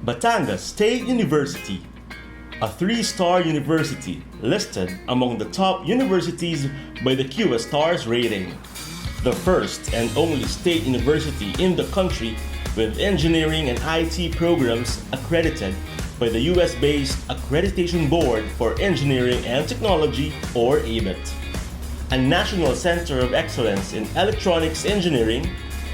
Batangas State University, a 3-star university listed among the top universities by the QSTARS rating. The first and only state university in the country with engineering and IT programs accredited by the US-based Accreditation Board for Engineering and Technology, or ABET, a National Center of Excellence in Electronics Engineering,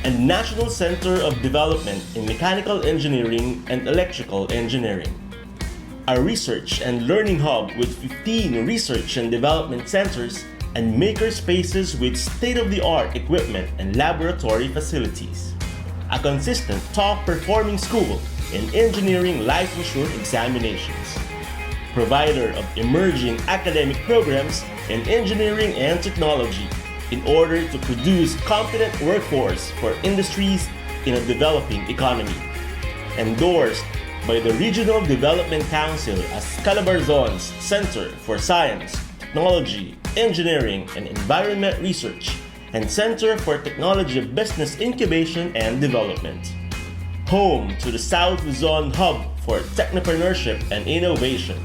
and National Center of Development in Mechanical Engineering and Electrical Engineering. A research and learning hub with 15 research and development centers and maker spaces with state-of-the-art equipment and laboratory facilities. A consistent top-performing school in engineering licensure examinations. Provider of emerging academic programs in engineering and technology in order to produce competent workforce for industries in a developing economy. Endorsed by the Regional Development Council as CALABARZON's Center for Science, Technology, Engineering, and Environment Research and Center for Technology Business Incubation and Development. Home to the South Luzon Hub for Technopreneurship and Innovation.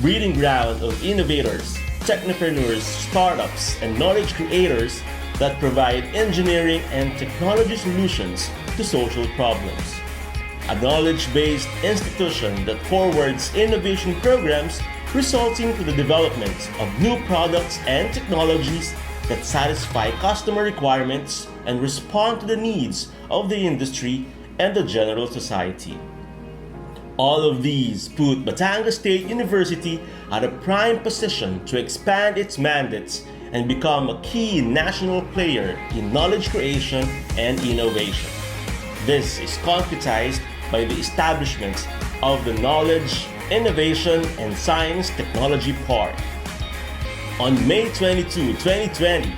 Breeding ground of innovators, technopreneurs, startups, and knowledge creators that provide engineering and technology solutions to social problems. A knowledge-based institution that forwards innovation programs resulting to the development of new products and technologies that satisfy customer requirements and respond to the needs of the industry and the general society. All of these put Batangas State University at a prime position to expand its mandates and become a key national player in knowledge creation and innovation. This is concretized by the establishment of the Knowledge, Innovation, and Science Technology Park. On May 22, 2020,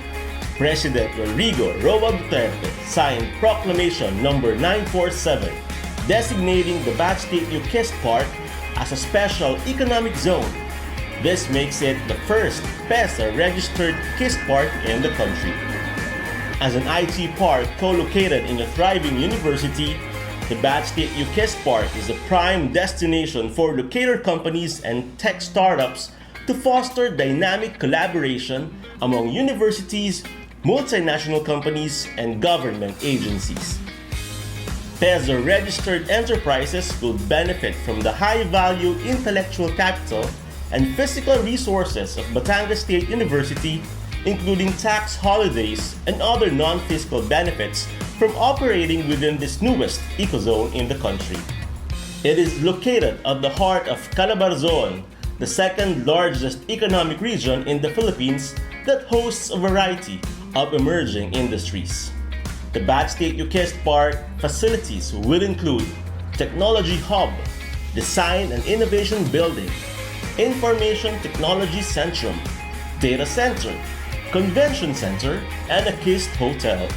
President Rodrigo Roa Duterte signed Proclamation No. 947 designating the Bat State UKIST Park as a special economic zone. This makes it the first PESA-registered KIST park in the country. As an IT park co-located in a thriving university, the Bat State UKIST Park is a prime destination for locator companies and tech startups to foster dynamic collaboration among universities, multinational companies, and government agencies. PESA-registered enterprises will benefit from the high-value intellectual capital and physical resources of Batangas State University, including tax holidays and other non-fiscal benefits from operating within this newest ecozone in the country. It is located at the heart of CALABARZON, the second largest economic region in the Philippines that hosts a variety of emerging industries. The Bat State UKIST Park facilities will include Technology Hub, Design and Innovation Building, Information Technology Centrum, Data Center, Convention Center, and a KIST Hotel.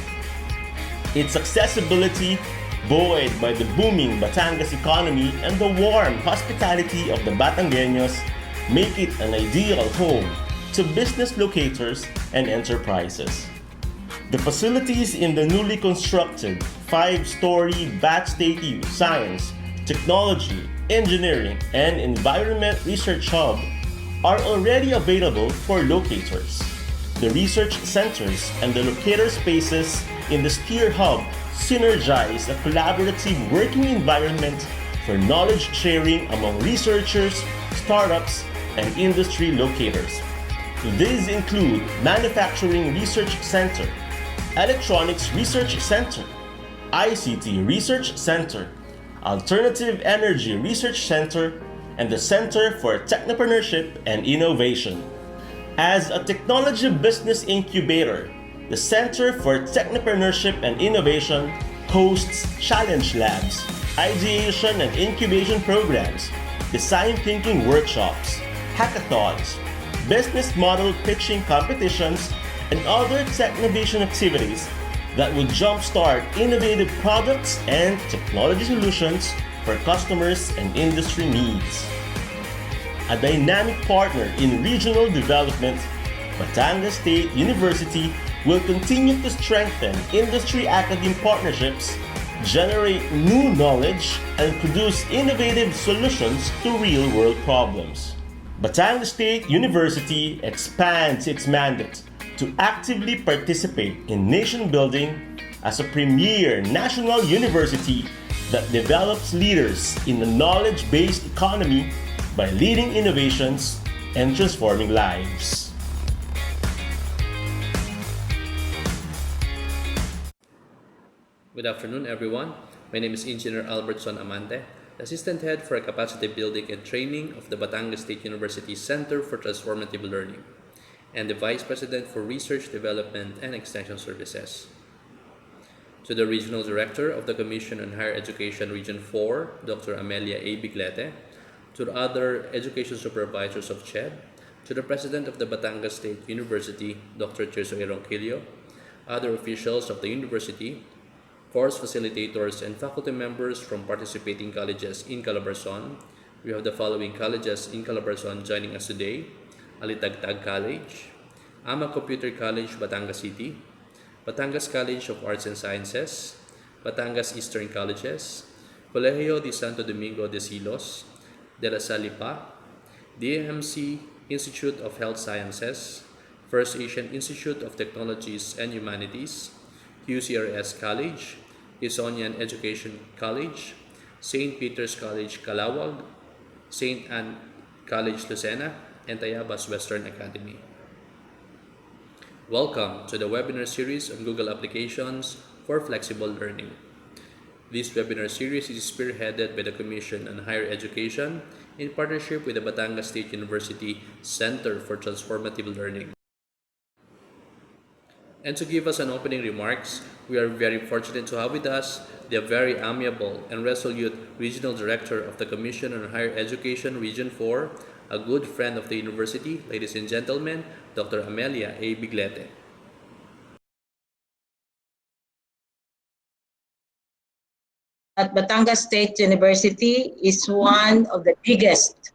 Its accessibility, buoyed by the booming Batangas economy and the warm hospitality of the Batangueños, make it an ideal home to business locators and enterprises. The facilities in the newly constructed 5-story Bat State U Science, Technology, Engineering, and Environment Research Hub are already available for locators. The research centers and the locator spaces in the Steer Hub synergize a collaborative working environment for knowledge sharing among researchers, startups, and industry locators. These include Manufacturing Research Center, Electronics Research Center, ICT Research Center, Alternative Energy Research Center, and the Center for Technopreneurship and Innovation. As a technology business incubator, the Center for Technopreneurship and Innovation hosts challenge labs, ideation and incubation programs, design thinking workshops, hackathons, business model pitching competitions, and other technovation activities that will jumpstart innovative products and technology solutions for customers and industry needs. A dynamic partner in regional development, Batangas State University will continue to strengthen industry academic partnerships generate new knowledge, and produce innovative solutions to real-world problems. Batangas State University expands its mandate to actively participate in nation building as a premier national university that develops leaders in the knowledge-based economy by leading innovations and transforming lives. Good afternoon, everyone. My name is Engineer Albertson Amante, Assistant Head for Capacity Building and Training of the Batangas State University Center for Transformative Learning, and the Vice President for Research, Development, and Extension Services. To the Regional Director of the Commission on Higher Education Region 4, Dr. Amelia A. Biglete, to the other education supervisors of CHED, to the President of the Batangas State University, Dr. Tirso Ronquillo, other officials of the university, course facilitators, and faculty members from participating colleges in CALABARZON. We have the following colleges in CALABARZON joining us today: Alitagtag College, AMA Computer College, Batangas City, Batangas College of Arts and Sciences, Batangas Eastern Colleges, Colegio de Santo Domingo de Silos, de la Salle Lipa, DMMC Institute of Health Sciences, First Asian Institute of Technologies and Humanities, QCRS College, Quezonian Education College, St. Peter's College, Calauag, St. Anne College, Lucena, and Tayabas Western Academy. Welcome to the webinar series on Google Applications for Flexible Learning. This webinar series is spearheaded by the Commission on Higher Education in partnership with the Batangas State University Center for Transformative Learning. And to give us an opening remarks, we are very fortunate to have with us the very amiable and resolute Regional Director of the Commission on Higher Education Region 4, a good friend of the university, ladies and gentlemen, Dr. Amelia A. Biglete. At Batangas State University is one of the biggest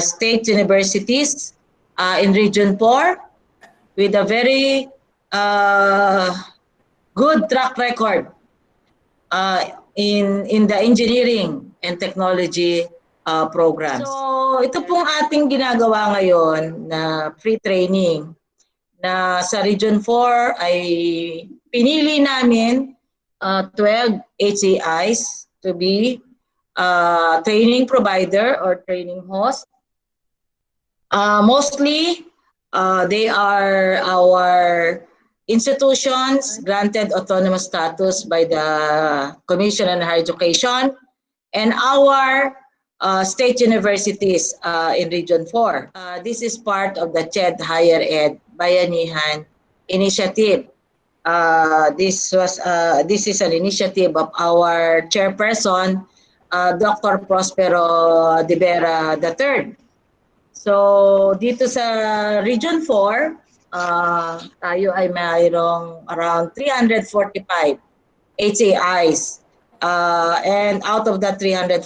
state universities in Region 4 with a very good track record in the engineering and technology programs. So ito pong ating ginagawa ngayon na pre-training na sa Region 4 ay pinili namin 12 HEIs to be training provider or training host. Mostly they are our institutions granted autonomous status by the Commission on Higher Education and our state universities in Region 4. This is part of the CHED Higher Ed Bayanihan initiative. This is an initiative of our chairperson, Dr. Prospero de Vera III. So dito sa Region 4, tayo ay mayroong around 345 HEIs. And out of that 345,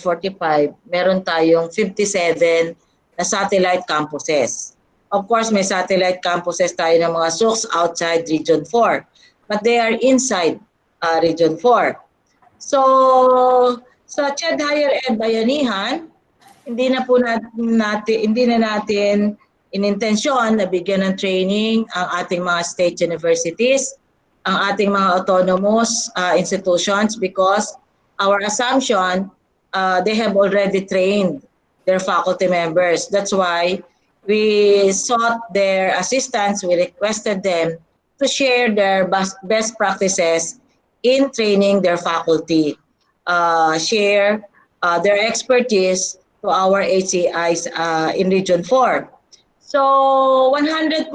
meron tayong 57 na satellite campuses. Of course, may satellite campuses tayo ng mga SOCs outside Region 4, but they are inside Region 4. So sa CHED Higher Ed Bayanihan, hindi na natin inintensyon na bigyan ng training ang ating mga state universities, ang ating mga autonomous institutions, because our assumption, they have already trained their faculty members. That's why we sought their assistance. We requested them to share their best practices in training their faculty, share their expertise to our HEIs in Region 4. So 146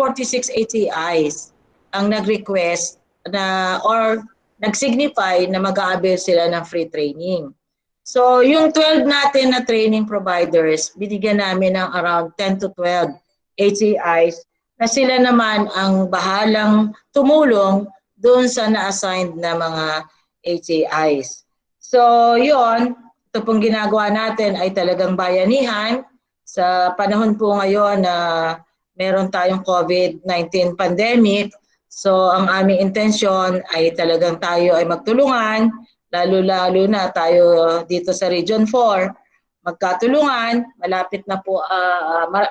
HEIs ang nag-request na or nag-signify na mag-a-avail sila ng free training. So yung 12 natin na training providers, binigyan namin ng around 10 to 12 HEIs na sila naman ang bahalang tumulong doon sa na-assigned na mga HEIs. So yun, ito pong ginagawa natin ay talagang bayanihan. Sa panahon po ngayon na meron tayong COVID-19 pandemic, so ang aming intensyon ay talagang tayo ay magtulungan, lalo-lalo na tayo dito sa Region 4, magkatulungan, malapit na po,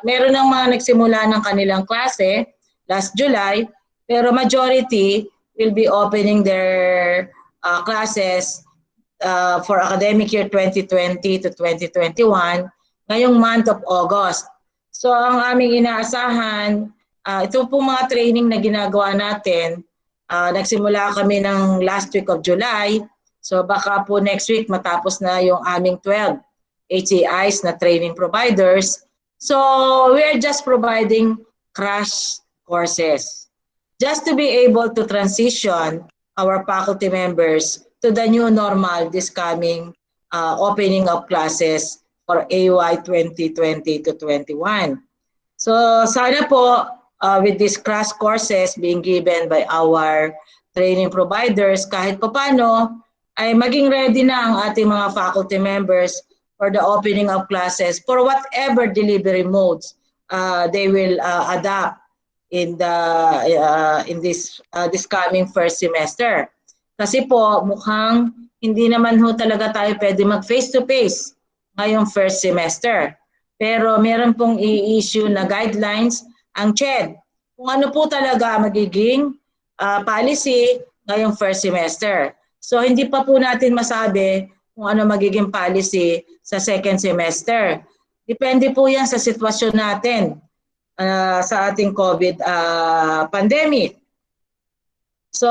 meron ng mga nagsimula ng kanilang klase last July, pero majority will be opening their classes for academic year 2020 to 2021 ngayong month of August. So ang aming inaasahan, ito po mga training na ginagawa natin, nagsimula kami ng last week of July, so baka po next week matapos na yung aming 12 HEIs na training providers. So we are just providing crash courses just to be able to transition our faculty members to the new normal this coming opening of classes for AY 2020 to 21. So sana po with these crash courses being given by our training providers, kahit paano ay maging ready na ang ating mga faculty members for the opening of classes for whatever delivery modes they will adapt in this coming first semester. Kasi po mukhang hindi naman ho talaga tayo pwede mag face-to-face ngayong first semester. Pero meron pong i-issue na guidelines ang CHED kung ano po talaga magiging policy ngayong first semester. So hindi pa po natin masabi kung ano magiging policy sa second semester. Depende po yan sa sitwasyon natin sa ating COVID pandemic. So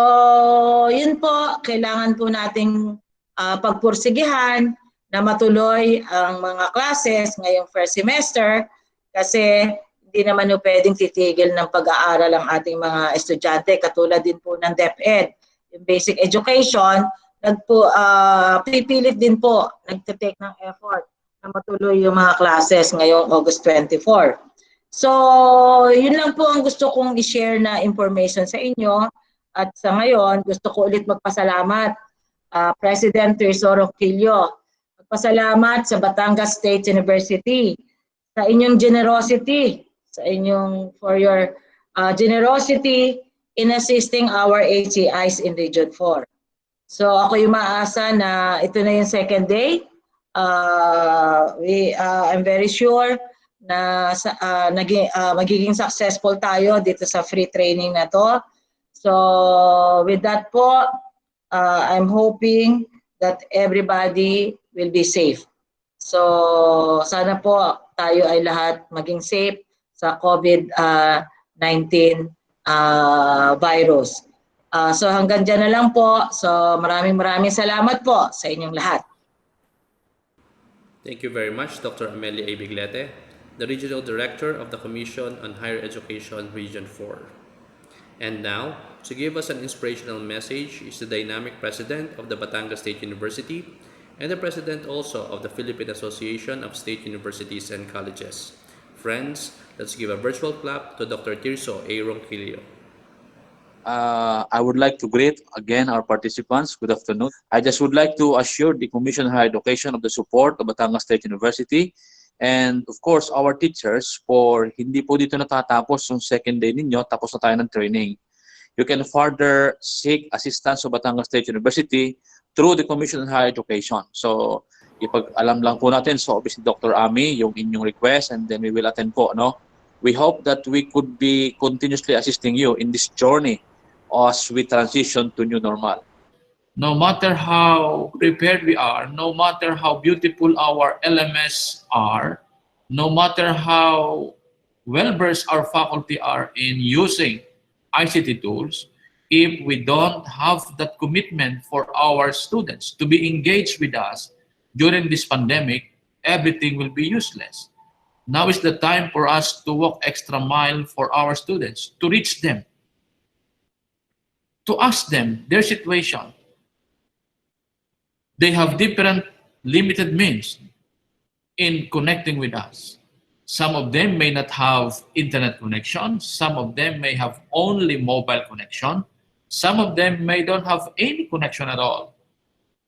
yun po, kailangan po nating pagpursigihan na matuloy ang mga classes ngayong first semester kasi hindi naman po pwedeng titigil ng pag-aaral ang ating mga estudyante katulad din po ng DepEd. Yung basic education, pipilit din po, nagtitake ng effort na matuloy yung mga classes ngayong August 24. So, yun lang po ang gusto kong i-share na information sa inyo. At sa ngayon, gusto ko ulit magpasalamat President Teresoro Quillo. Magpasalamat sa Batangas State University sa inyong generosity, for your generosity in assisting our HEIs in Region 4. So ako yung maasa na ito na yung second day. I'm very sure na magiging successful tayo dito sa free training na to. So with that po, I'm hoping that everybody will be safe. So sana po tayo ay lahat maging safe sa COVID-19 virus. So hanggang dyan na lang po. So maraming salamat po sa inyong lahat. Thank you very much, Dr. Amelia A. Biglete, the Regional Director of the Commission on Higher Education Region 4. And now, to give us an inspirational message is the dynamic President of the Batangas State University and the President also of the Philippine Association of State Universities and Colleges. Friends, let's give a virtual clap to Dr. Tirso A. Ronquillo. I would like to greet again our participants. Good afternoon. I just would like to assure the Commission on Higher Education of the support of Batangas State University and of course our teachers for hindi po dito natatapos yung second day ninyo, tapos na tayo ng training. You can further seek assistance of Batangas State University through the Commission on Higher Education. So ipag-alam lang po natin sa Office ni Dr. Ami yung inyong request and then we will attend po. No? We hope that we could be continuously assisting you in this journey as we transition to new normal. No matter how prepared we are, no matter how beautiful our LMS are, no matter how well-versed our faculty are in using ICT tools, if we don't have that commitment for our students to be engaged with us during this pandemic, everything will be useless. Now is the time for us to walk extra mile for our students, to reach them, to ask them their situation. They have different limited means in connecting with us. Some of them may not have internet connection. Some of them may have only mobile connection. Some of them may don't have any connection at all.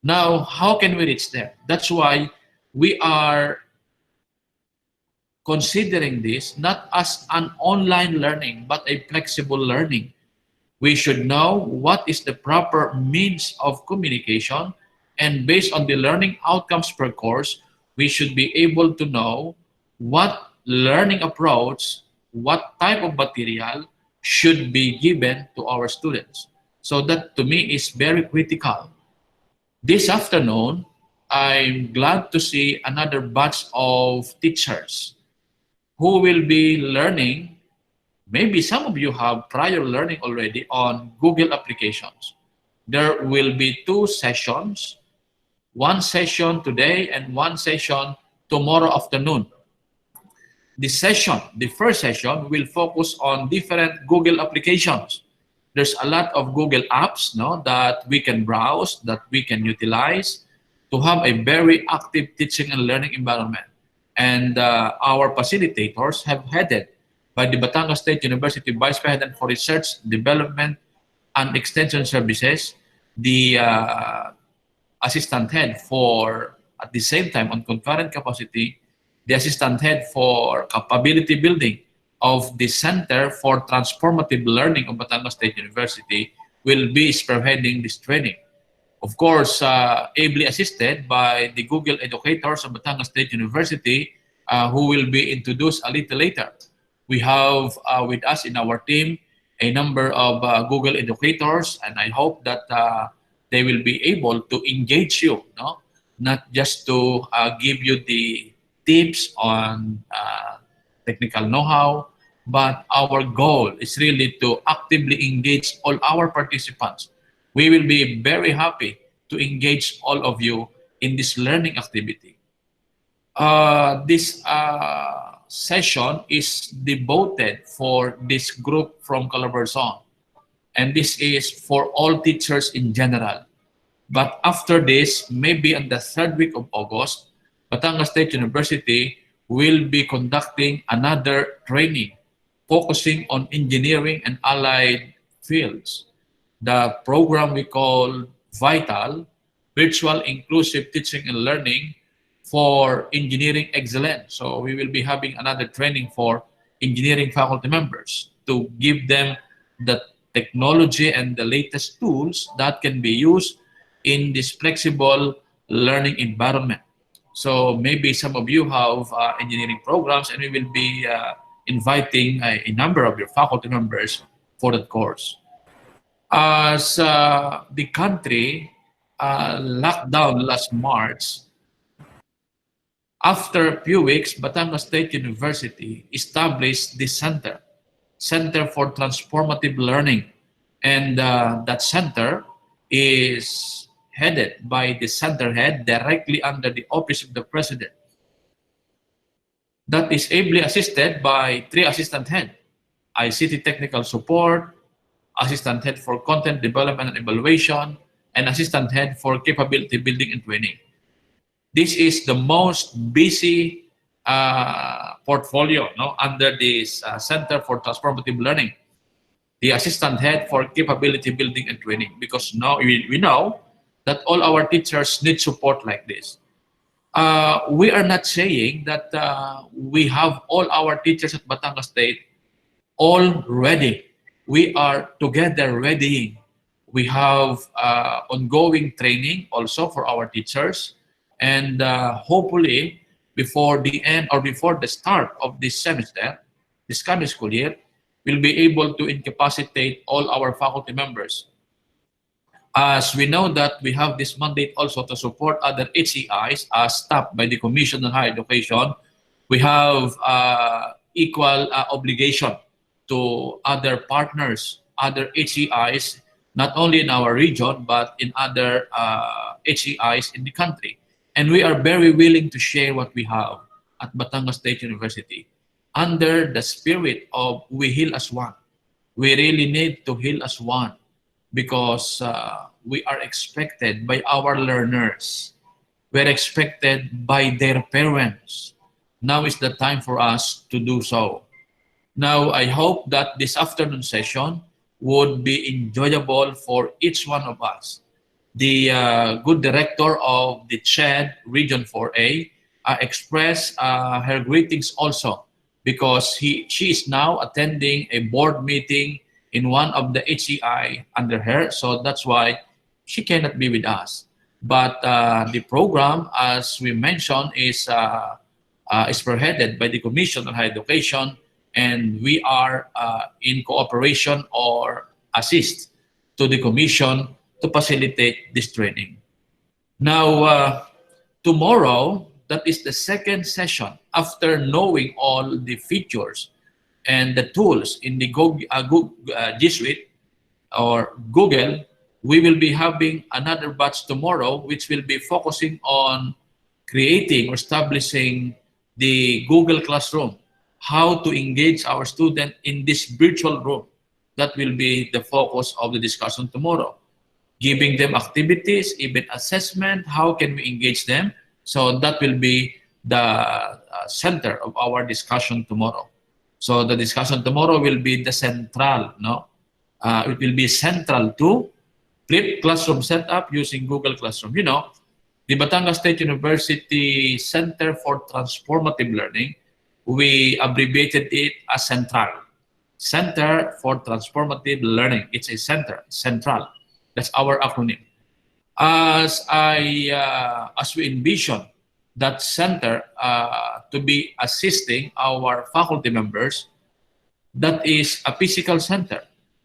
Now, how can we reach them? That's why we are considering this not as an online learning, but a flexible learning. We should know what is the proper means of communication And based on the learning outcomes per course, we should be able to know what learning approach, what type of material should be given to our students. So that to me is very critical. This afternoon, I'm glad to see another batch of teachers who will be learning. Maybe some of you have prior learning already on Google applications. There will be 2 sessions, one session today and one session tomorrow afternoon. The first session will focus on different Google applications. There's a lot of Google apps, no, that we can browse, that we can utilize to have a very active teaching and learning environment. And our facilitators have headed by the Batangas State University Vice President for Research, Development, and Extension Services, the assistant head for, at the same time, on concurrent capacity, the assistant head for capability building of the Center for Transformative Learning of Batangas State University will be spearheading this training. Of course, ably assisted by the Google educators of Batangas State University, who will be introduced a little later. We have with us in our team a number of Google educators, and I hope that they will be able to engage you, no? Not just to give you the tips on technical know-how, but our goal is really to actively engage all our participants. We will be very happy to engage all of you in this learning activity. This session is devoted for this group from CALABARZON, and this is for all teachers in general. But after this, maybe on the 3rd week of August, Batangas State University will be conducting another training focusing on engineering and allied fields. The program we call VITAL, Virtual Inclusive Teaching and Learning for Engineering Excellence. So we will be having another training for engineering faculty members to give them the technology and the latest tools that can be used in this flexible learning environment. So maybe some of you have engineering programs, and we will be inviting a number of your faculty members for that course. As the country locked down last March, after a few weeks, Batangas State University established the Center for Transformative Learning. And that center is headed by the center head directly under the Office of the President. That is ably assisted by 3 assistant heads: ICT Technical Support, Assistant Head for Content Development and Evaluation, and Assistant Head for Capability Building and Training. This is the most busy portfolio, no, under this Center for Transformative Learning, the Assistant Head for Capability Building and Training, because now we know that all our teachers need support like this. We are not saying that we have all our teachers at Batangas State all ready. We are together readying. We have ongoing training also for our teachers, and hopefully before the end or before the start of this semester, this coming school year, we'll be able to incapacitate all our faculty members. As we know that we have this mandate also to support other HEIs as staffed by the Commission on Higher Education, we have equal obligation to other partners, other HEIs, not only in our region, but in other HEIs in the country. And we are very willing to share what we have at Batangas State University under the spirit of we heal as one. We really need to heal as one, because we are expected by our learners. We're expected by their parents. Now is the time for us to do so. Now, I hope that this afternoon session would be enjoyable for each one of us. The good director of the CHED Region 4A expressed her greetings also, because she is now attending a board meeting in one of the HEI under her, so that's why she cannot be with us. But the program, as we mentioned, is spearheaded by the Commission on Higher Education, and we are in cooperation or assist to the Commission to facilitate this training. Now, tomorrow, that is the second session after knowing all the features and the tools in the G Suite or Google. We will be having another batch tomorrow, which will be focusing on creating or establishing the Google Classroom, how to engage our student in this virtual room. That will be the focus of the discussion tomorrow. Giving them activities, even assessment, how can we engage them? So that will be the center of our discussion tomorrow. So the discussion tomorrow will be the central, no? It will be central to flipped classroom setup using Google Classroom. You know, the Batangas State University Center for Transformative Learning, we abbreviated it as Central. Center for Transformative Learning. It's a center, central. That's our acronym. As we envision that center to be assisting our faculty members, that is a physical center.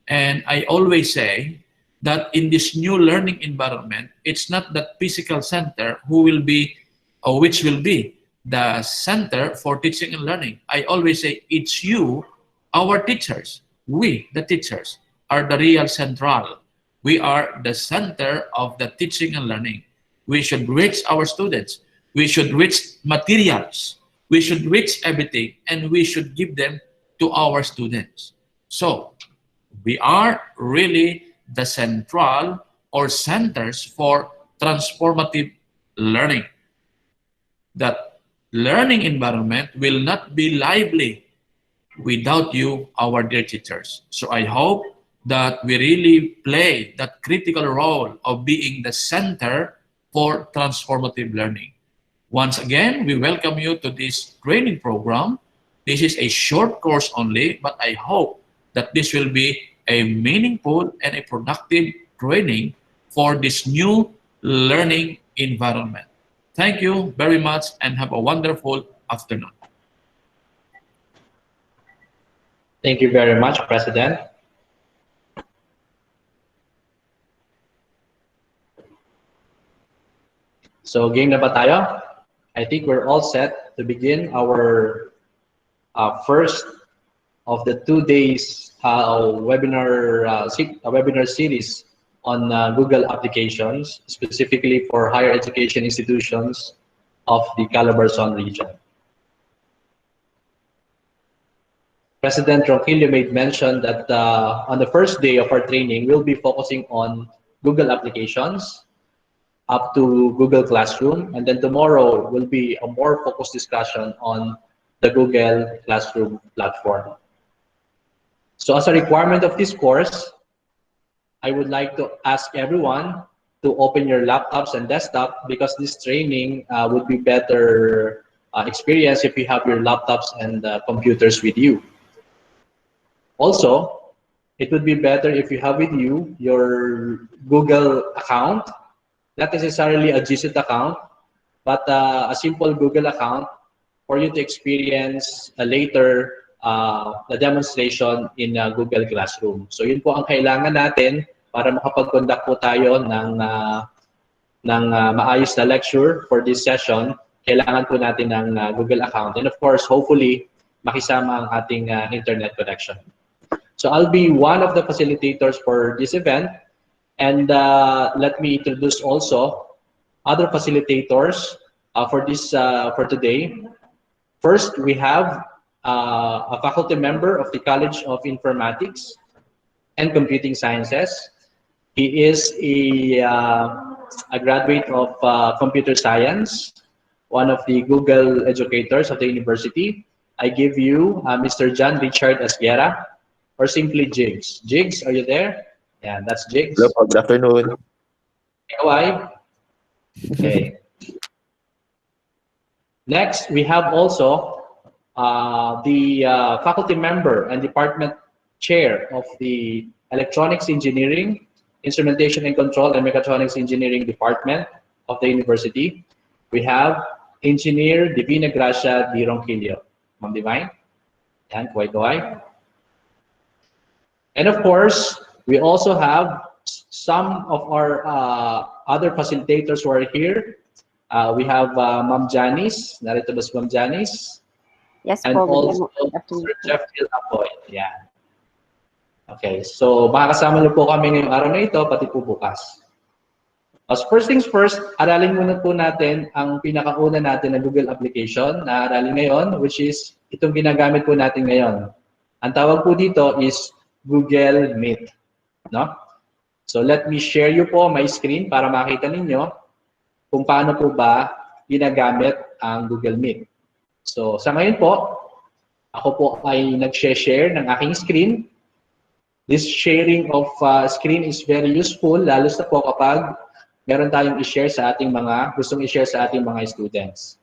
And I always say that in this new learning environment, it's not that physical center who will be or which will be the center for teaching and learning. I always say it's you, our teachers. We, the teachers, are the real central. We are the center of the teaching and learning. We should reach our students. We should reach materials. We should reach everything, and we should give them to our students. So we are really the central or centers for transformative learning. That learning environment will not be lively without you, our dear teachers. So I hope that we really play that critical role of being the center for transformative learning. Once again, we welcome you to this training program. This is a short course only, but I hope that this will be a meaningful and a productive training for this new learning environment. Thank you very much and have a wonderful afternoon. Thank you very much, President. So, game na ba tayo? I think we're all set to begin our first of the 2 days webinar series on Google applications, specifically for higher education institutions of the CALABARZON region. President Ronquillo made mention that on the first day of our training, we'll be focusing on Google applications up to Google Classroom, and then tomorrow will be a more focused discussion on the Google Classroom platform. So as a requirement of this course, I would like to ask everyone to open your laptops and desktop, because this training would be better experience if you have your laptops and computers with you. Also, it would be better if you have with you your Google account, not necessarily a G Suite account, but a simple Google account for you to experience later the demonstration in Google Classroom. So yun po ang kailangan natin para makapag-conduct po tayo ng maayos na lecture for this session. Kailangan po natin ng Google account. And of course, hopefully, makisama ang ating internet connection. So I'll be one of the facilitators for this event. And let me introduce also other facilitators for today. First, we have a faculty member of the College of Informatics and Computing Sciences. He is a graduate of computer science, one of the Google educators of the university. I give you Mr. John Richard Asguera, or simply Jigs. Jigs, are you there? Yeah, that's Jigs. Hello, good afternoon. Why? Okay. Next, we have also the faculty member and department chair of the Electronics Engineering, Instrumentation and Control, and Mechatronics Engineering Department. of the university, we have Engineer Divina Gracia Di Ronquillo. Ma'am Divine? Yan, kaway-kaway. And of course, we also have some of our other facilitators who are here. We have Ma'am Janice. Narito ba si Ma'am Janice? Yes And po. also Good afternoon. Sir Jeffrey Apoy. Yan. Okay, so makakasama niyo po kami ngayong araw na ito, pati po bukas. As first things first, aralin muna po natin ang pinakauna natin na Google application na aralin ngayon, which is itong ginagamit po natin ngayon. Ang tawag po dito is Google Meet. No? So let me share you po my screen para makita ninyo kung paano po ba ginagamit ang Google Meet. So sa ngayon po, ako po ay nag-share ng aking screen. This sharing of screen is very useful, lalo na po kapag meron tayong i-share sa ating mga, gustong i-share sa ating mga students.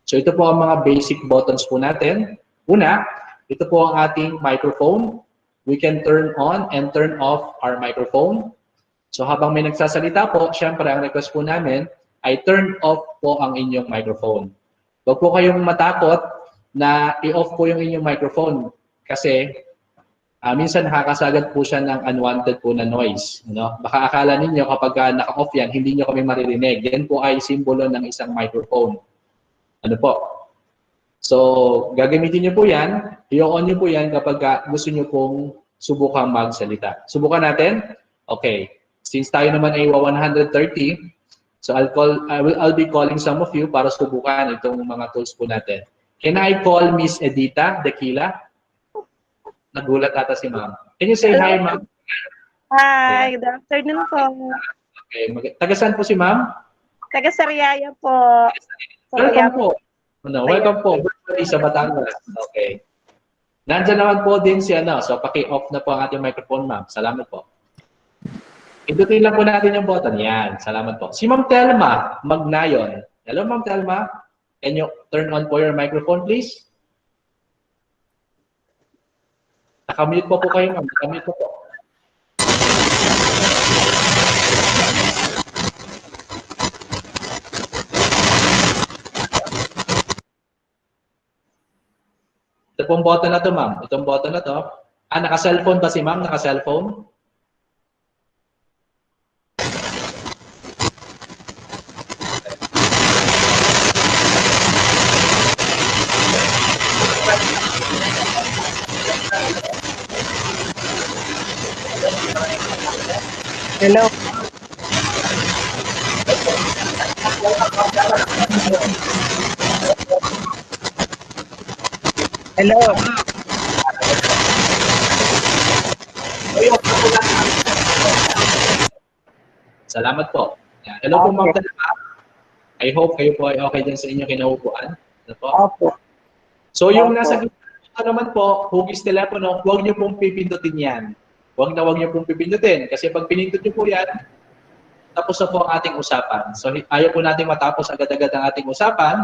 So ito po ang mga basic buttons po natin. Una, ito po ang ating microphone. We can turn on and turn off our microphone. So habang may nagsasalita po, syempre ang request po namin ay turn off po ang inyong microphone. Huwag po kayong matakot na i-off po yung inyong microphone kasi minsan nakakasagad po siya ng unwanted po na noise. No? Baka akala ninyo kapag naka-off yan, hindi nyo kami maririnig. Yan po ay simbolo ng isang microphone. Ano po? So, gagamitin nyo po yan. I-on nyo po yan kapag gusto nyo pong subukang magsalita. Subukan natin? Okay. Since tayo naman ay 130, so I'll be calling some of you para subukan itong mga tools po natin. Can I call Miss Edita Daquila? Nagulat ata si ma'am. Can you say hi, ma'am? Hi, good afternoon po. Okay. Taga saan po si ma'am? Taga Sariaya po. Welcome po. No, welcome po. Virtually sa Batangas. Okay. Nandiyan naman po din si ano. So, paki-off na po ang ating microphone, ma'am. Salamat po. Pindutin lang po natin yung button. Yan. Salamat po. Si Ma'am Telma Magnayon. Hello, Ma'am Telma. Can you turn on po your microphone, please? Nakamute po kayo, ma'am. Nakamute po. Ito pong button na to, ma'am. Itong button na to. Naka-cellphone ba si ma'am? Naka-cellphone? Hello. Hello. Salamat po. Hello po, ma'am. I hope kayo po ay okay din sa inyong kinaupuan. Ano po? Opo. So yung nasa gitna naman po, hugis telepono, huwag niyo pong pipindutin yan. Huwag niyo pong pipindutin. Kasi pag pinindot niyo po yan, tapos na po ang ating usapan. So ayaw po natin matapos agad-agad ang ating usapan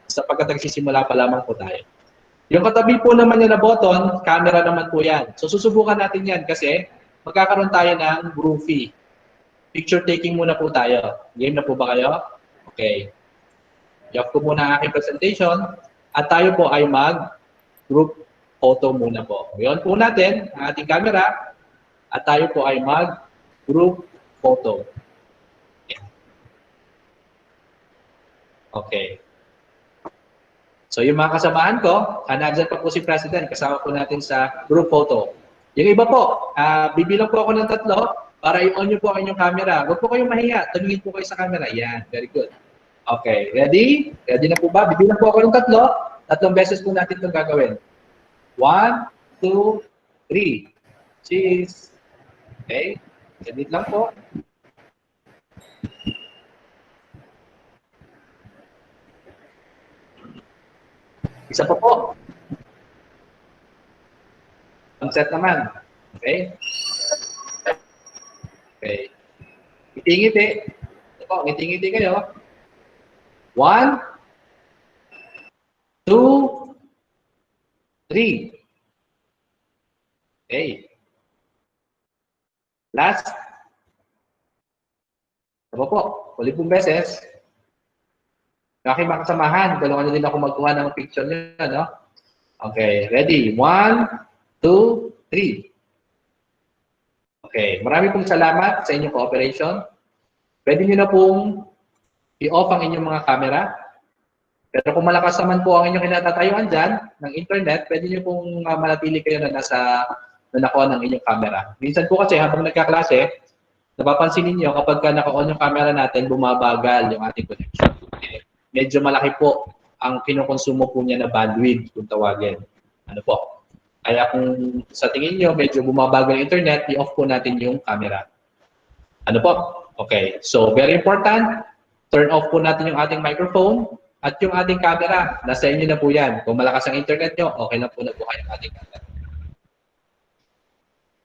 sapagkat nagsisimula pa lamang po tayo. Yung katabi po naman niya na button, camera naman po yan. So susubukan natin yan kasi magkakaroon tayo ng groovy. Picture taking muna po tayo. Game na po ba kayo? Okay. I-off ko muna ang aking presentation at tayo po ay mag-group photo muna po. Ngayon po natin ang ating camera at tayo po ay mag-group photo. Okay. So yung mga kasamahan ko, nandiyan pa po si President, kasama po natin sa group photo. Yung iba po, bibilang po ako ng 3 para i-on nyo po ang inyong camera. Huwag po kayong mahiya, tumingin po kayo sa camera. Yan, very good. Okay, ready? Ready na po ba? Bibilang po ako ng 3. 3 beses po natin itong gagawin. 1, 2, 3. Cheese. Okay, edit lang po. Isa pa po. Concept naman. Okay? Okay. Ngiti-ngiti. Ito po, ngiti-ngiti kayo. 1, 2, 3. Okay. Last. Ito po. Ulit pong beses. Aking mga kasamahan, tulungan nyo din ako magkuha ng picture nyo, no? Okay, ready? 1, 2, 3. Okay, marami pong salamat sa inyong cooperation. Pwede nyo na pong i-off ang inyong mga camera. Pero kung malakas naman po ang inyong kinatatayuan dyan ng internet, pwede nyo pong manatili kayo na nakuha ng inyong camera. Minsan po kasi habang nagkaklase, napapansin ninyo kapag naka-on yung camera natin, bumabagal yung ating connection. Medyo malaki po ang kinukonsumo po niya na bandwidth kung tawagin. Ano po? Kaya kung sa tingin nyo medyo bumabagal yung internet, i-off po natin yung camera. Ano po? Okay. So, very important. Turn off po natin yung ating microphone at yung ating camera. Nasa inyo na po yan. Kung malakas ang internet nyo, okay na po kayo yung ating camera.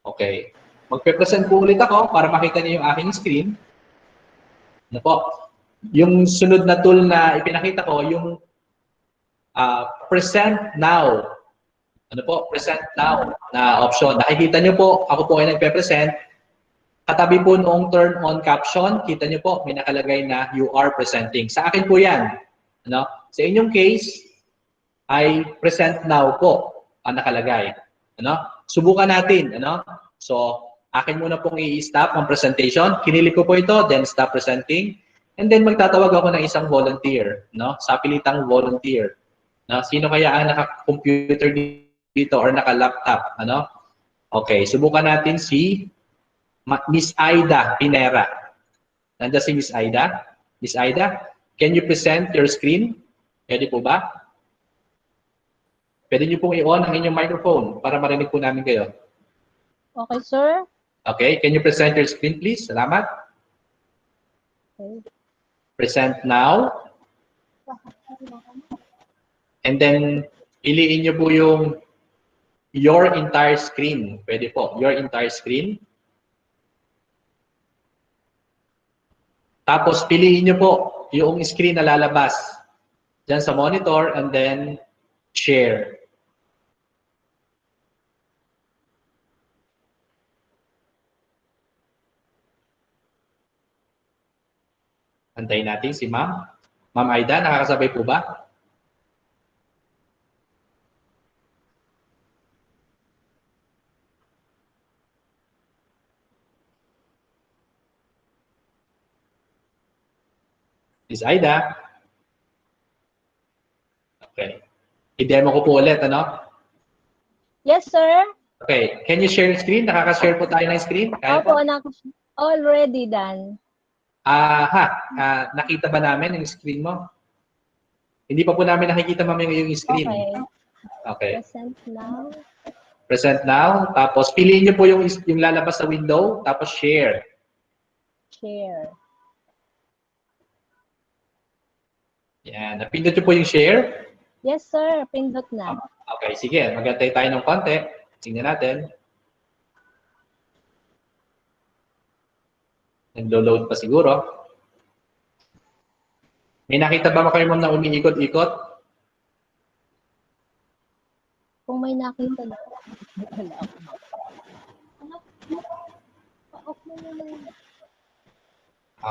Okay. Magpe-present po ulit ako para makita niyo yung aking screen. Ano po? Yung sunod na tool na ipinakita ko, yung present now. Ano po? Present now na option. Nakikita niyo po, ako po ay nagpe-present. Katabi po noong turn on caption, kita niyo po, may nakalagay na you are presenting. Sa akin po yan. Ano? Sa inyong case, ay present now po ang nakalagay. Ano? Subukan natin. Ano? So, akin muna pong i-stop ang presentation. Kinilik ko po ito, then stop presenting. And then magtatawag ako ng isang volunteer, no? Sa pilitang volunteer. No? Sino kaya ang naka-computer dito or naka-laptop, ano? Okay, subukan natin si Miss Aida Pinera. Nandiyan si Miss Aida. Miss Aida, can you present your screen? Pwede po ba? Pwede niyo pong i-on ang inyong microphone para marinig po namin kayo. Okay, sir. Okay, can you present your screen, please? Salamat. Okay. Present now. And then, piliin nyo po yung your entire screen. Pwede po, your entire screen. Tapos, piliin nyo po yung screen na lalabas dyan sa monitor and then share. Antayin natin si Ma'am. Ma'am Aida, nakakasabay po ba? Miss Aida? Okay. I-demo ko po ulit, ano? Yes, sir. Okay. Can you share your screen? Nakaka-share po tayo ng screen? Kaya Opo, po? already done. Nakita ba namin yung screen mo? Hindi pa po namin nakikita ma'am yung screen. Okay. Okay. Present now. Present now. Tapos piliin niyo po yung lalabas sa window. Tapos share. Share. Yan. Napindot niyo po yung share. Yes, sir. Pindot na. Okay. Sige. Magantay tayo ng konti. Tingnan natin. Naglo-load pa siguro. May nakita ba kayo ma'am na umiikot-ikot? Kung may nakita na.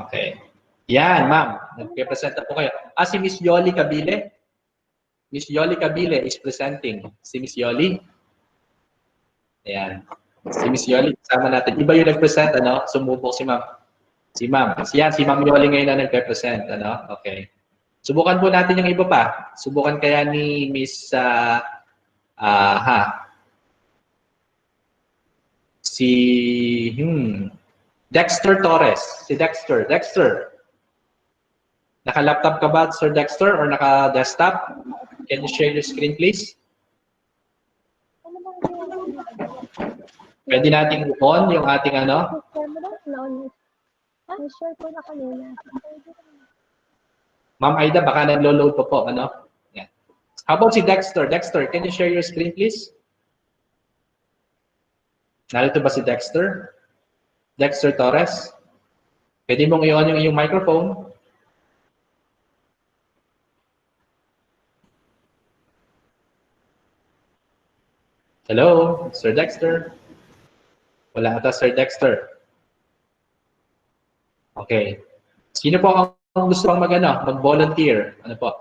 Okay. Yan, ma'am. Nagpe-present na po kayo. Si Miss Yoli Cabile. Miss Yoli Cabile is presenting. Si Miss Yoli. Ayan. Si Miss Yoli, kasama natin. Iba yung nag-present, ano? Sumubok si ma'am. Si ma'am. Yan, si Ma'am Yoli ngayon na nagpe-present, ano? Okay. Subukan po natin yung iba pa. Subukan kaya ni Miss Dexter Torres. Si Dexter. Dexter. Naka-laptop ka ba, Sir Dexter, or naka-desktop? Can you share your screen, please? Pwede nating on yung ating ano? Share ko na kanina. Ma'am Aida, baka naglo-load pa po, ano? Yan. How about si Dexter? Dexter, can you share your screen, please? Narito ba si Dexter? Dexter Torres? Pwede mong i-on yung iyong microphone. Hello, Sir Dexter? Wala ata, Sir Dexter. Okay. Sino po ang gusto pang mag-volunteer? Ano po?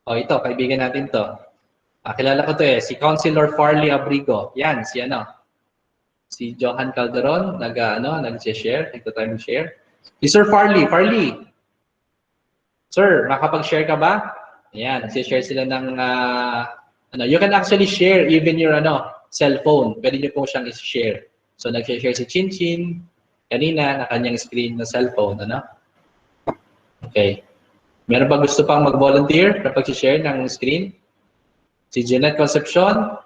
O ito, kaibigan natin to. Kilala ko to si Councilor Farley Abrigo. Yan, si Johan Calderon, nag-share. Ito tayo mag-share. Si Sir Farley. Sir, makapag-share ka ba? Ayan, nag-share sila ng, you can actually share even your cellphone. Pwede nyo po siyang i-share. So, nag-share si Chinchin kanina na kanyang screen na cellphone. Okay. Meron ba gusto pang mag-volunteer na pag-share ng screen? Si Jeanette Concepcion,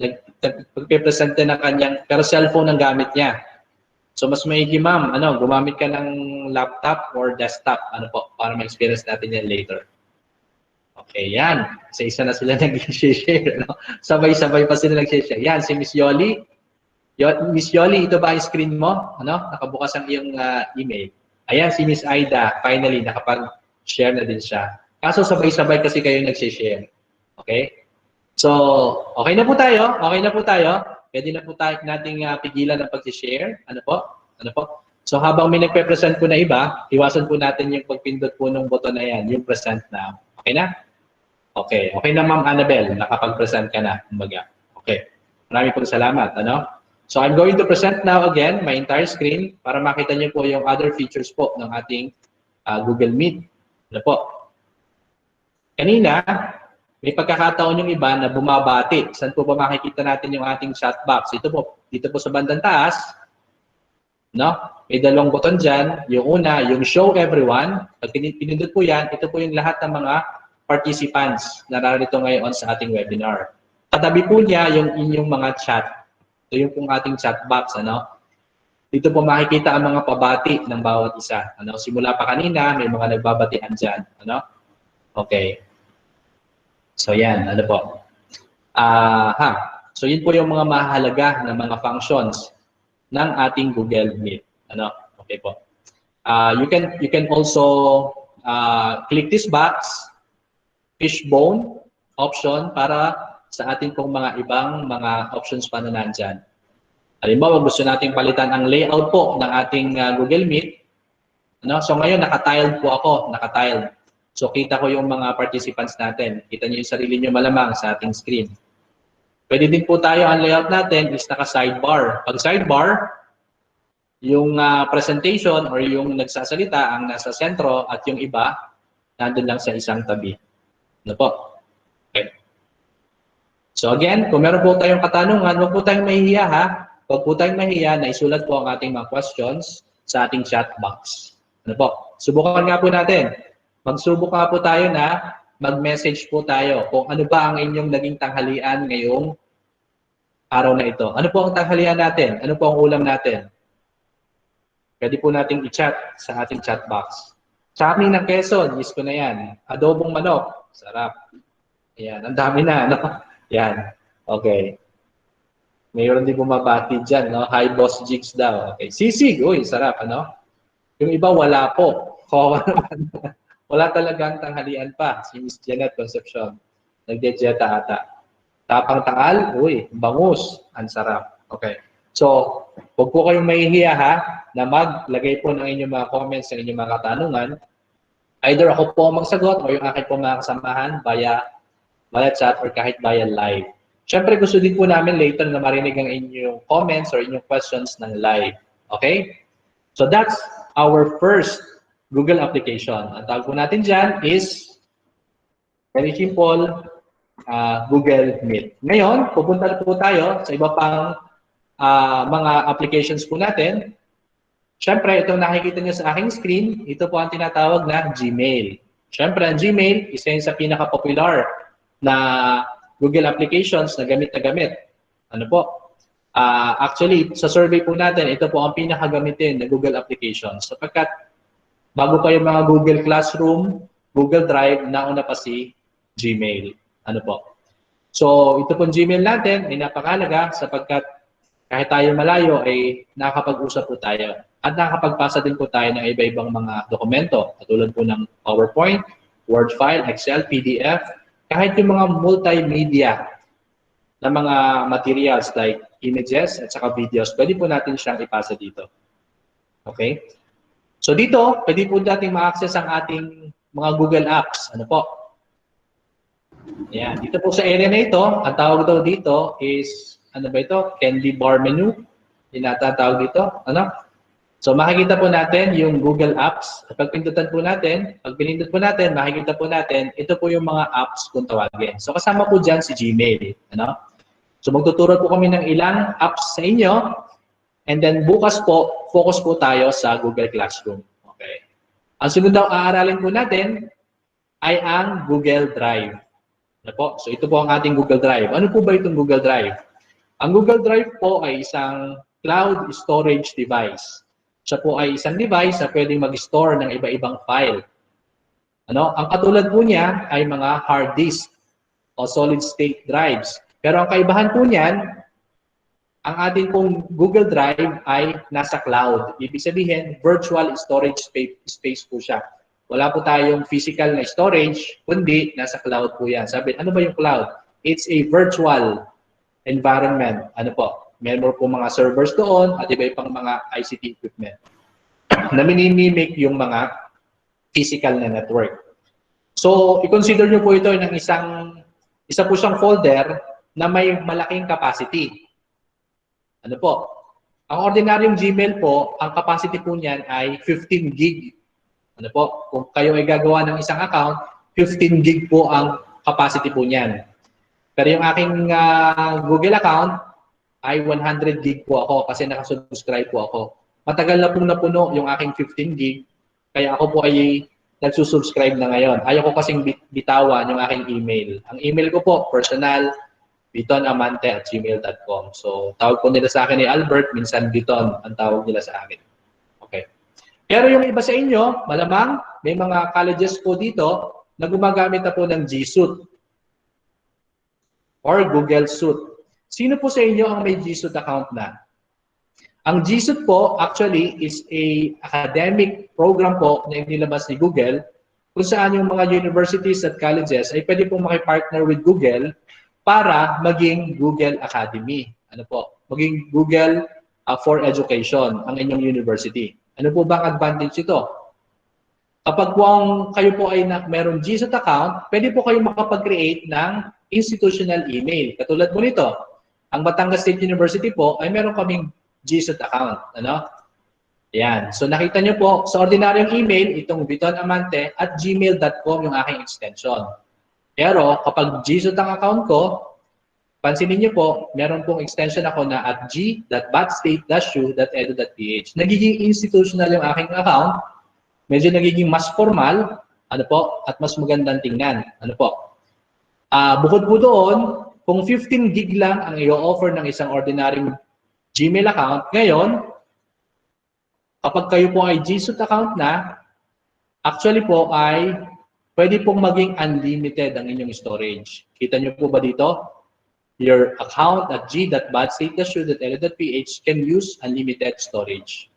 nag-present ng kanyang, pero cellphone ang gamit niya. So mas maigi ma'am, gumamit ka ng laptop or desktop, para ma-experience natin yan later. Okay, yan. Isa-isa na sila nag-share. Sabay-sabay pa sila nag-share. Yan, si Miss Yoli. Miss Yoli, ito ba ang screen mo? Nakabukas ang iyong email. Ayan, si Miss Aida, finally, nakapag-share na din siya. Kaso sabay-sabay kasi kayo nag-share. Okay? So, okay na po tayo. Pwede na po nating pigilan ang pag-share. Ano po? So, habang may nagpe-present po na iba, iwasan po natin yung pagpindot po ng button na yan, yung present now. Okay na? Okay. Okay na, Ma'am Annabelle. Nakapag-present ka na. Okay. Maraming pong salamat. So, I'm going to present now again my entire screen para makita niyo po yung other features po ng ating Google Meet. Kanina, may pagkakataon yung iba na bumabati. Saan po ba makikita natin yung ating chat box? Dito po sa bandang taas. May dalawang button dyan. Yung una, yung show everyone. Pag pinindot po yan, ito po yung lahat ng mga participants na narito ngayon sa ating webinar. Katabi po niya yung inyong mga chat. Ito yung pong ating chat box. Dito po makikita ang mga pabati ng bawat isa. Simula pa kanina, may mga nagbabatian dyan. Okay. So yan, So yun po yung mga mahalaga na mga functions ng ating Google Meet. Okay po. You can also click this box, fishbone option para sa ating pong mga ibang mga options pa na nandyan. Halimbawa, gusto nating palitan ang layout po ng ating Google Meet. So ngayon, naka-tiled po ako, naka-tiled. So, kita ko yung mga participants natin. Kita niyo yung sarili niyo malamang sa ating screen. Pwede din po tayo, ang layout natin is naka-sidebar. Pag sidebar, yung presentation or yung nagsasalita ang nasa sentro at yung iba, nandun lang sa isang tabi. Okay. So again, kung meron po tayong katanungan, huwag po tayong mahihiya ha. Huwag po tayong mahihiya na isulat po ang ating mga questions sa ating chat box. Subukan nga po natin. Magsubok nga po tayo na mag-message po tayo kung ano ba ang inyong naging tanghalian ngayong araw na ito. Ano po ang tanghalian natin? Ano po ang ulam natin? Pwede po nating i-chat sa ating chat box. Sa amin ng Quezon, miss ko na yan. Adobong manok. Sarap. Ayan, ang dami na. Yan. Okay. Mayroon din bumabati dyan. Hi, Boss Jigs daw. Okay. Sisig. Uy, sarap. Yung iba, wala po. Wala talagang tanghalian pa. Si Miss Janet Concepcion. Nagdejeta ata. Tapang tangal, uy, bangus. Ang sarap. Okay. So, huwag po kayong mahihiya na maglagay po ng inyong mga comments, ng inyong mga katanungan. Either ako po magsagot o yung akin po mga kasamahan via chat or kahit via live. Siyempre, gusto din po namin later na marinig ang inyong comments or inyong questions ng live. Okay? So, that's our first Google application. Ang tawag po natin dyan is very simple, Google Meet. Ngayon, pupunta po tayo sa iba pang mga applications po natin. Siyempre, itong nakikita niyo sa aking screen, ito po ang tinatawag na Gmail. Siyempre, ang Gmail, isa yun sa pinaka-popular na Google applications na gamit. Actually, sa survey po natin, ito po ang pinakagamitin na Google applications. Sapagkat bago pa yung mga Google Classroom, Google Drive, nauna pa si Gmail. So, ito pong Gmail natin ay napakalaga sapagkat kahit tayo malayo ay nakakapag-usap po tayo. At nakakapagpasa din po tayo ng iba-ibang mga dokumento. Katulad po ng PowerPoint, Word file, Excel, PDF, kahit yung mga multimedia na mga materials like images, at saka videos, pwede po natin siyang ipasa dito. Okay? So dito, pwede po natin ma-access ang ating mga Google Apps. Ano po? Ayan. Dito po sa area na ito, ang tawag daw dito is, ano ba ito? Candy bar menu. Tawag dito. Ano? So makikita po natin yung Google Apps. Pag pindutan po natin, pag pinindot po natin, makikita po natin, ito po yung mga apps kung tawagin. So kasama po dyan si Gmail. Ano? So magtuturo po kami ng ilang apps sa inyo. And then bukas po, focus po tayo sa Google Classroom. Okay. Ang sunod na aaralin po natin ay ang Google Drive. Ano po? So ito po ang ating Google Drive. Ano po ba itong Google Drive? Ang Google Drive po ay isang cloud storage device. Siya po ay isang device na pwedeng mag-store ng iba-ibang file. Ano? Ang katulad po niya ay mga hard disk o solid state drives. Pero ang kaibahan po niyan, ang ating pong Google Drive ay nasa cloud. Ibig sabihin, virtual storage space po siya. Wala po tayong physical na storage, kundi nasa cloud po yan. Sabi, ano ba yung cloud? It's a virtual environment. Ano po? Meron po mga servers doon at iba pang mga ICT equipment na minimimic yung mga physical na network. So, i-consider nyo po ito ng isa po siyang folder na may malaking capacity. Ano po? Ang ordinaryong Gmail po, ang capacity po niyan ay 15 gig. Ano po? Kung kayo ay gagawa ng isang account, 15 gig po ang capacity po niyan. Pero yung aking Google account ay 100 gig po ako kasi nakasubscribe po ako. Matagal na pong napuno yung aking 15 gig, kaya ako po ay nagsusubscribe na ngayon. Ayaw ko kasing bitawan yung aking email. Ang email ko po, personal, bitonamante@gmail.com. So, tawag po nila sa akin ni Albert, minsan Biton ang tawag nila sa akin. Okay. Pero yung iba sa inyo, malamang may mga colleges po dito na gumagamit na po ng G Suite or Google Suite. Sino po sa inyo ang may G Suite account na? Ang G Suite po actually is a academic program po na inilabas ni Google kung saan yung mga universities at colleges ay pwede pong makipartner with Google para maging Google Academy. Ano po? Maging Google for Education ang inyong university. Ano po ba ang advantage ito? Kapag po kayo po ay merong G Suite account, pwede po kayo makapag-create ng institutional email. Katulad po nito, ang Batangas State University po ay meron kaming G Suite account. Ano? Yan. So nakita nyo po, sa ordinaryong email, itong bitonamante@gmail.com yung aking extension. Pero kapag G Suite ang account ko, pansinin nyo po, meron pong extension ako na @g.batstate-u.edu.ph. Nagiging institutional yung aking account, medyo nagiging mas formal, ano po, at mas magandang tingnan. Ano po? Bukod po doon, kung 15 gig lang ang i-offer ng isang ordinaryong Gmail account, ngayon, kapag kayo po ay G Suite account na, actually po ay pwede pong maging unlimited ang inyong storage. Kita nyo po ba dito? Your account at g.batstate-u.edu.ph can use unlimited storage.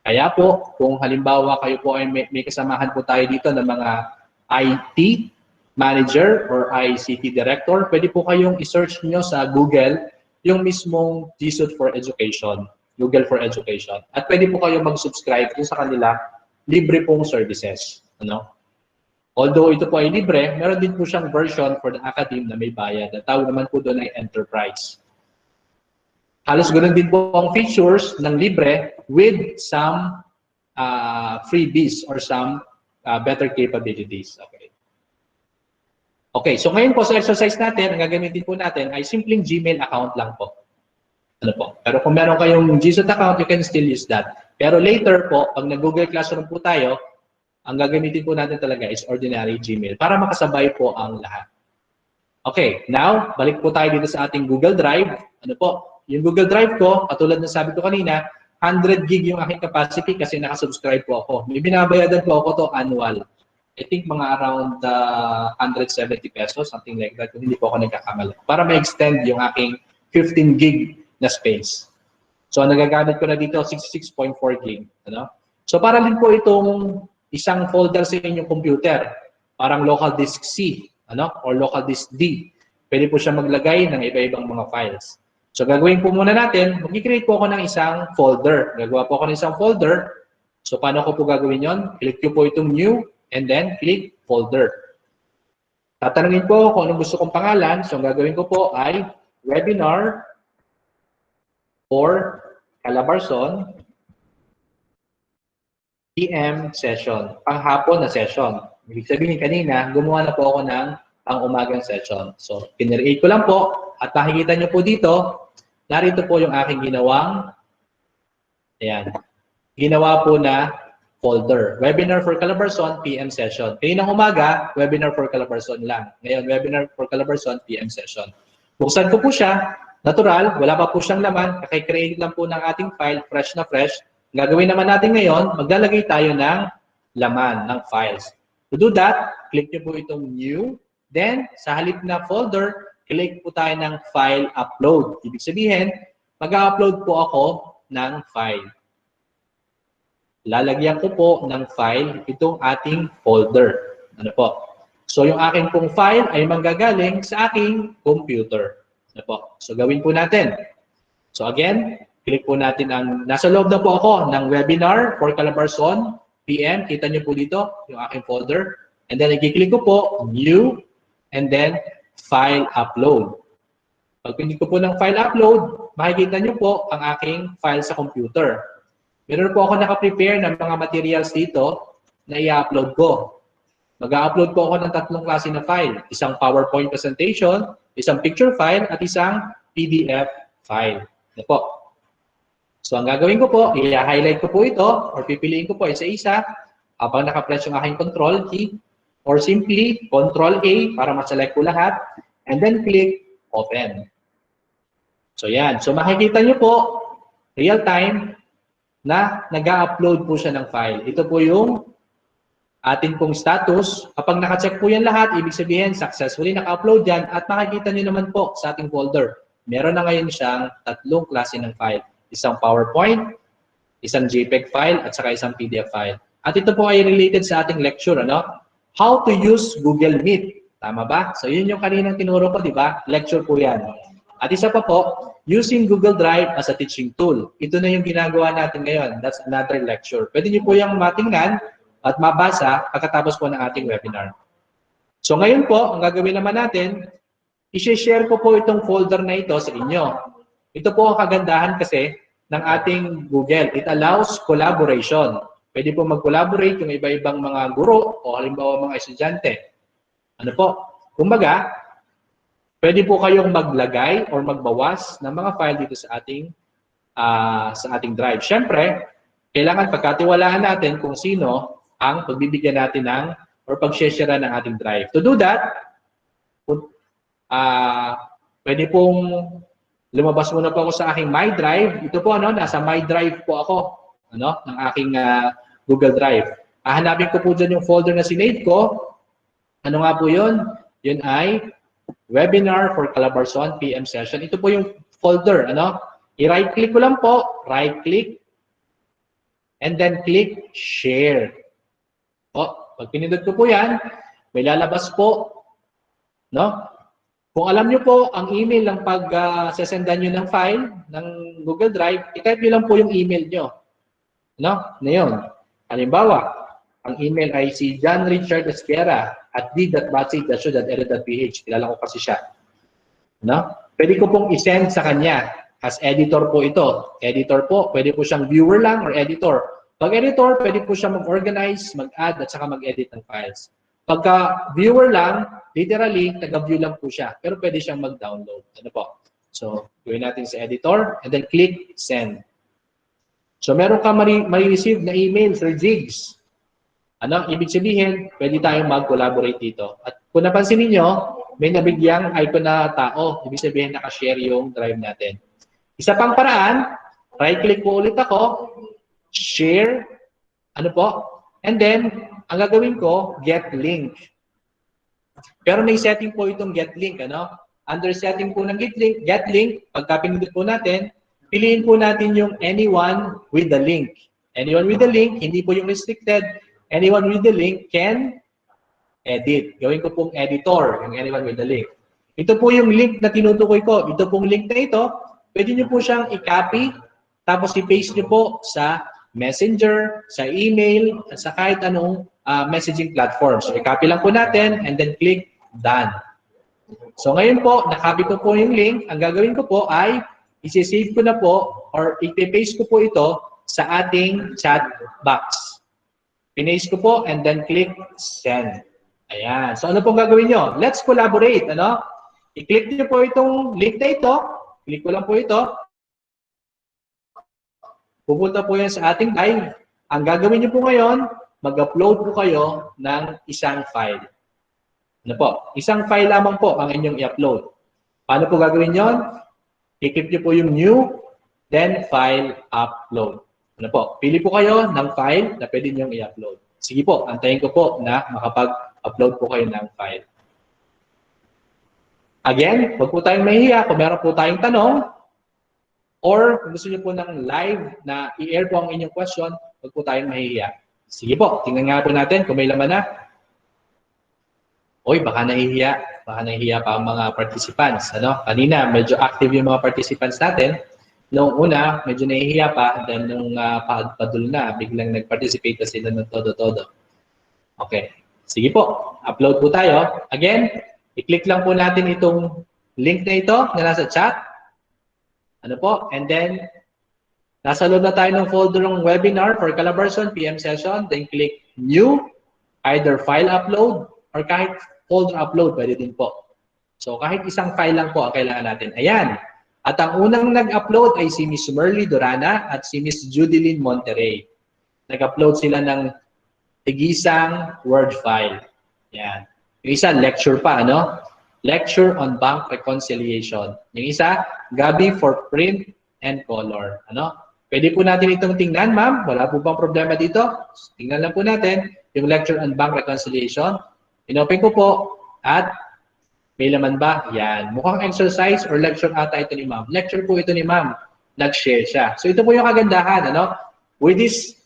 Kaya po, kung halimbawa kayo po ay may kasamahan po tayo dito ng mga IT manager or ICT director, pwede po kayong i-search nyo sa Google yung mismong G Suite for Education, Google for Education. At pwede po kayo mag-subscribe sa kanila, libre pong services. Ano? Although ito po ay libre, meron din po siyang version for the academe na may bayad. At tawag naman po doon ay enterprise. Halos ganoon din po ang features ng libre with some freebies or some better capabilities. Okay. Okay, so ngayon po sa exercise natin, ang gagamitin po natin ay simpleng Gmail account lang po. Ano po? Pero kung meron kayong G Suite account, you can still use that. Pero later po, pag nag-Google Classroom po tayo, ang gagamitin po natin talaga is ordinary Gmail para makasabay po ang lahat. Okay, now, balik po tayo dito sa ating Google Drive. Ano po? Yung Google Drive ko, katulad ng sabi ko kanina, 100 gig yung aking capacity kasi nakasubscribe po ako. May binabayadan po ako to annual. I think mga around 170 pesos, something like that, kung hindi po ako nagkakamali. Para ma-extend yung aking 15 gig na space. So, ang nagagamit ko na dito, 66.4 gig. Ano? So, para din po itong isang folder sa inyong computer, parang local disk C, ano? Or local disk D. Pwede po siya maglagay ng iba-ibang mga files. So gagawin po muna natin, mag-create po ako ng isang folder. Gagawa po ako ng isang folder. So paano ko po gagawin yon? Click ko po itong new and then click folder. Tatanungin po kung anong gusto kong pangalan. So ang gagawin ko po ay webinar for CALABARZON PM session, panghapon na session. Ibig sabihin kanina, gumawa na po ako ng pang-umagang session. So, pinirate ko lang po at makikita nyo po dito, narito po yung aking ginawang, ayan, ginawa po na folder. Webinar for CALABARZON PM session. Kaninang umaga, webinar for CALABARZON lang. Ngayon, webinar for CALABARZON PM session. Buksan ko po siya, natural, wala pa po siyang laman, kakay-create lang po ng ating file, fresh na fresh. Gagawin naman natin ngayon, maglalagay tayo ng laman ng files. To do that, click nyo po itong new. Then, sa halip na folder, click po tayo ng file upload. Ibig sabihin, mag-upload po ako ng file. Lalagyan ko po ng file itong ating folder. Ano po? So, yung aking pong file ay manggagaling sa aking computer. Ano po? So, gawin po natin. So, again, click po natin ang, nasa loob na po ako ng webinar for CALABARZON PM. Kita nyo po dito yung aking folder. And then, i-click ko po, new, and then, file upload. Pag pinili ko po ng file upload, makikita nyo po ang aking file sa computer. Meron po ako nakaprepare ng mga materials dito na i-upload ko. Mag-upload po ako ng 3 klase na file. Isang PowerPoint presentation, isang picture file, at isang PDF file. Ano po? So, ang gagawin ko po, i-highlight ko po ito or pipiliin ko po isa-isa habang naka-press yung aking control key or simply control A para ma-select ko lahat and then click open. So, yan. So, makikita nyo po real time na nag-upload po siya ng file. Ito po yung ating pong status. Kapag naka-check po yan lahat, ibig sabihin successfully naka-upload yan at makikita nyo naman po sa ating folder. Meron na ngayon siyang 3 klase ng file. Isang PowerPoint, isang JPEG file, at saka isang PDF file. At ito po ay related sa ating lecture, ano? How to use Google Meet. Tama ba? So, yun yung kaninang tinuro ko, di ba? Lecture po yan. At isa pa po, using Google Drive as a teaching tool. Ito na yung ginagawa natin ngayon. That's another lecture. Pwede niyo po yung matingnan at mabasa pagkatapos po ng ating webinar. So, ngayon po, ang gagawin naman natin, i-share ko po itong folder na ito sa inyo. Ito po ang kagandahan kasi ng ating Google. It allows collaboration. Pwede po mag-collaborate yung iba-ibang mga guro o halimbawa mga estudyante. Ano po? Kumbaga, pwede po kayong maglagay or magbawas ng mga file dito sa ating drive. Siyempre, kailangan pagkatiwalaan natin kung sino ang pagbibigyan natin ng or pag-share ng ating drive. To do that, pwede pong lumabas muna po ako sa aking My Drive. Ito po, ano, nasa My Drive po ako, ano, ng aking Google Drive. Hahanapin ko po dyan yung folder na sinave ko. Ano nga po yun? Yun ay Webinar for CALABARZON PM Session. Ito po yung folder, ano? I-right-click ko lang po, right-click, and then click Share. O, pag pinindot ko po yan, may lalabas po, no? Kung alam nyo po ang email ng pag-sesendan nyo ng file ng Google Drive, i-type nyo lang po yung email nyo. No? Na yun. Halimbawa, ang email ay si johnrichardesquera@d.batsi.shu.edu.ph. Kilala ko kasi siya. No? Pwede ko pong isend sa kanya. As editor po ito. Editor po, pwede po siyang viewer lang or editor. Pag editor, pwede po siyang mag-organize, mag-add, at saka mag-edit ng files. Pagka viewer lang, literally, taga-view lang po siya. Pero pwede siyang mag-download. Ano po? So, gawin natin sa editor and then click send. So, meron ka ma-receive na email, Sir Jigs. Ano? Ibig sabihin, pwede tayong mag-collaborate dito. At kung napansin niyo, may nabigyang icon na tao. Ibig sabihin, nakashare yung drive natin. Isa pang paraan, right-click po ulit ako, share, ano po, and then, ang gagawin ko, get link. Pero may setting po itong get link, ano? Under setting po ng get link, pagka pinindot po natin, piliin po natin yung anyone with the link. Anyone with the link, hindi po yung restricted. Anyone with the link can edit. Gawin ko pong editor, yung anyone with the link. Ito po yung link na tinutukoy ko. Ito pong link na ito, pwede nyo po siyang i-copy, tapos i-paste nyo po sa Messenger, sa email, at sa kahit anong messaging platform. So, i-copy lang po natin and then click Done. So, ngayon po, na-copy ko po yung link. Ang gagawin ko po ay isi-save ko na po or i-paste ko po ito sa ating chat box. Pinaste ko po and then click Send. Ayan. So, ano pong gagawin nyo? Let's collaborate. Ano? I-click nyo po itong link na ito. Click ko lang po ito. Pupunta po yan sa ating drive. Ang gagawin nyo po ngayon, mag-upload po kayo ng isang file. Ano po? Isang file lamang po ang inyong i-upload. Paano po gagawin yon? I-click nyo po yung New, then File Upload. Ano po? Pili po kayo ng file na pwede nyo i-upload. Sige po, antayin ko po na makapag-upload po kayo ng file. Again, huwag po tayong mahihiya kung meron po tayong tanong or kung gusto nyo po ng live na i-air po ang inyong question, huwag po tayong mahihiya. Sige po, tingnan nga po natin kung may laman na. Oy, baka nahihiya. Baka nahihiya pa ang mga participants. Ano? Kanina, medyo active yung mga participants natin. Noong una, medyo nahihiya pa. Then nung padul na, biglang nag-participate na sila ng todo-todo. Okay. Sige po. Upload po tayo. Again, i-click lang po natin itong link na ito na nasa chat. Ano po? And then, nasa loob na tayo ng folder ng webinar for CALABARZON PM session. Then click New, either file upload or kahit folder upload, pwede din po. So, kahit isang file lang po ang kailangan natin. Ayan. At ang unang nag-upload ay si Miss Merly Durana at si Miss Judilyn Monterrey. Nag-upload sila ng tigisang Word file. Ayan. Yung isa, lecture pa, ano? Lecture on bank reconciliation. Yung isa, Gabi for print and color. Ano? Pwede po natin itong tingnan, ma'am. Wala po bang problema dito? Tingnan lang po natin yung lecture on bank reconciliation. Inopen ko po at may laman ba? Yan. Mukhang exercise or lecture ata ito ni ma'am. Lecture po ito ni ma'am. Nag-share siya. So ito po yung kagandahan. Ano? With this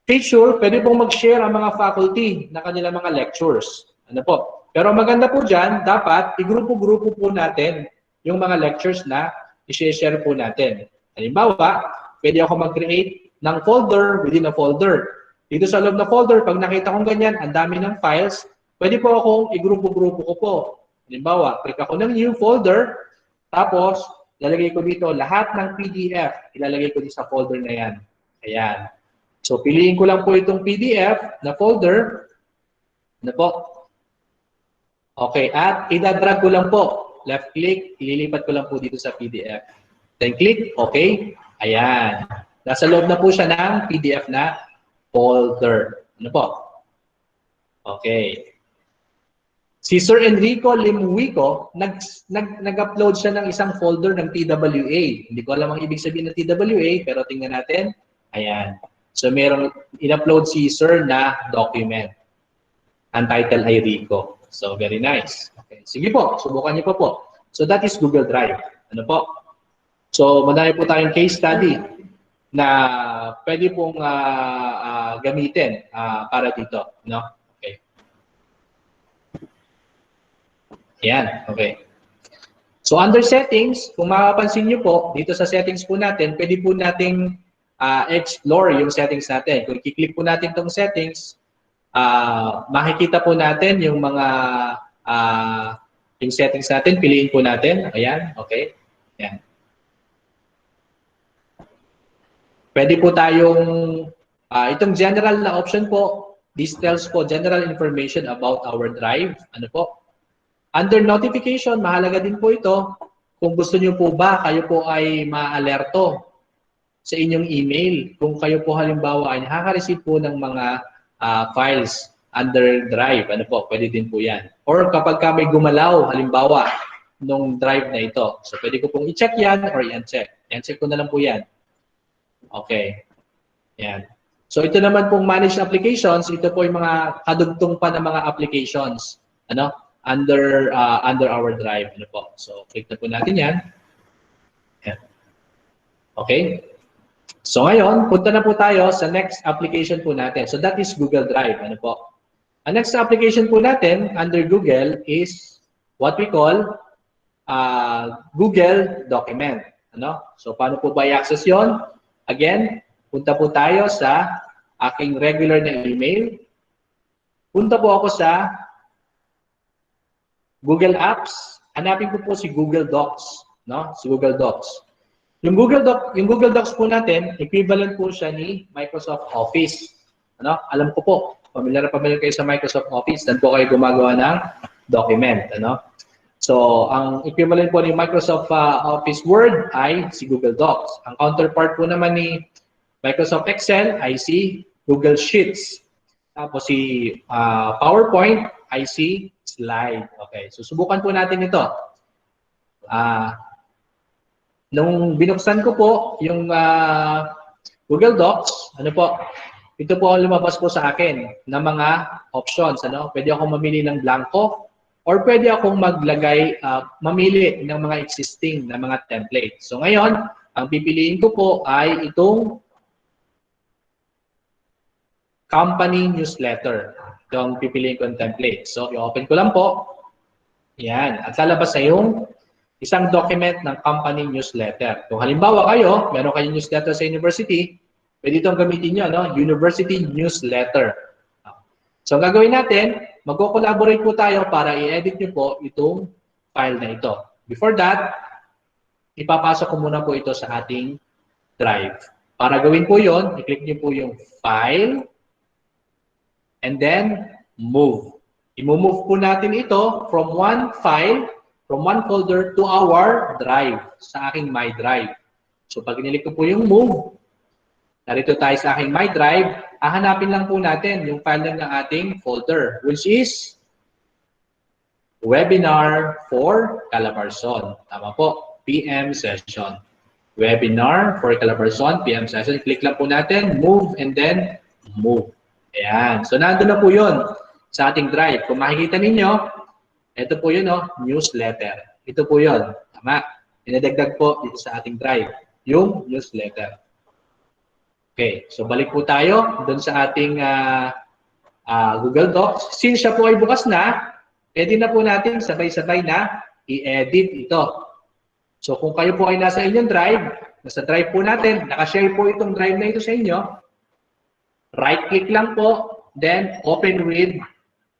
feature, pwede pong mag-share ang mga faculty na kanilang mga lectures. Ano po? Pero maganda po dyan, dapat igrupo-grupo po natin yung mga lectures na i-share po natin. Halimbawa, pwede ako mag-create ng folder within a folder. Dito sa loob na folder, pag nakita kong ganyan, ang dami ng files, pwede po akong igrupo-grupo ko po. Halimbawa, click ako ng new folder, tapos lalagay ko dito lahat ng PDF, ilalagay ko dito sa folder na yan. Ayan. So, piliin ko lang po itong PDF na folder. Ano po? Okay, at idadrag ko lang po. Left click, ililipat ko lang po dito sa PDF. Then click, okay. Ayan. Nasa loob na po siya ng PDF na folder. Ano po? Okay. Si Sir Enrico Limuico, nag-upload siya ng isang folder ng TWA. Hindi ko alam ang ibig sabihin ng TWA, pero tingnan natin. Ayan. So, merong in-upload si Sir na document. Ang title ay Rico. So, very nice. Okay. Sige po, subukan niyo po. So, that is Google Drive. Ano po? So, madami po tayong case study na pwede pong gamitin para dito. No? Okay. Yan. Okay. So, under settings, kung makapansin niyo po, dito sa settings po natin, pwede po nating explore yung settings natin. Kung i-click po natin itong settings, makikita po natin yung mga yung settings natin, piliin po natin. Ayan, okay. Ayan. Pwede po tayong, itong general na option po, this tells po general information about our drive. Ano po? Under notification, mahalaga din po ito. Kung gusto niyo po ba, kayo po ay ma-alerto sa inyong email. Kung kayo po halimbawa ay nakaka-receive po ng mga files under drive, ano po, pwede din po yan. Or kapag ka may gumalaw, halimbawa, nung drive na ito. So, pwede ko pong i-check yan or i-uncheck. I-uncheck ko na lang po yan. Okay. Yan. So, ito naman pong managed applications, ito po yung mga kadugtong pa ng mga applications. Ano? Under our drive. Ano po? So, click na po natin yan. Yan. Okay. So, ngayon, punta na po tayo sa next application po natin. So, that is Google Drive. Ano po? Ang next application po natin under Google is what we call Google Document. Ano? So, paano po ba i-access yun? Again, punta po tayo sa aking regular na email. Punta po ako sa Google Apps. Hanapin ko po si Google Docs. No? Si Google Docs. Yung Google Docs po natin, equivalent po siya ni Microsoft Office. Ano? Alam ko po, familiar kayo sa Microsoft Office, dan po kayo gumagawa ng document. Ano? So, ang equivalent po ni Microsoft Office Word ay si Google Docs. Ang counterpart po naman ni Microsoft Excel ay si Google Sheets. Tapos si PowerPoint ay si Slide. Okay, so subukan po natin ito. Nung binuksan ko po yung Google Docs, ano po, ito po ang lumabas po sa akin ng mga options. Ano? Pwede akong mamili ng blanco or pwede akong mamili ng mga existing na mga template. So ngayon, ang pipiliin ko po ay itong company newsletter. Ito ang pipiliin ko ng template. So i-open ko lang po. Yan. At lalabas na yung isang document ng company newsletter. Kung halimbawa kayo, meron kayong newsletter sa university, pwede itong gamitin nyo, no? University newsletter. So ang gagawin natin, mag-collaborate po tayo para i-edit nyo po itong file na ito. Before that, ipapasok ko muna po ito sa ating drive. Para gawin po yon, i-click nyo po yung file and then move. I-move po natin ito from one file, from one folder to our drive, sa aking My Drive. So pag inilik ko po yung move, narito tayo sa aking My Drive, hahanapin lang po natin yung file ng ating folder, which is Webinar for CALABARZON. Tama po, PM session. Webinar for CALABARZON, PM session. Click lang po natin, move, and then move. Ayan. So, nandun na po yun sa ating drive. Kung makikita ninyo, ito po yun, newsletter. Ito po yun. Tama. Inadagdag po dito sa ating drive, yung newsletter. Okay, so balik po tayo doon sa ating Google Docs. Since siya po ay bukas na, pwede na po natin sabay-sabay na i-edit ito. So kung kayo po ay nasa inyong drive, nasa drive po natin, nakashare po itong drive na ito sa inyo, right-click lang po, then open with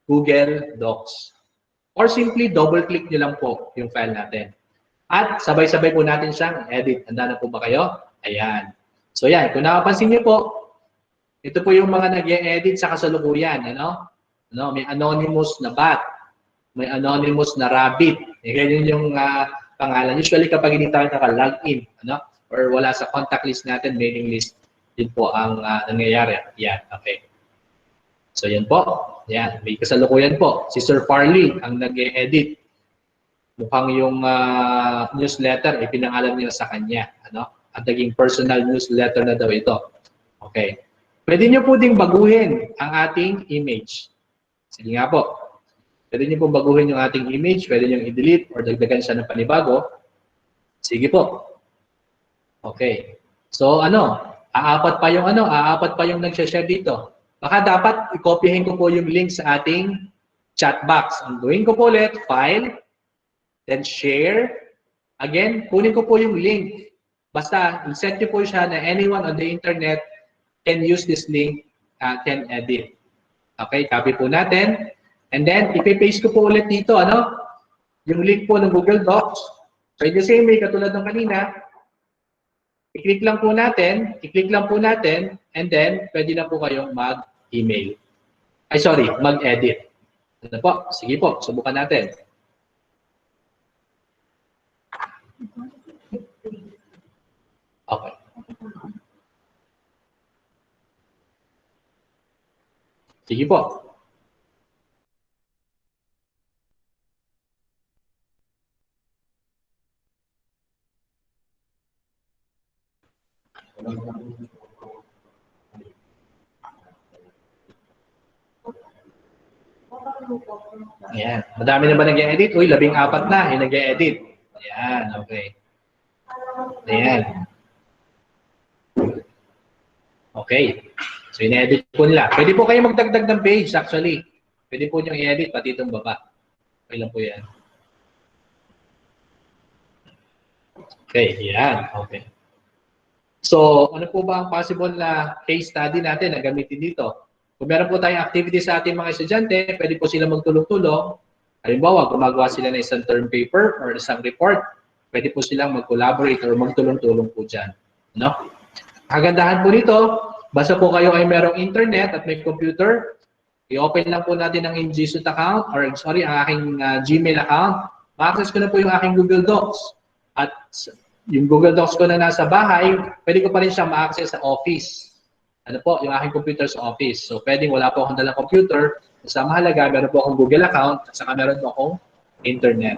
Google Docs. Or simply double-click nyo lang po yung file natin. At sabay-sabay po natin siyang edit. Handa na po ba kayo? Ayan. So yan, kung nakapansin niyo po, ito po yung mga nag-e-edit sa kasalukuyan. Ano? May anonymous na bat, may anonymous na rabbit. Ganyan yung pangalan. Usually kapag hindi tayo naka-login, or wala sa contact list natin, mailing list, yun po ang nangyayari. Yan, okay. So yan po. Yan, may kasalukuyan po. Si Sir Farley ang nag-e-edit. Mukhang yung newsletter, ipinangalan niya sa kanya. At naging personal newsletter na daw ito. Okay. Pwede nyo po ding baguhin ang ating image. Sige nga po. Pwede nyo po baguhin yung ating image. Pwede nyo i-delete or dagdagan siya ng panibago. Sige po. Okay. So aapat pa yung nagsha-share dito. Baka dapat i-copyhin ko po yung link sa ating chat box. Ang gawin ko po ulit, file, then share. Again, kunin ko po yung link. Basta, i-set nyo po siya na anyone on the internet can use this link, can edit. Okay, copy po natin. And then, ipipaste ko po ulit dito, yung link po ng Google Docs. So, in the same way, katulad ng kanina, i-click lang po natin, and then, pwede na po kayong mag-email. Mag-edit. Ano po? Sige po, subukan natin. Okay. Sige po. Ayan. Madami na ba nag-e-edit? Uy, 14 na yung nag-e-edit. Ayan, okay. Ayan. Okay. So, in-edit po nila. Pwede po kayo magdagdag ng page, actually. Pwede po nyo i-edit, pati itong baba. Okay lang po yan. Okay, yan. Okay. So, ano po ba ang possible na case study natin na gamitin dito? Kung meron po tayong activity sa ating mga estudyante, pwede po sila magtulong-tulong. Halimbawa, gumagawa sila ng isang term paper or isang report, pwede po silang mag-collaborate or magtulong-tulong po dyan. No? Kagandahan po nito, basta po kayo ay merong internet at may computer, i-open lang po natin ang G Suite account or sorry, ang aking Gmail account. Ma-access ko na po yung aking Google Docs. At yung Google Docs ko na nasa bahay, pwede ko pa rin siyang ma-access sa office. Ano po, yung aking computer sa office. So, pwedeng wala po akong dalang computer. Sa mahalaga, meron po akong Google account at saka meron po akong internet.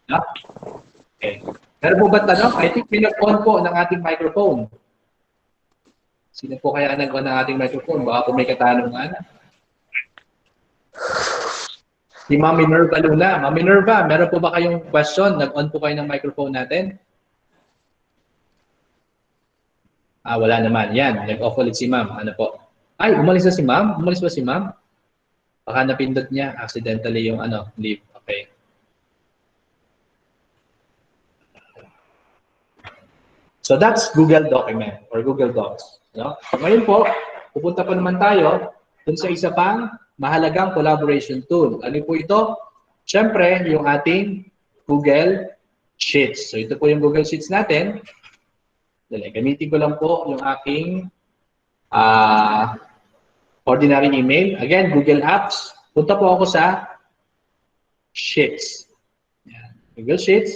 No? Okay. Meron po ba tanong? I think pinag-on po ng ating microphone. Sino po kaya nag-on ng ating microphone? Baka po may katanungan. Si Ma'am Minerva Luna. Ma'am Minerva, meron po ba kayong question? Nag-on po kayo ng microphone natin? Wala naman. Yan, nag-off ulit si Ma'am. Ano po? Ay, umalis na si Ma'am? Umalis ba si Ma'am? Baka napindot niya accidentally yung leave. Okay. So that's Google Document or Google Docs. No? So ngayon po, pupunta pa naman tayo dun sa isa pang mahalagang collaboration tool. Ano po ito? Siyempre, yung ating Google Sheets. So ito po yung Google Sheets natin. Dali, gamitin ko lang po yung aking ordinary email. Again, Google Apps. Punta po ako sa Sheets. Yan. Google Sheets.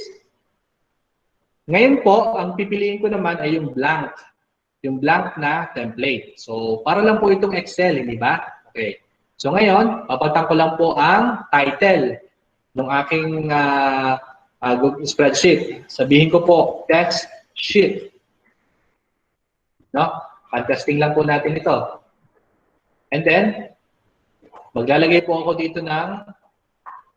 Ngayon po, ang pipiliin ko naman ay yung blank. Yung blank na template. So, para lang po itong Excel, hindi ba? Okay. So, ngayon, papatang ko lang po ang title ng aking Google spreadsheet. Sabihin ko po, text sheet. No? Podcasting lang po natin ito. And then, maglalagay po ako dito ng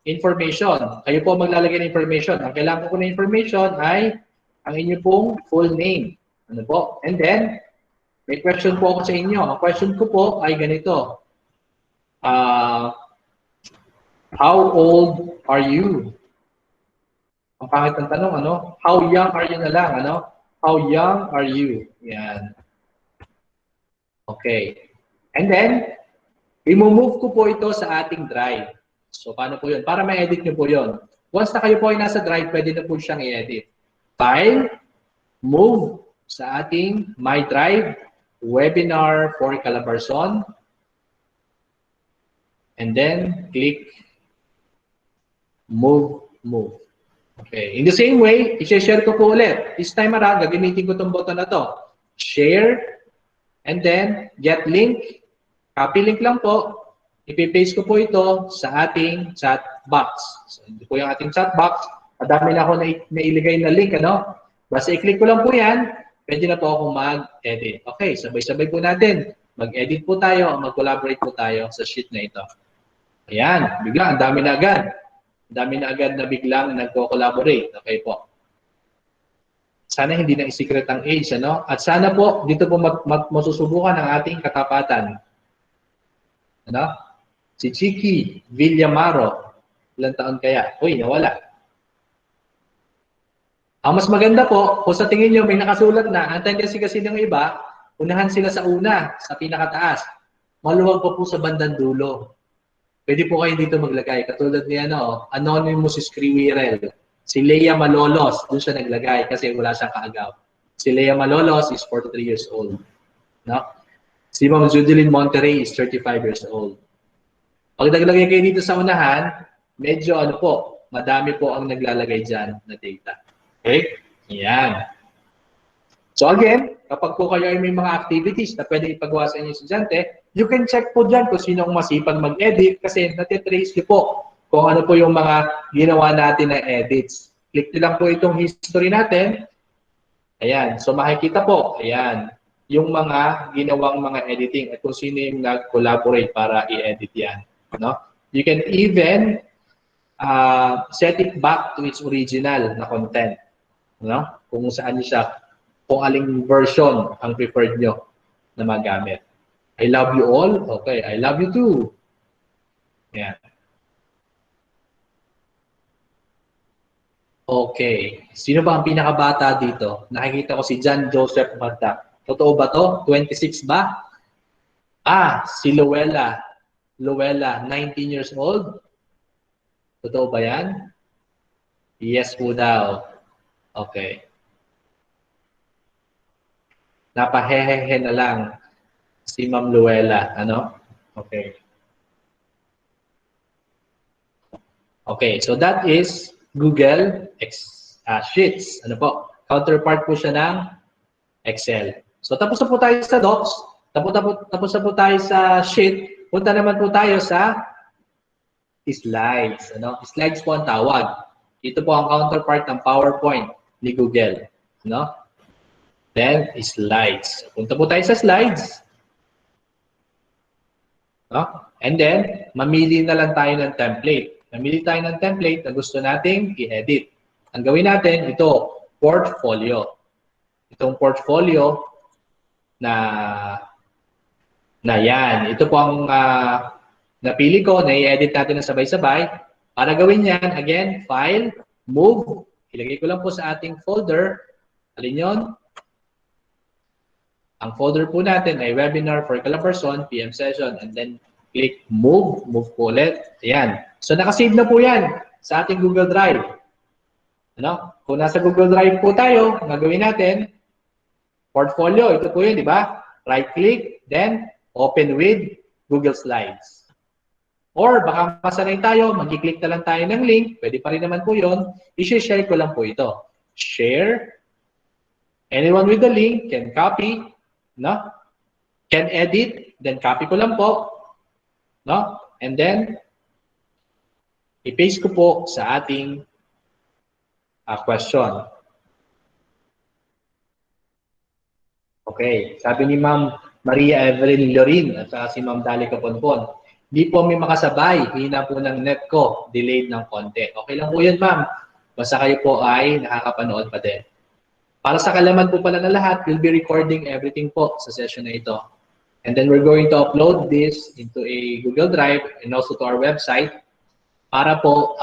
information. Kayo po maglalagay ng information. Ang kailangan ko na information ay ang inyo pong full name. Ano po? And then, may question po ako sa inyo. Ang question ko po ay ganito. How old are you? Ang pangit ng tanong, ano? How young are you na lang, ano? How young are you? Yan. Okay. And then, i-move ko po ito sa ating drive. So, paano po yun? Para ma-edit nyo po yun. Once na kayo po ay nasa drive, pwede na po siyang i-edit. File, move sa ating My Drive, webinar for CALABARZON, and then click move. Okay. In the same way, i-share ko po ulit. This time around, gagamitin ko itong button na to. Share, and then get link. Copy link lang po. Ipipaste ko po ito sa ating chat box. So, ito po yung ating chat box. Madami na ako na iligay na link, ano? Basta i-click ko lang po yan, pwede na po akong mag-edit. Okay, sabay-sabay po natin. Mag-edit po tayo, mag-collaborate po tayo sa sheet na ito. Ayan, biglang, ang dami na agad. Ang dami na agad na biglang nagko-collaborate. Okay po. Sana hindi na i-secret ang age, ano? At sana po, dito po masusubukan ang ating katapatan. Ano? Si Chiki Villamaro. Ilang taon kaya? Uy, nawala. Ang mas maganda po, kung sa tingin nyo may nakasulat na, ang tendency kasi ng iba, unahan sila sa una, sa pinakataas. Maluwag pa po sa bandang dulo. Pwede po kayo dito maglagay. Katulad ni Anonymous Scriwirel. Si Leia Malolos, doon siya naglagay kasi wala siyang kaagaw. Si Leia Malolos is 43 years old. No? Si Ma'am Judeline Monterrey is 35 years old. Pag naglagay kayo dito sa unahan, medyo madami po ang naglalagay dyan na data. Okay? Yan. So again, kapag po kayo ay may mga activities na pwede ipagawa sa inyong estudyante, you can check po dyan kung sino ang masipag mag-edit kasi natitrace nyo po kung ano po yung mga ginawa natin na edits. Click nyo lang po itong history natin. Ayan. So makikita po, ayan, yung mga ginawang mga editing at kung sino yung nag-collaborate para i-edit yan. No? You can even set it back to its original na content. No? Kung saan siya, kung aling version ang preferred nyo na magamit. I love you all. Okay, I love you too. Yan. Okay. Sino ba ang pinakabata dito? Nakikita ko si John Joseph Mata. Totoo ba to? 26 ba? Si Luella. Luella, 19 years old. Totoo ba yan? Yes po daw. Okay. Napahehehe na lang si Ma'am Luella. Ano? Okay. Okay, so that is Google Sheets. Ano po? Counterpart po siya ng Excel. So tapos na po tayo sa Docs. Tapos na po tayo sa Sheet. Punta naman po tayo sa Slides. Ano? Slides po ang tawag. Ito po ang counterpart ng PowerPoint ni Google. Ano? Then, Slides. Punta po tayo sa Slides. No? And then, mamili na lang tayo ng template. Mamili tayo ng template na gusto nating i-edit. Ang gawin natin, ito, portfolio. Itong portfolio na yan. Ito po ang napili ko, na i-edit natin na sabay-sabay. Para gawin yan, again, File, Move. Ilagay ko lang po sa ating folder. Alin yun? Ang folder po natin ay Webinar for CALABARZON, PM session, and then click Move. Move po ulit. Ayan. So, nakasave na po yan sa ating Google Drive. Ano? Kung nasa Google Drive po tayo, ang gagawin natin, portfolio, ito po yun, di ba? Right-click, then open with Google Slides. Or baka masanay tayo, mag-click na lang tayo ng link, pwede pa rin naman po yun, i-share ko lang po ito. Share. Anyone with the link can copy, no? Can edit, then copy ko lang po, no? And then, i-paste ko po sa ating question. Okay, sabi ni Ma'am Maria Evelyn Lorin at si Ma'am Dali Caponpon, hindi po may makasabay, hina po ng net ko, delayed ng konti. Okay lang po yun, Ma'am. Basta kayo po ay nakakapanood pa din. Para sa kalaman po pala na lahat, we'll be recording everything po sa session na ito. And then we're going to upload this into a Google Drive and also to our website para po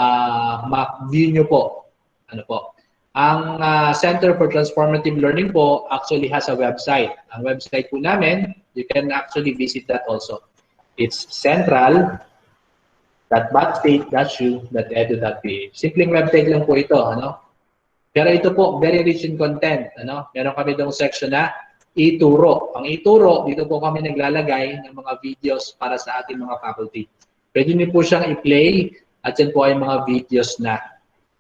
ma-view nyo po. Ano po? Ang Center for Transformative Learning po actually has a website. Ang website po namin, you can actually visit that also. It's central.batstate.edu.ph. Simpleng website lang po ito. Ano? Pero ito po, very rich in content. Ano? Meron kami itong section na ituro. Ang ituro, dito po kami naglalagay ng mga videos para sa ating mga faculty. Pwede niyo po siyang i-play at yan po ay mga videos na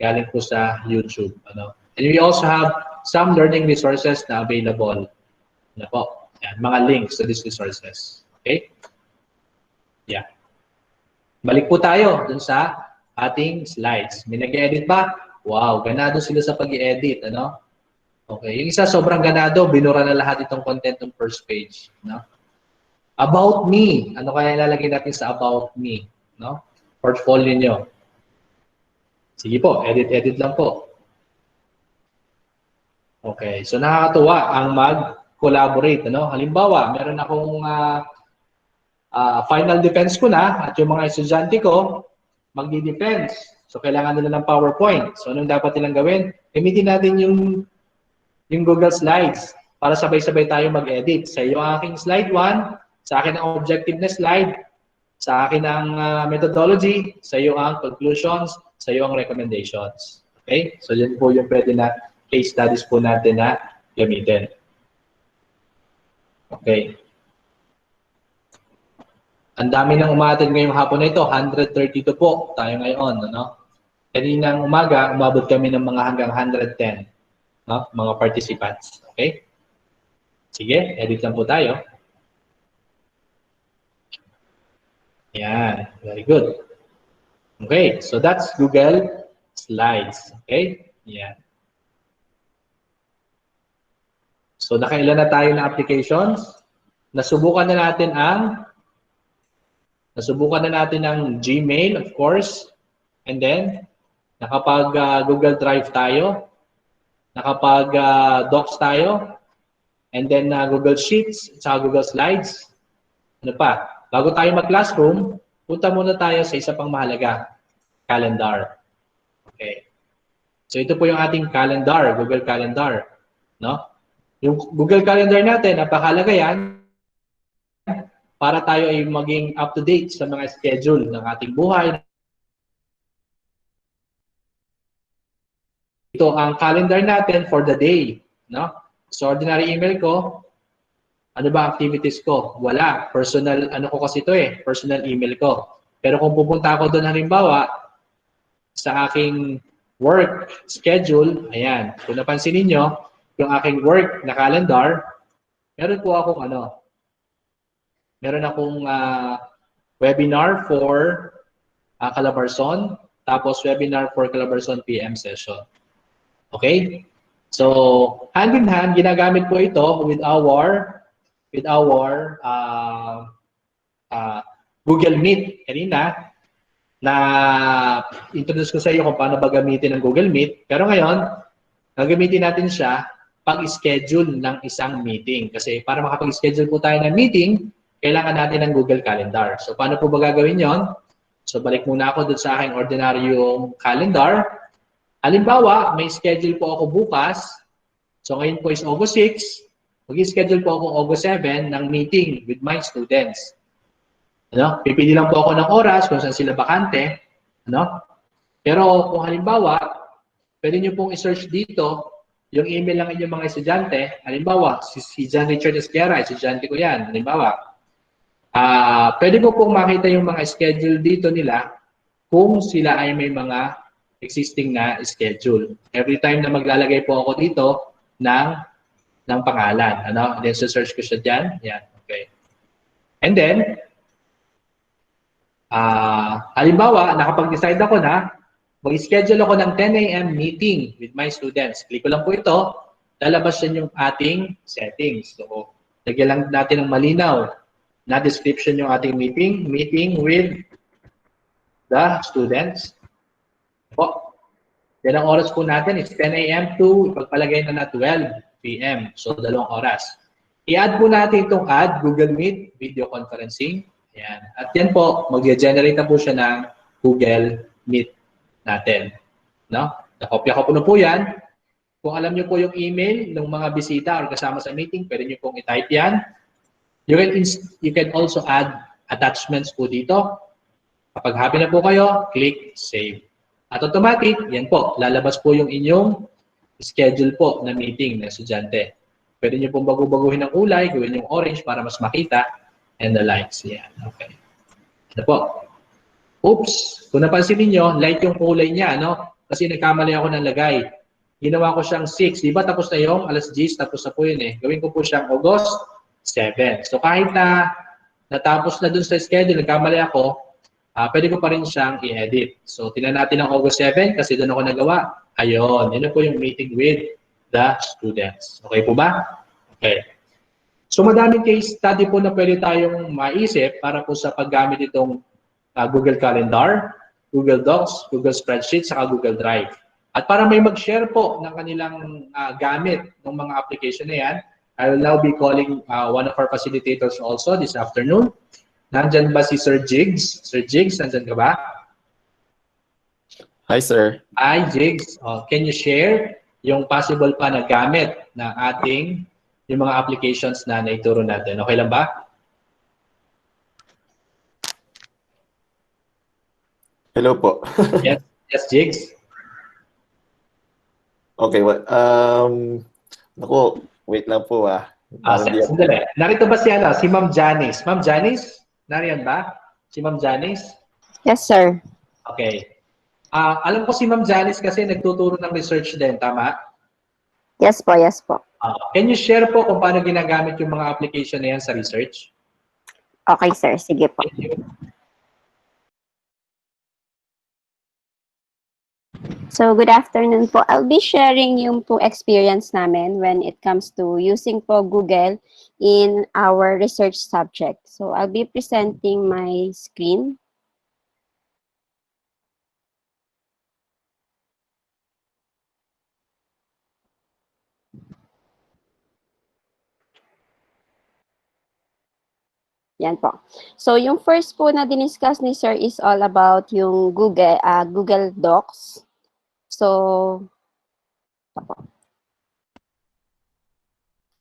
galing po sa YouTube. Ano? And we also have some learning resources na available. Ano po? Yan, mga links to these resources. Okay? Yeah. Balik po tayo dun sa ating slides. May nag-edit ba? Wow, ganado sila sa pag-i-edit. Ano? Okay. Yung isa sobrang ganado, binura na lahat itong content ng first page. No? About me. Ano kaya ilalagay natin sa about me? No? Portfolio nyo. Sige po, edit lang po. Okay, so nakakatuwa ang mag-collaborate. Ano? Halimbawa, meron akong final defense ko na at yung mga estudyante ko magdi-defense. So kailangan nila ng PowerPoint. So anong dapat nilang gawin? Gamitin natin yung Google Slides para sabay-sabay tayo mag-edit. Sa iyo ang aking slide 1, sa akin ang objective na slide, sa akin ang methodology, sa iyo ang conclusions, sa iyo ang recommendations. Okay? So yan po yung pwede na case studies po natin na gamitin. Okay. Ang dami nang umattend ngayong hapon na ito, 132 po tayo ngayon. Ano? Kaninang umaga, umabot kami ng mga hanggang 110 no? Mga participants. Okay? Sige, edit lang po tayo. Yan, very good. Okay, so that's Google Slides. Okay? Yan. So nakailan na tayo na applications? Nasubukan na natin ang Gmail, of course. And then, nakapag Google Drive tayo. Nakapag Docs tayo. And then Google Sheets, saka Google Slides. Ano pa? Bago tayo mag-classroom, punta muna tayo sa isa pang mahalaga, calendar. Okay. So ito po yung ating calendar, Google Calendar, no? Yung Google Calendar natin, napakahalaga yan para tayo ay maging up to date sa mga schedule ng ating buhay. Ito ang calendar natin for the day, no? So ordinary email ko, ano ba activities ko? Wala. Personal, ano ko kasi ito personal email ko. Pero kung pupunta ako doon halimbawa, sa aking work schedule, ayan, kung napansin niyo yung aking work na calendar, meron po akong meron akong webinar for Calabarzon, tapos webinar for Calabarzon PM session. Okay? So, hand in hand, ginagamit po ito with our Google Meet. Kanina, na introduce ko sa iyo kung paano ba gamitin ang Google Meet. Pero ngayon, gagamitin natin siya pag-schedule ng isang meeting. Kasi para makapag-schedule po tayo ng meeting, kailangan natin ng Google Calendar. So, paano po ba gagawin yon? So, balik muna ako doon sa aking ordinaryong calendar. Halimbawa, may schedule po ako bukas. So, ngayon po is August 6. Mag-schedule po ako August 7 ng meeting with my students. Ano? Pipili lang po ako ng oras kung saan sila bakante. Ano? Pero kung halimbawa, pwede nyo pong i-search dito yung email ng inyong mga estudyante. Halimbawa, si John Richard Esquera, estudyante ko yan. Halimbawa, pwede ko pong makita yung mga schedule dito nila kung sila ay may mga existing na schedule. Every time na maglalagay po ako dito ng pangalan. Ano? And then, search ko siya dyan. Yan. Okay. And then, halimbawa, nakapag-decide ako na mag-schedule ako ng 10 a.m. meeting with my students. Click ko lang po ito, lalabas yan yung ating settings. So, lagyan lang natin ng malinaw na description yung ating meeting with the students. Po. Yan ang oras po natin, it's 10 a.m. to ipagpalagay na 12 p.m. So, 2 oras. I-add po natin itong add Google Meet video conferencing. Yan. At yan po, mag-generate na po siya ng Google Meet natin. No? Nakopya ko po yan. Kung alam niyo po yung email ng mga bisita or kasama sa meeting, pwede niyo pong i-type yan. You can also add attachments po dito. Kapag happy na po kayo, click Save. At automatic, yan po, lalabas po yung inyong schedule po na meeting na estudyante. Pwede niyo pong bago-baguhin ng kulay, gawin yung orange para mas makita. And the lights. Yan. Okay. Ito po. Oops. Kung napansin niyo, light yung kulay niya, no? Kasi nagkamali ako ng lagay. Ginawa ko siyang 6. Di ba tapos na yung alas 10, tapos na po yun eh. Gawin ko po siyang August 7. So kahit na natapos na dun sa schedule, nagkamali ako, pwede ko pa rin siyang i-edit. So tinan natin ang August 7 kasi doon ako nagawa. Ayun. Yun po yung meeting with the students. Okay po ba? Okay. So madaming case study po na pwede tayong maisip para po sa paggamit itong Google Calendar, Google Docs, Google Spreadsheet, saka Google Drive. At para may mag-share po ng kanilang gamit ng mga application na yan, I will now be calling one of our facilitators also this afternoon. Nandyan ba si Sir Jigs? Sir Jigs, nandyan ka ba? Hi, sir. Hi, Jigs. Can you share yung possible pa na gamit ng ating yung mga applications na naituro natin? Okay lang ba? Hello po. Yes, Jigs. Okay, well, naku, wait lang po Sandali. Narito ba si Ma'am Janice? Ma'am Janice? Nariyan ba? Si Ma'am Janice? Yes, sir. Okay. Alam ko si Ma'am Janice kasi nagtuturo ng research din, tama? Yes po, yes po. Can you share po kung paano ginagamit yung mga application na yan sa research? Okay, sir. Sige po. Thank you. So, good afternoon po. I'll be sharing yung po experience namin when it comes to using po Google in our research subject. So, I'll be presenting my screen. Yan po. So, yung first po na diniscuss ni Sir is all about yung Google Docs. So,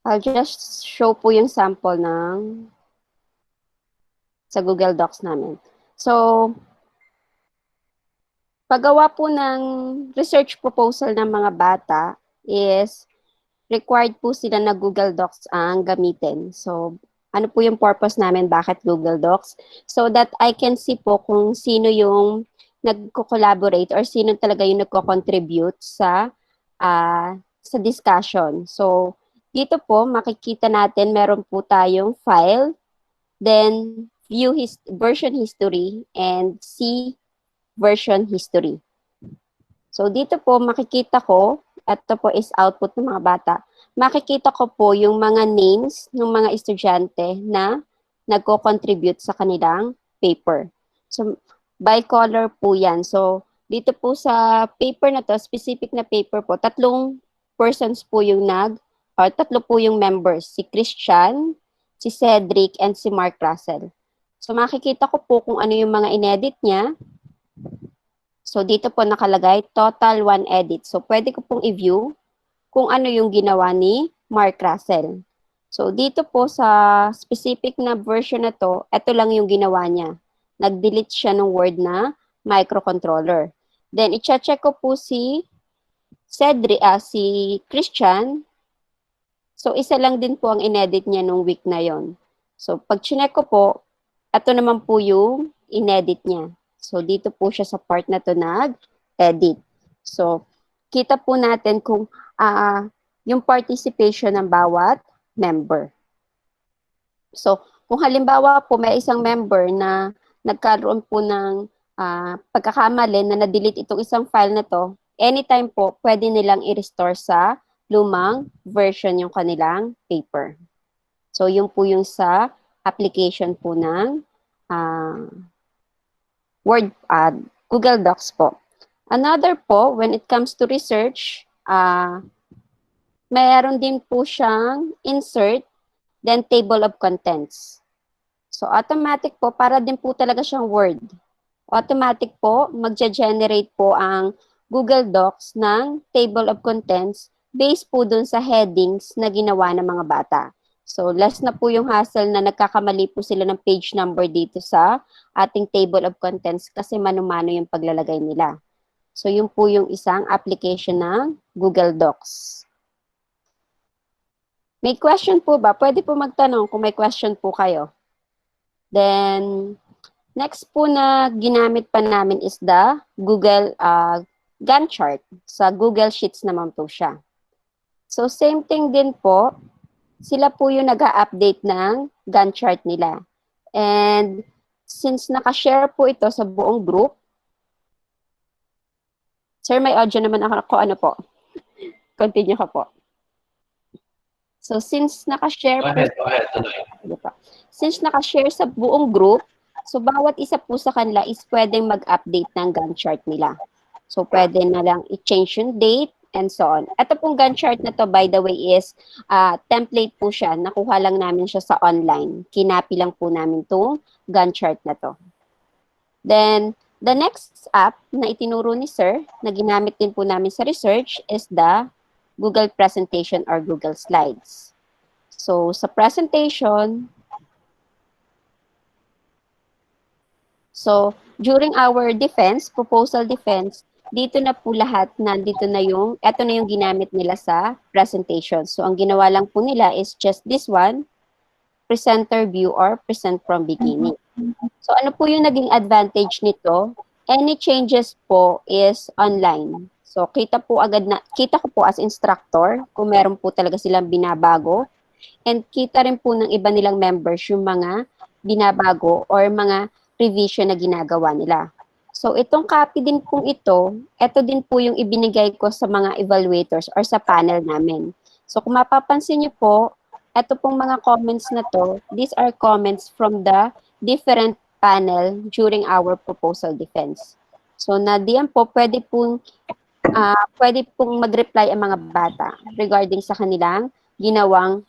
I'll just show po yung sample ng sa Google Docs namin. So, paggawa po ng research proposal ng mga bata is required po sila na Google Docs ang gamitin. So, ano po yung purpose namin, bakit Google Docs? So that I can see po kung sino yung nagko-collaborate or sino talaga yung nagko-contribute sa discussion. So, dito po, makikita natin, meron po tayong file, then view version history, and see version history. So, dito po, makikita ko, ito po is output ng mga bata. Makikita ko po yung mga names ng mga estudyante na nagko-contribute sa kanilang paper. So, by color po yan. So, dito po sa paper na to, specific na paper po, 3 persons po yung or 3 po yung members. Si Christian, si Cedric, and si Mark Russell. So, makikita ko po kung ano yung mga inedit niya. So, dito po nakalagay, total 1 edit. So, pwede ko pong i-view kung ano yung ginawa ni Mark Russell. So, dito po sa specific na version na to, ito lang yung ginawa niya. Nag-delete siya ng word na microcontroller. Then, i-check ko po si Cedric, si Christian. So, isa lang din po ang inedit niya nung week na yon. So, pag chinek ko po, ito naman po yung inedit niya. So, dito po siya sa part na to nag-edit. So, kita po natin kung yung participation ng bawat member. So, kung halimbawa po may isang member na nagkaroon po ng pagkakamali na na-delete itong isang file na to, anytime po, pwede nilang i-restore sa lumang version yung kanilang paper. So, yun po yung sa application po ng Google Docs po. Another po, when it comes to research, mayroon din po siyang insert, then table of contents. So, automatic po, para din po talaga siyang Word. Automatic po, magja-generate po ang Google Docs ng table of contents based po dun sa headings na ginawa ng mga bata. So, less na po yung hassle na nagkakamali po sila ng page number dito sa ating table of contents kasi mano-mano yung paglalagay nila. So, yun po yung isang application ng Google Docs. May question po ba? Pwede po magtanong kung may question po kayo. Then, next po na ginamit pa namin is the Google Gantt chart. Sa Google Sheets naman po siya. So, same thing din po. Sila po yung nag-update ng Gantt chart nila. And, since nakashare po ito sa buong group, sir, may audio naman ako. Ano po? Continue ka po. So, since nakashare Go ahead. Since nakashare sa buong group, so bawat isa po sa kanila is pwedeng mag-update ng Gantt chart nila. So, pwede na lang i-change yung date and so on. Ito pong Gantt chart na to, by the way, is template po siya. Nakuha lang namin siya sa online. Kinapi lang po namin itong Gantt chart na to. Then, the next app na itinuro ni Sir, na ginamit din po namin sa research, is the Google Presentation or Google Slides. So, sa presentation, during our proposal defense, dito na po lahat, nandito na ito na yung ginamit nila sa presentation. So, ang ginawa lang po nila is just this one, presenter view or present from beginning. So, ano po yung naging advantage nito? Any changes po is online. So, kita ko po as instructor kung meron po talaga silang binabago. And kita rin po ng iba nilang members yung mga binabago or mga revision na ginagawa nila. So, itong copy din pong ito din po yung ibinigay ko sa mga evaluators or sa panel namin. So, kung mapapansin niyo po, ito pong mga comments na to, these are comments from the different panel during our proposal defense. So, diyan po, pwede pong mag-reply ang mga bata regarding sa kanilang ginawang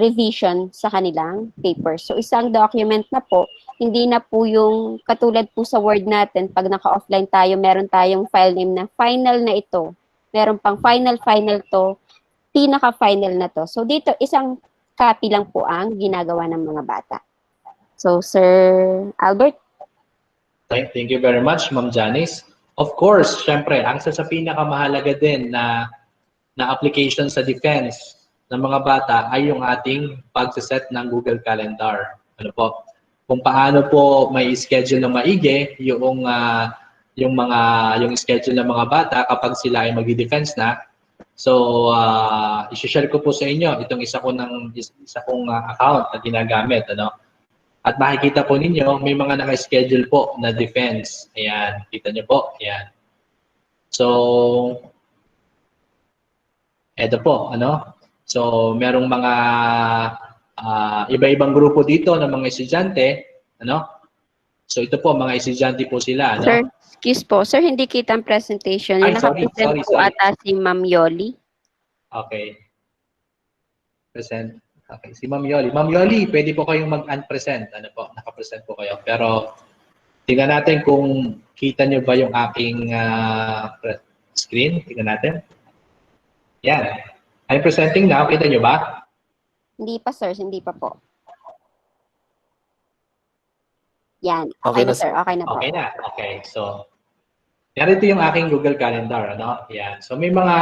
revision sa kanilang paper. So, isang document na po, hindi na po yung katulad po sa Word natin, pag naka-offline tayo, meron tayong file name na final na ito. meron pang final to, pinaka-final na to. So dito, isang copy lang po ang ginagawa ng mga bata. So, Sir Albert? Thank you very much, Ma'am Janice. Of course, syempre, ang isa sa pinakamahalaga din na application sa defense ng mga bata ay yung ating pagsiset ng Google Calendar. Ano po? Kung paano po may schedule ng maigi yung schedule ng mga bata kapag sila ay magdi-defense na. So, i-share ko po sa inyo itong isa kong account na ginagamit, ano? At makikita po ninyo, may mga naka-schedule po na defense. Ayan, kita niyo po. Ayan. So, eto po, ano? So, merong mga iba-ibang grupo dito ng mga estudyante, ano? So, ito po, mga estudyante po sila, ano? Sir, excuse po. Sir, hindi kita ang presentation. Yung nakapresent po ata si Ma'am Yoli. Okay. Present. Okay, si Ma'am Yoli. Ma'am Yoli, pwede po kayong mag-unpresent. Ano po, nakapresent po kayo. Pero, tingnan natin kung kita nyo ba yung aking screen. Tingnan natin. Yan. I'm presenting now. Kita nyo ba? Hindi pa, sir. Hindi pa po. Yan. Okay Okay na, na, sir. Okay na po. Okay na. Okay. So, narito yung aking Google Calendar. Ano? Yan. So, may mga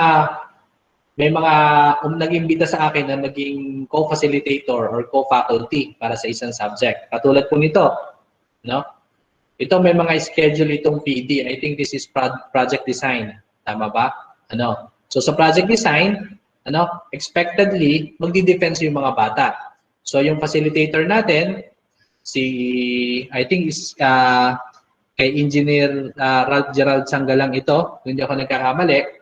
nag-imbita sa akin na maging co-facilitator or co-faculty para sa isang subject. Katulad po nito, no? Ito may mga schedule itong PD. I think this is project design. Tama ba? Ano? So sa project design, ano, expectedly magdi-defense yung mga bata. So yung facilitator natin I think is kay Engineer Gerald Sanggalang ito, hindi ako nagkakamali.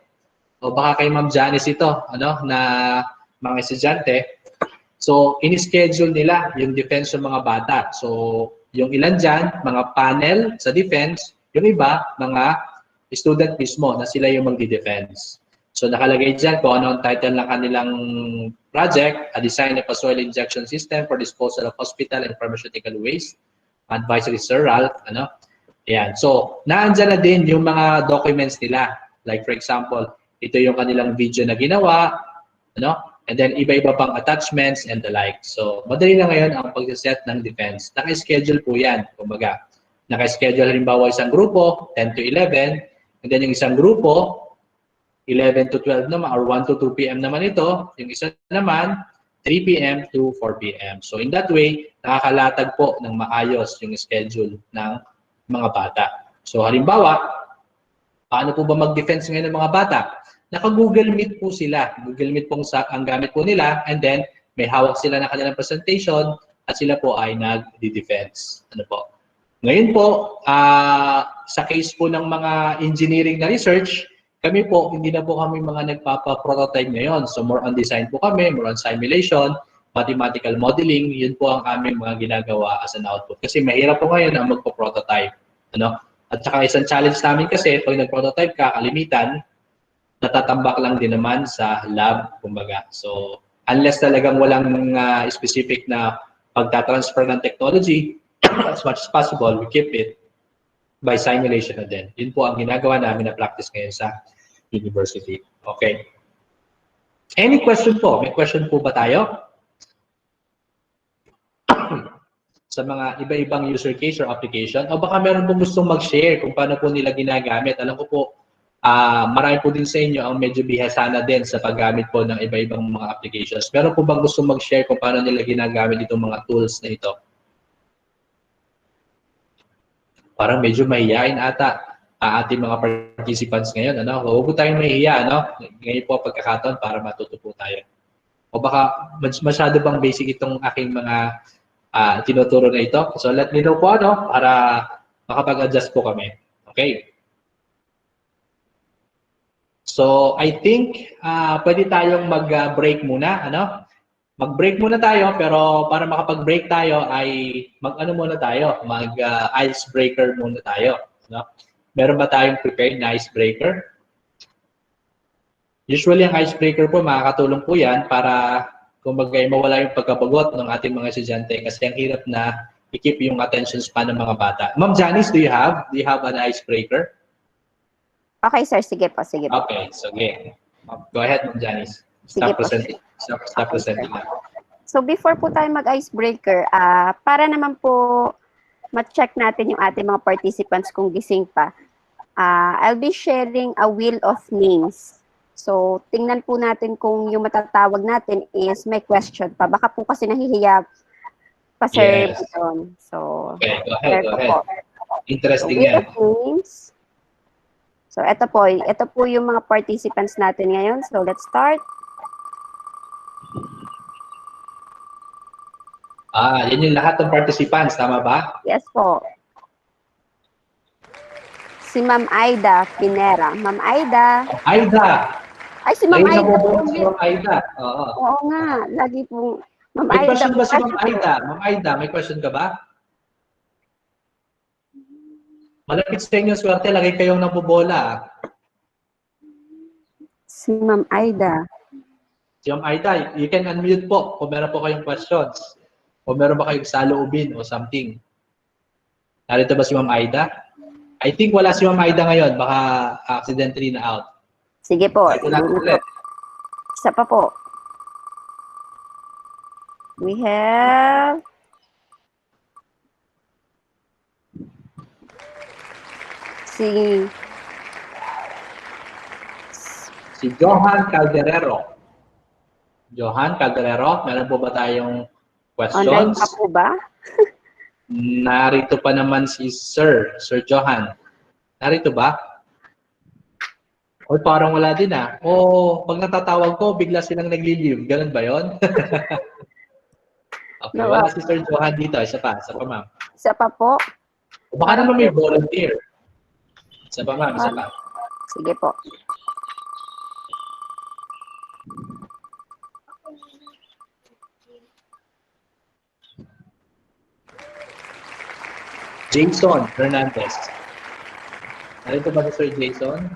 O baka kay Ma'am Janice ito, ano, na mga estudyante. So, in-schedule nila yung defense ng mga bata. So, yung ilan dyan, mga panel sa defense, yung iba, mga student mismo na sila yung magdi-defense. So, nakalagay dyan kung ano ang title ng kanilang project, A Design of a Soil Injection System for Disposal of Hospital and Pharmaceutical Waste, Advisory Sir Ralph, ano. Ayan. So, naandyan na din yung mga documents nila. Like, for example, ito yung kanilang video na ginawa, ano? And then iba-iba pang attachments and the like. So, madali na ngayon ang pag-set ng defense. Naka-schedule po yan, kumbaga. Naka-schedule halimbawa isang grupo, 10 to 11, and then yung isang grupo, 11 to 12 naman, or 1 to 2 p.m. naman ito. Yung isa naman, 3 p.m. to 4 p.m. So, in that way, nakakalatag po ng maayos yung schedule ng mga bata. So, halimbawa, paano po ba mag-defense ngayon ng mga bata? Naka-Google Meet po sila. Google Meet pong ang gamit po nila, and then may hawak sila na kanilang presentation at sila po ay nag-defense. Ano po? Ngayon po, sa case po ng mga engineering na research, kami po, hindi na po kami mga nagpapa-prototype ngayon. So more on design po kami, more on simulation, mathematical modeling, yun po ang aming mga ginagawa as an output. Kasi mahirap po ngayon ang magpo-prototype. Ano? At saka isang challenge namin kasi, pag nag-prototype ka, kalimitan, natatambak lang din naman sa lab, kumbaga. So, unless talagang walang specific na pagtatransfer ng technology, as much as possible, we keep it by simulation na din. Yun po ang ginagawa namin na practice ngayon sa university. Okay. Any question po? May question po ba tayo? Sa mga iba-ibang user case or application? O baka meron pong gustong mag-share kung paano po nila ginagamit. Alam ko po, marami po din sa inyo ang medyo bihasana din sa paggamit po ng iba-ibang mga applications. Meron po bang gusto mag-share kung paano nila ginagamit itong mga tools na ito? Parang medyo mahihain ata ating mga participants ngayon. Ano? Huwag po tayong mahihiya. Ano? Ngayon po pagkakataon para matuto po tayo. O baka masyado bang basic itong aking mga tinuturo na ito? So let me know po ano, para makapag-adjust po kami. Okay. So, I think pwede tayong mag-break muna, ano? Mag-break muna tayo, pero para makapag-break tayo ay mag-ano muna tayo, mag-icebreaker muna tayo, no? Meron ba tayong prepared na icebreaker? Usually, ang icebreaker po, makakatulong po yan para kumbaga mawala yung pagkabagot ng ating mga estudyante kasi ang hirap na i-keep yung attention span ng mga bata. Ma'am Janice, do you have an icebreaker? Okay, sir. Sige po, sige po. Okay, sige. Go ahead, Ma'am Janice. Sige Stop po, presenting. Stop Okay, presenting sir. na. So before po tayo mag-icebreaker, para naman po ma-check natin yung ating mga participants kung gising pa, I'll be sharing a wheel of names. So tingnan po natin kung yung matatawag natin is may question pa. Baka po kasi nahihiya pa Sir Yes. Biton. So, Okay, go ahead, go ito ahead. po. Interesting Wheel yan. of names. So ito po yung mga participants natin ngayon. So let's start. Yan yung lahat ng participants, tama ba? Yes po. Si Ma'am Aida Pinera. Ma'am Aida. Aida! Ay, si Ma'am Lagi Aida po. naboboto si Ma'am Aida. Oo. Oo nga. Lagi po. Ma'am May Aida. question ba si Ma'am Aida? Ma'am Aida, may question ka ba? Malapit sa inyo swerte, lagi kayong nabobola. Si Ma'am Aida. Si Ma'am Aida, you can unmute po kung meron po kayong questions. O meron ba kayong saloobin o something. Narito ba si Ma'am Aida? I think wala si Ma'am Aida ngayon. Baka accidentally na out. Sige po. Ito na ulit. Isa pa po. We have si Johan Calderero. Johan Calderero, meron po ba tayong online questions? pa po ba? Narito pa naman si Sir Johan. Narito ba? O parang wala din pag natatawag ko, bigla silang nagli-leave. Ganun ba yon? Okay, No, wala si Sir Johan dito. Isa pa ma'am. Isa pa po. O baka naman may volunteer. Isa pa ma'am, isa pa. Sige po. Jason Hernandez. Narito ba si Sir Jason?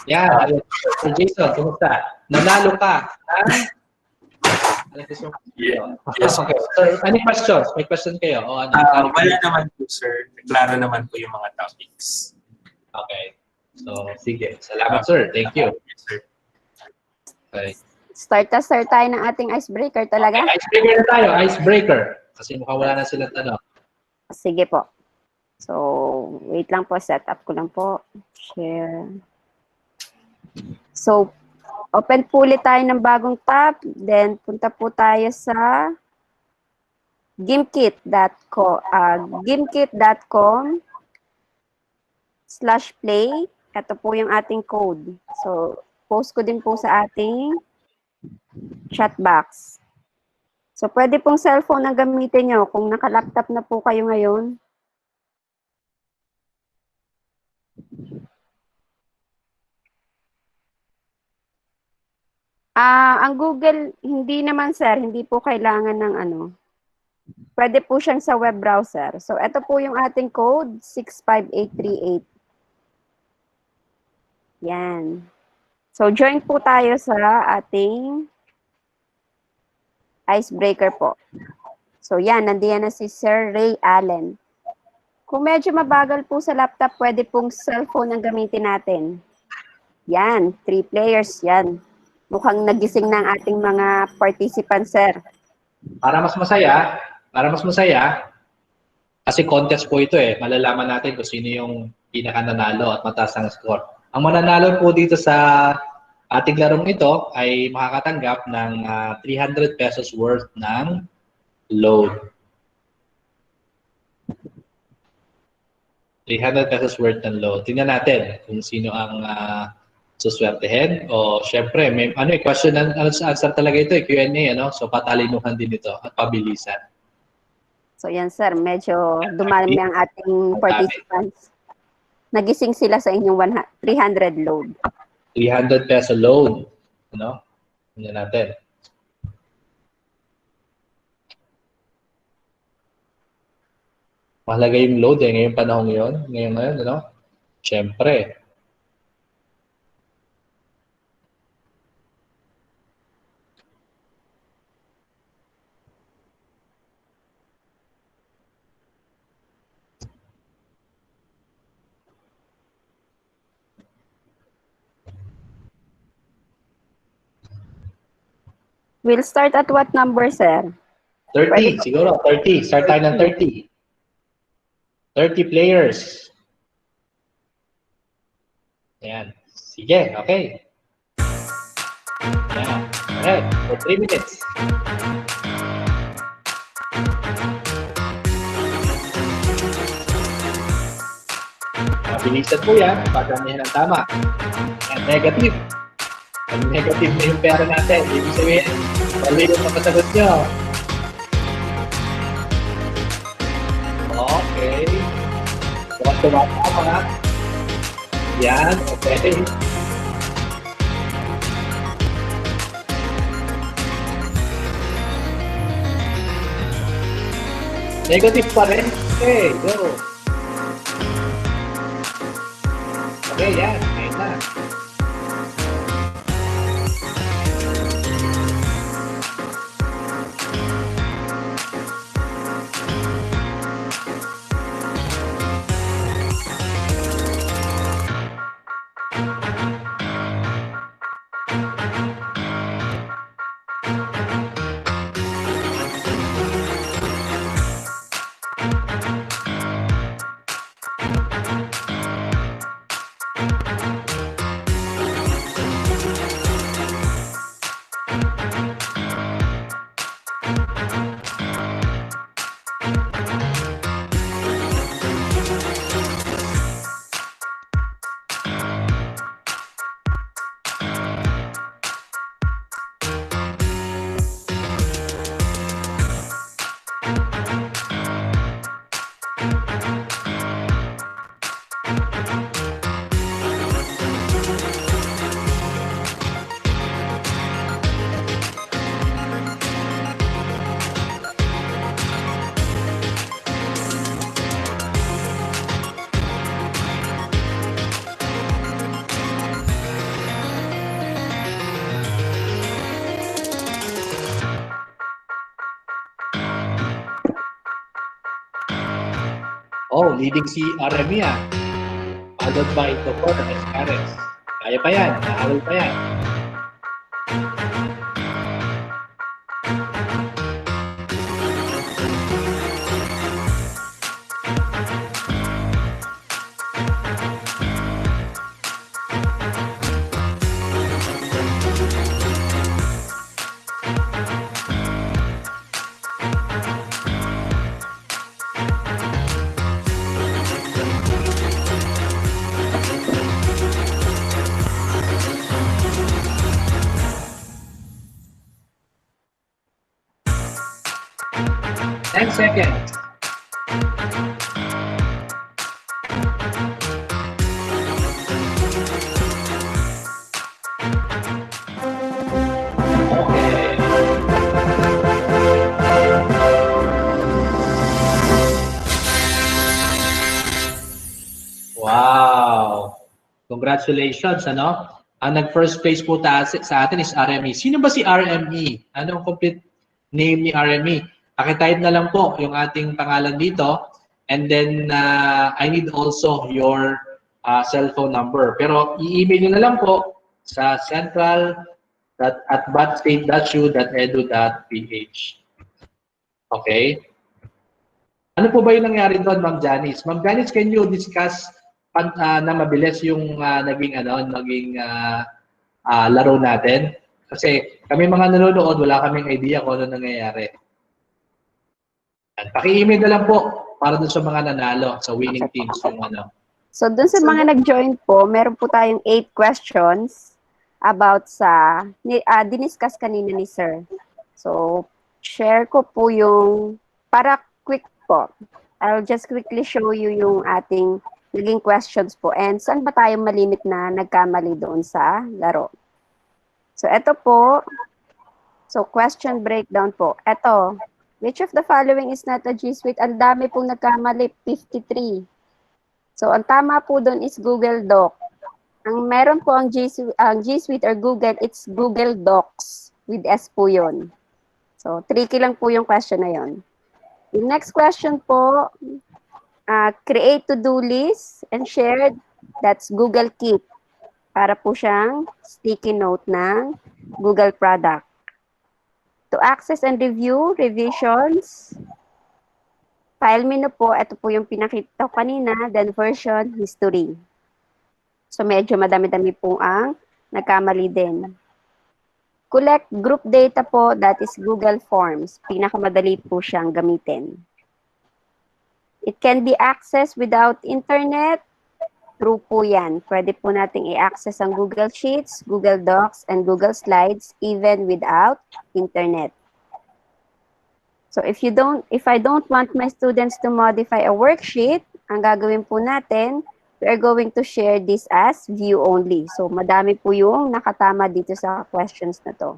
Yan, Sir Jason, kumusta? Nanalo ka. Yes. Okay. Sir, any questions? May question kayo? O ano? Wala naman po, sir. Klaro naman po yung mga topics. Okay. So, sige. Salamat, sir. Thank you. Yes, sir. Okay. Start tayo ng ating icebreaker talaga? Okay, icebreaker na tayo. Icebreaker. Kasi mukhang wala na silang tanong. Sige po. So, wait lang po. Set up ko lang po. Share. So, open po ulit tayo ng bagong tab. Then, punta po tayo sa gimkit.com/play. Ito po yung ating code. So, post ko din po sa ating chat box. So, pwede pong cellphone ang gamitin nyo. Kung naka-laptop na po kayo ngayon, ang Google, hindi naman sir, hindi po kailangan ng Pwede po siyang sa web browser. So, ito po yung ating code, 65838. Yan. So, join po tayo sa ating icebreaker po. So, yan, nandiyan na si Sir Ray Allen. Kung medyo mabagal po sa laptop, pwede pong cellphone ang gamitin natin. Yan, 3 players, yan. Mukhang nagising na ang ating mga participants, sir. Para mas masaya, kasi contest po ito malalaman natin kung sino yung pinaka-nanalo at mataas ang score. Ang mananalo po dito sa ating larong ito ay makakatanggap ng 300 pesos worth ng load. 300 pesos worth ng load. Tingnan natin kung sino ang suswertehin. O syempre, may question and answer talaga ito, Q&A, So patalinuhan din ito at pabilisan. So yan sir, medyo dumami ang ating participants. Nagising sila sa inyong 300 load. 300 peso load. Tingnan natin. Mahalaga yung load ngayong panahon yun. Ngayon, Syempre. We'll start at what number, sir? 30, siguro. 30. Start tayo ng 30. 30 players. Ayan. Sige, okay. Ayan. Alright, for 3 minutes. Mabilisan po yan. Padamihan ng tama. Ayan, negative. Pag negative na yung pera natin, ibig sabihin, mali yung makasagot nyo. Okay. Mukhang tumatama. Yan, okay. Negative pa rin. Okay, go. Okay, yan. Ayun na. Oh, leading si RME ah. Followed by Topor at Escares. Kaya pa yan, naharol pa yan. Seconds. Okay. Wow. Congratulations, ano? Ang nag-first place po sa atin is RME. Sino ba si RME? Anong complete name ni RME? Pakitype na lang po yung ating pangalan dito. And then, I need also your cell phone number. Pero i-email nyo na lang po sa central@batstate.u.edu.ph. Okay? Ano po ba yung nangyari doon, Ma'am Janice? Ma'am Janice, can you discuss na mabilis yung naging laro natin? Kasi kami mga nanonood, wala kaming idea kung ano nangyayari. Paki-email na lang po para dun sa mga nanalo, sa winning teams. Yung ano. So, dun sa mga nag-join po, meron po tayong 8 questions about sa, diniscuss kanina ni Sir. So, share ko po yung, para quick po, I'll just quickly show you yung ating naging questions po. And saan ba tayo malimit na nagkamali doon sa laro? So, eto po. So, question breakdown po. Eto. Which of the following is not a G Suite? Ang dami pong nagkamali, 53. So, ang tama po doon is Google Doc. Ang meron po ang G Suite or Google, it's Google Docs. With S po yun. So, tricky lang po yung question na yun. Yung next question po, create to-do list and shared, that's Google Keep. Para po siyang sticky note ng Google product. access and review, revisions, file menu po, ito po yung pinakita ko kanina, then version, history. So medyo madami-dami po ang nagkamali din. Collect group data po, that is Google Forms. Pinakamadali po siyang gamitin. It can be accessed without internet. True po yan. Pwede po nating i-access ang Google Sheets, Google Docs, and Google Slides even without internet. So if I don't want my students to modify a worksheet, ang gagawin po natin, we are going to share this as view only. So madami po yung nakatama dito sa questions na to.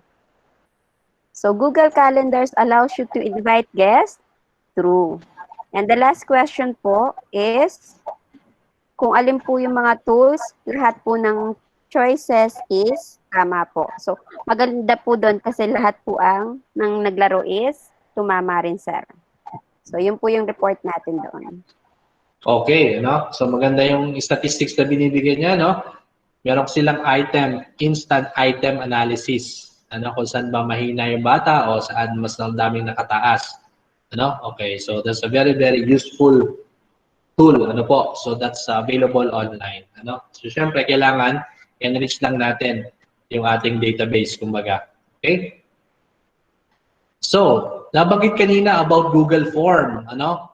So Google Calendars allows you to invite guests. True. And the last question po is, kung alin po yung mga tools, lahat po ng choices is tama po. So, maganda po doon kasi lahat po ang ng naglaro is tumama rin, sir. So, yun po yung report natin doon. Okay, no? So maganda yung statistics na binibigyan niya, no? Meron silang item, instant item analysis. Ano, kung saan ba mahina yung bata o saan mas daming nakataas. Ano? Okay, so that's a very, very useful tool. Ano po? So that's available online. Ano? So syempre, kailangan enrich lang natin yung ating database, kumbaga. Okay? So, nabanggit kanina about Google Form. Ano?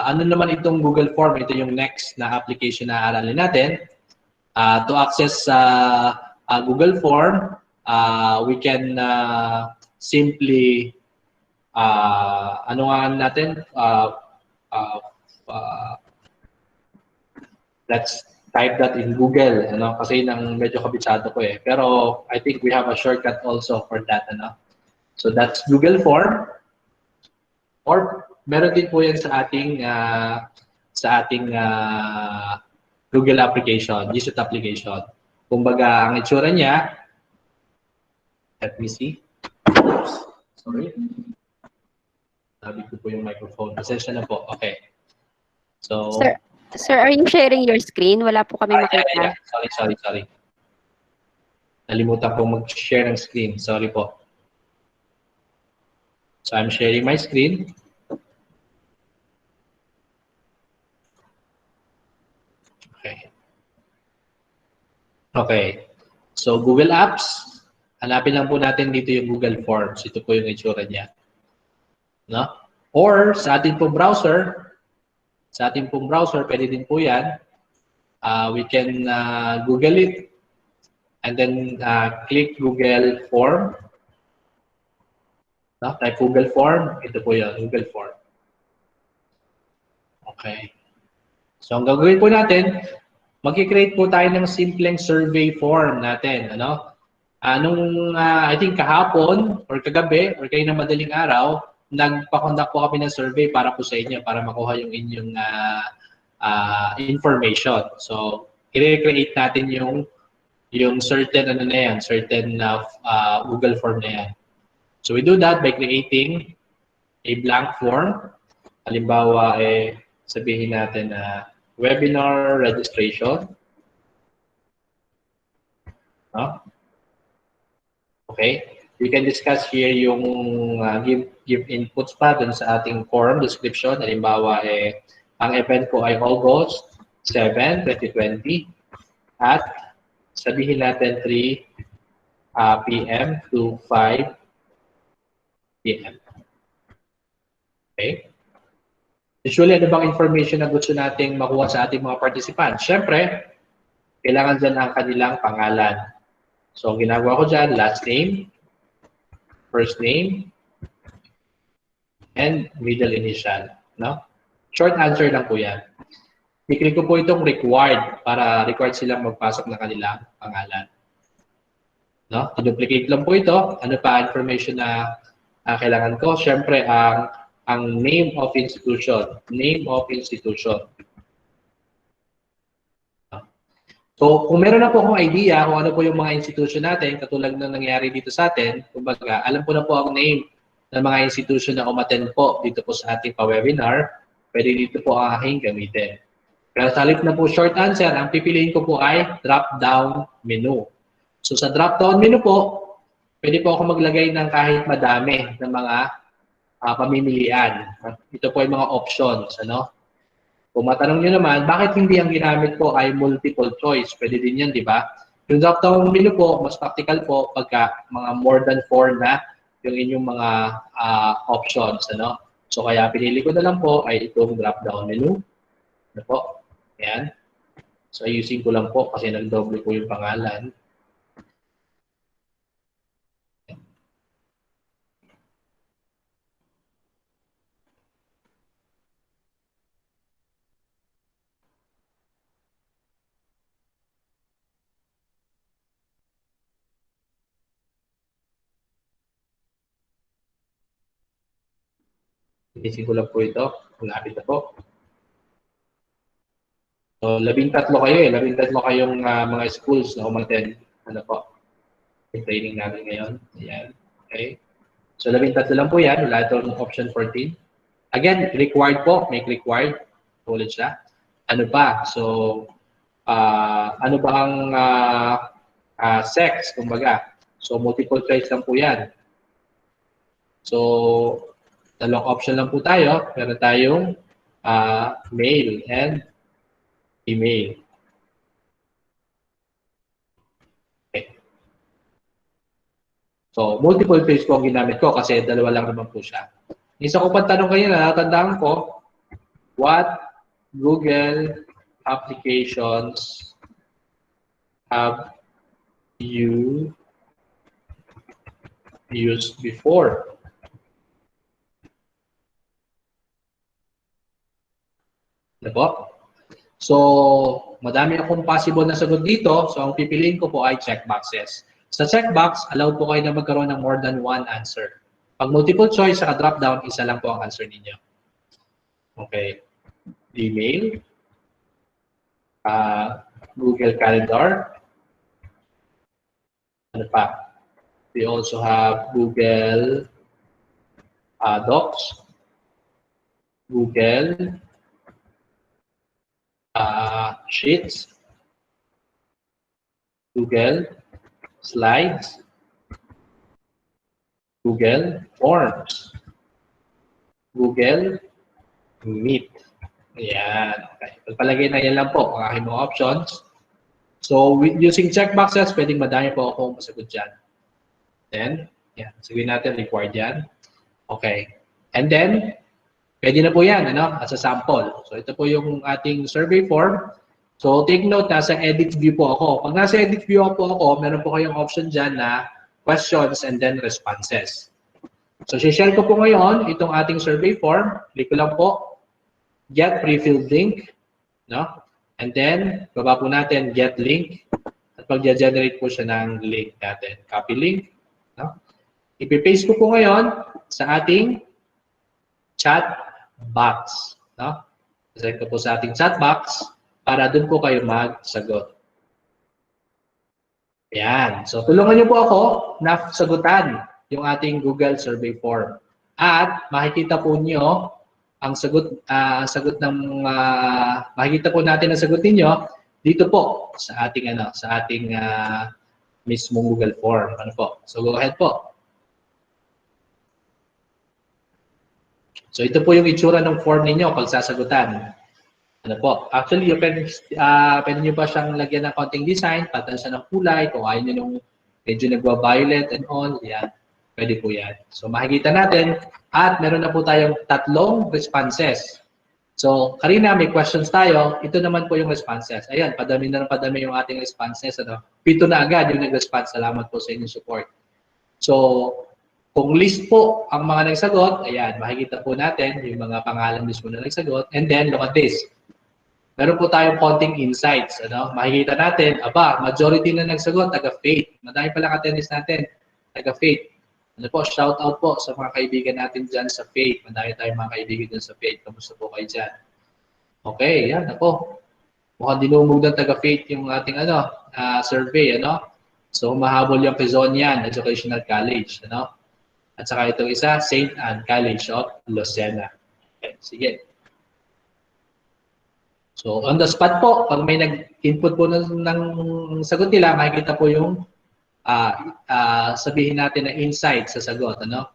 Ano naman itong Google Form? Ito yung next na application na aralin natin. To access Google Form, we can simply ano nga natin? Let's type that in Google. Ano? Kasi nang medyo kabisado ko eh. Pero I think we have a shortcut also for that. Ano? So that's Google Form. Or meron din po yan sa ating Google application, GSUT application. Kumbaga, ang itsura niya, let me see. Oops, sorry. Sabi ko po yung microphone. Pasensya na po. Okay. So, Sir, are you sharing your screen? Wala po kami makita. Yeah. Sorry. Nalimutan ko mag-share ng screen. Sorry po. So, I'm sharing my screen. Okay. So, Google Apps. Hanapin lang po natin dito yung Google Forms. Ito po yung itsura niya. No? Or sa ating pong browser, pwede din po yan. We can Google it and then click Google Form. No? Type Google Form. Ito po yun, Google Form. Okay. So, ang gagawin po natin, mag-create po tayo ng simpleng survey form natin. Ano? I think kahapon or kagabi or kayo na madaling araw, nagpa-conduct po kami ng survey para po sa inyo, para makuha yung inyong information. So, i-create natin yung certain certain Google form na yan. So, we do that by creating a blank form. Halimbawa, sabihin natin na webinar registration. Okay. We can discuss here yung give inputs pa dun sa ating form description. Halimbawa, ang event ko ay August 7, 2020 at sabihin natin 3 p.m. to 5 p.m. Okay. Usually, ano bang information na gusto nating makuha sa ating mga participants? Siyempre, kailangan dyan ang kanilang pangalan. So, ginagawa ko dyan, last name, first name, and middle initial. No? Short answer lang po yan. I-click ko po itong required para required silang magpasok ng kanilang pangalan. No? I-duplicate lang po ito. Ano pa information na kailangan ko? Siyempre, ang name of institution. Name of institution. So, kung meron na po akong idea kung ano po yung mga institution natin, katulad ng nangyari dito sa atin, kumbaga, alam ko na po ang name ng mga institution na umattend po dito po sa ating pa-webinar, pwede dito po ang aking gamitin. Pero sa halip na po short answer, ang pipiliin ko po ay drop-down menu. So, sa drop-down menu po, pwede po ako maglagay ng kahit madami ng mga pamimilian. Ito po ay mga options. Ano? Kung matanong nyo naman, bakit hindi ang ginamit po ay multiple choice? Pwede din yan, di ba? Yung drop-down menu po, mas practical po pagka mga more than 4 na yung inyong mga options. Ano? So kaya pinili ko na lang po ay itong drop-down menu. Ano po? Ayan. So ayusin ko lang po kasi nag-double ko yung pangalan. Ayusin ko lang po ito. Malapit na po. So 13 kayo eh. 13 kayong mga schools na umattend. Ano po? Yung training namin ngayon. Ayan. Okay. So 13 lang po yan. Wala itong option 14. Again, required po. Make required. Ulit siya. Ano pa? So, ano ba ang sex? Kumbaga. So, multiple choice lang po yan. So, dalawang option lang po tayo. Meron tayong male and female. Okay. So, multiple choice po ang ginamit ko kasi dalawa lang naman po siya. Isa ko pang tanong kayo na natandaan ko, what Google applications have you used before? Diba? So, madami akong possible na sagot dito. So, ang pipiliin ko po ay checkboxes. Sa checkbox, allowed po kayo na magkaroon ng more than one answer. Pag multiple choice sa drop-down, isa lang po ang answer ninyo. Okay. Email. Google Calendar. Ano pa? We also have Google Docs. Google Sheets. Google Slides. Google Forms. Google Meet. Ayan. Okay. Pagpalagay na yan lang po ang aking mga options. So, using checkboxes, pwedeng madami po akong masagot dyan. Then, yan. Sabihin natin, required yan. Okay. And then, pwede na po yan, ano, as a sample. So, ito po yung ating survey form. So, take note, nasa edit view po ako. Pag nasa edit view po ako, meron po kayong option dyan na questions and then responses. So, share ko po ngayon itong ating survey form. Click ko lang po, get pre-filled link, no? And then, baba po natin, get link. At pag-generate po siya ng link natin. Copy link, no? Ipipaste ko po ngayon sa ating chat box, no? Select ko po sa ating chat box para doon po kayo magsagot. Ayan. So, tulungan niyo po ako na sagutan yung ating Google survey form. At makikita po niyo ang sagot ng makikita po natin ang sagot niyo dito po sa ating mismong Google form. Ano po? So, go ahead po. So, ito po yung itsura ng form ninyo pag sasagutan. Ano po? Actually, pwede nyo pa siyang lagyan ng konting design, patan siya ng kulay, kung ayaw nyo nung medyo nagwa-violet and all, yan. Pwede po yan. So, makikita natin, at meron na po tayong 3 responses. So, kanina may questions tayo, ito naman po yung responses. Ayan, padami na ng padami yung ating responses. Ano? 7 na agad yung nag-response. Salamat po sa inyong support. So, kung list po ang mga nagsagot, ayan, makikita po natin yung mga pangalan mismo na nagsagot. And then, look at this. Meron po tayong konting insights. Ano? Makikita natin, majority na nagsagot, taga-faith. Madami palang attendance natin, taga-faith. Ano po, shout out po sa mga kaibigan natin dyan sa faith. Madami tayong mga kaibigan dyan sa faith. Kamusta po kayo dyan? Okay, yan, ako. Mukhang dinumog ng taga-faith yung ating survey. Ano? So, mahabol yung Quezonian Educational College. Ano? At saka itong isa, St. Anne College of Lucena. Okay, sige. So, on the spot po, pag may nag-input po ng sagot nila, makikita po yung sabihin natin na insight sa sagot, ano?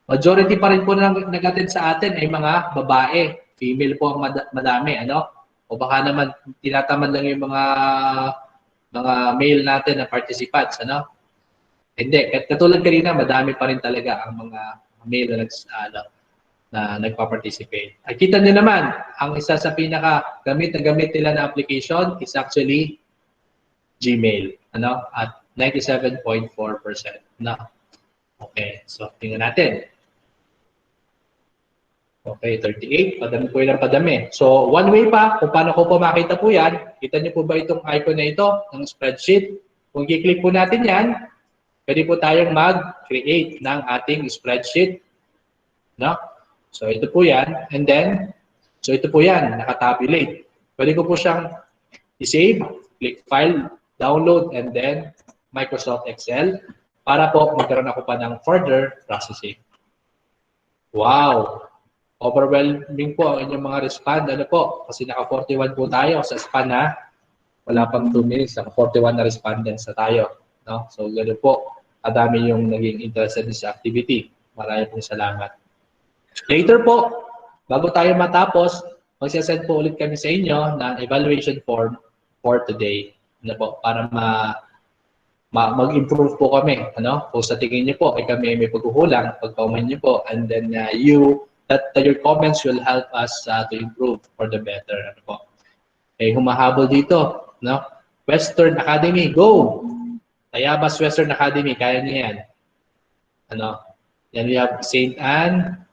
Majority pa rin po na nag-attend sa atin ay mga babae. Female po ang madami, ano? O baka naman tinatamad lang yung mga male natin na participants, ano? Hindi, katulad kanina, madami pa rin talaga ang mga male na nagpa-participate. At kita nyo naman, ang isa sa pinaka gamit nila na application is actually Gmail, ano? At 97.4%. No? Okay, so tingnan natin. Okay, 38. Padami po yun ang padami. So, one way pa, kung paano ko po makita po yan, kita niyo po ba itong icon na ito, ng spreadsheet? Kung i-click po natin yan, pwede po tayong mag-create ng ating spreadsheet. No? So, ito po yan. And then, so ito po yan, nakatabulate. Pwede ko po siyang i-save, click File, Download, and then Microsoft Excel para po magkaroon ako pa ng further processing. Wow! Overwhelming po ang inyong mga respond. Ano po? Kasi naka 41 po tayo sa span na wala pang 2 minutes. Naka 41 na respondents na tayo. No? So, gano'n po. Kadami yung naging interested sa activity. Maraming pong salamat. Later po, bago tayo matapos, magsasend po ulit kami sa inyo ng evaluation form for today. Ano po? Para mag-improve po kami. Ano? Kung sa tingin niyo po, ay kami may pagkukulang, pag-comment niyo po, and then your comments will help us to improve for the better. Ano po? Eh, humahabol dito. No? Western Academy, go! Tayabas Western Academy, kaya niya yan. Ano? Yan, we have St. Anne,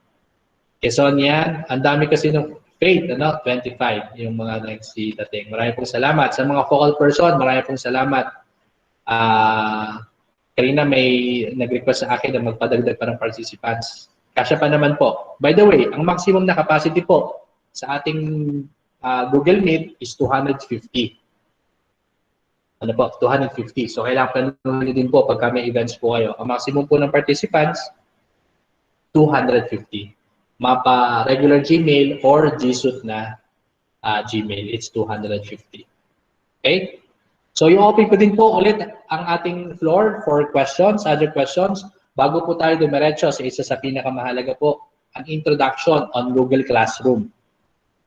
Quezonian. Ang dami kasi ng Faith, ano? 25, yung mga nagsitating. Maraming pong salamat. Sa mga focal person, maraming pong salamat. Kanina may nag-request sa akin na magpadagdag pa ng participants. Kasya pa naman po. By the way, ang maximum na capacity po sa ating Google Meet is 250. Ano po? 250. So, kailangan panunin din po pagka may events po kayo. Ang maximum po ng participants, 250. Mapa regular Gmail or G-Suite na Gmail, it's 250. Okay? So, i-open ko din po ulit ang ating floor for questions, other questions. Bago po tayo dumiretso sa isa sa pinakamahalaga po, ang introduction on Google Classroom.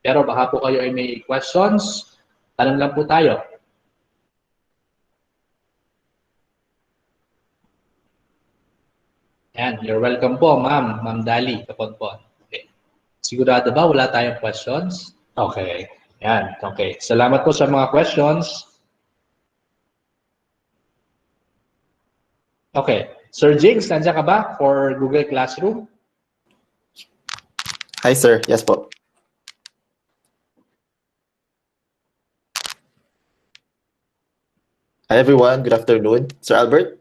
Pero baka po kayo ay may questions, tanong lang po tayo. Yan, you're welcome po, ma'am. Ma'am Dali, Kaponpon. Okay. Sigurado ba wala tayong questions? Okay. Yan, okay. Salamat po sa mga questions. Okay. Sir Jigs, nandiyan ka ba for Google Classroom? Hi, sir. Yes po. Hi, everyone. Good afternoon. Sir Albert?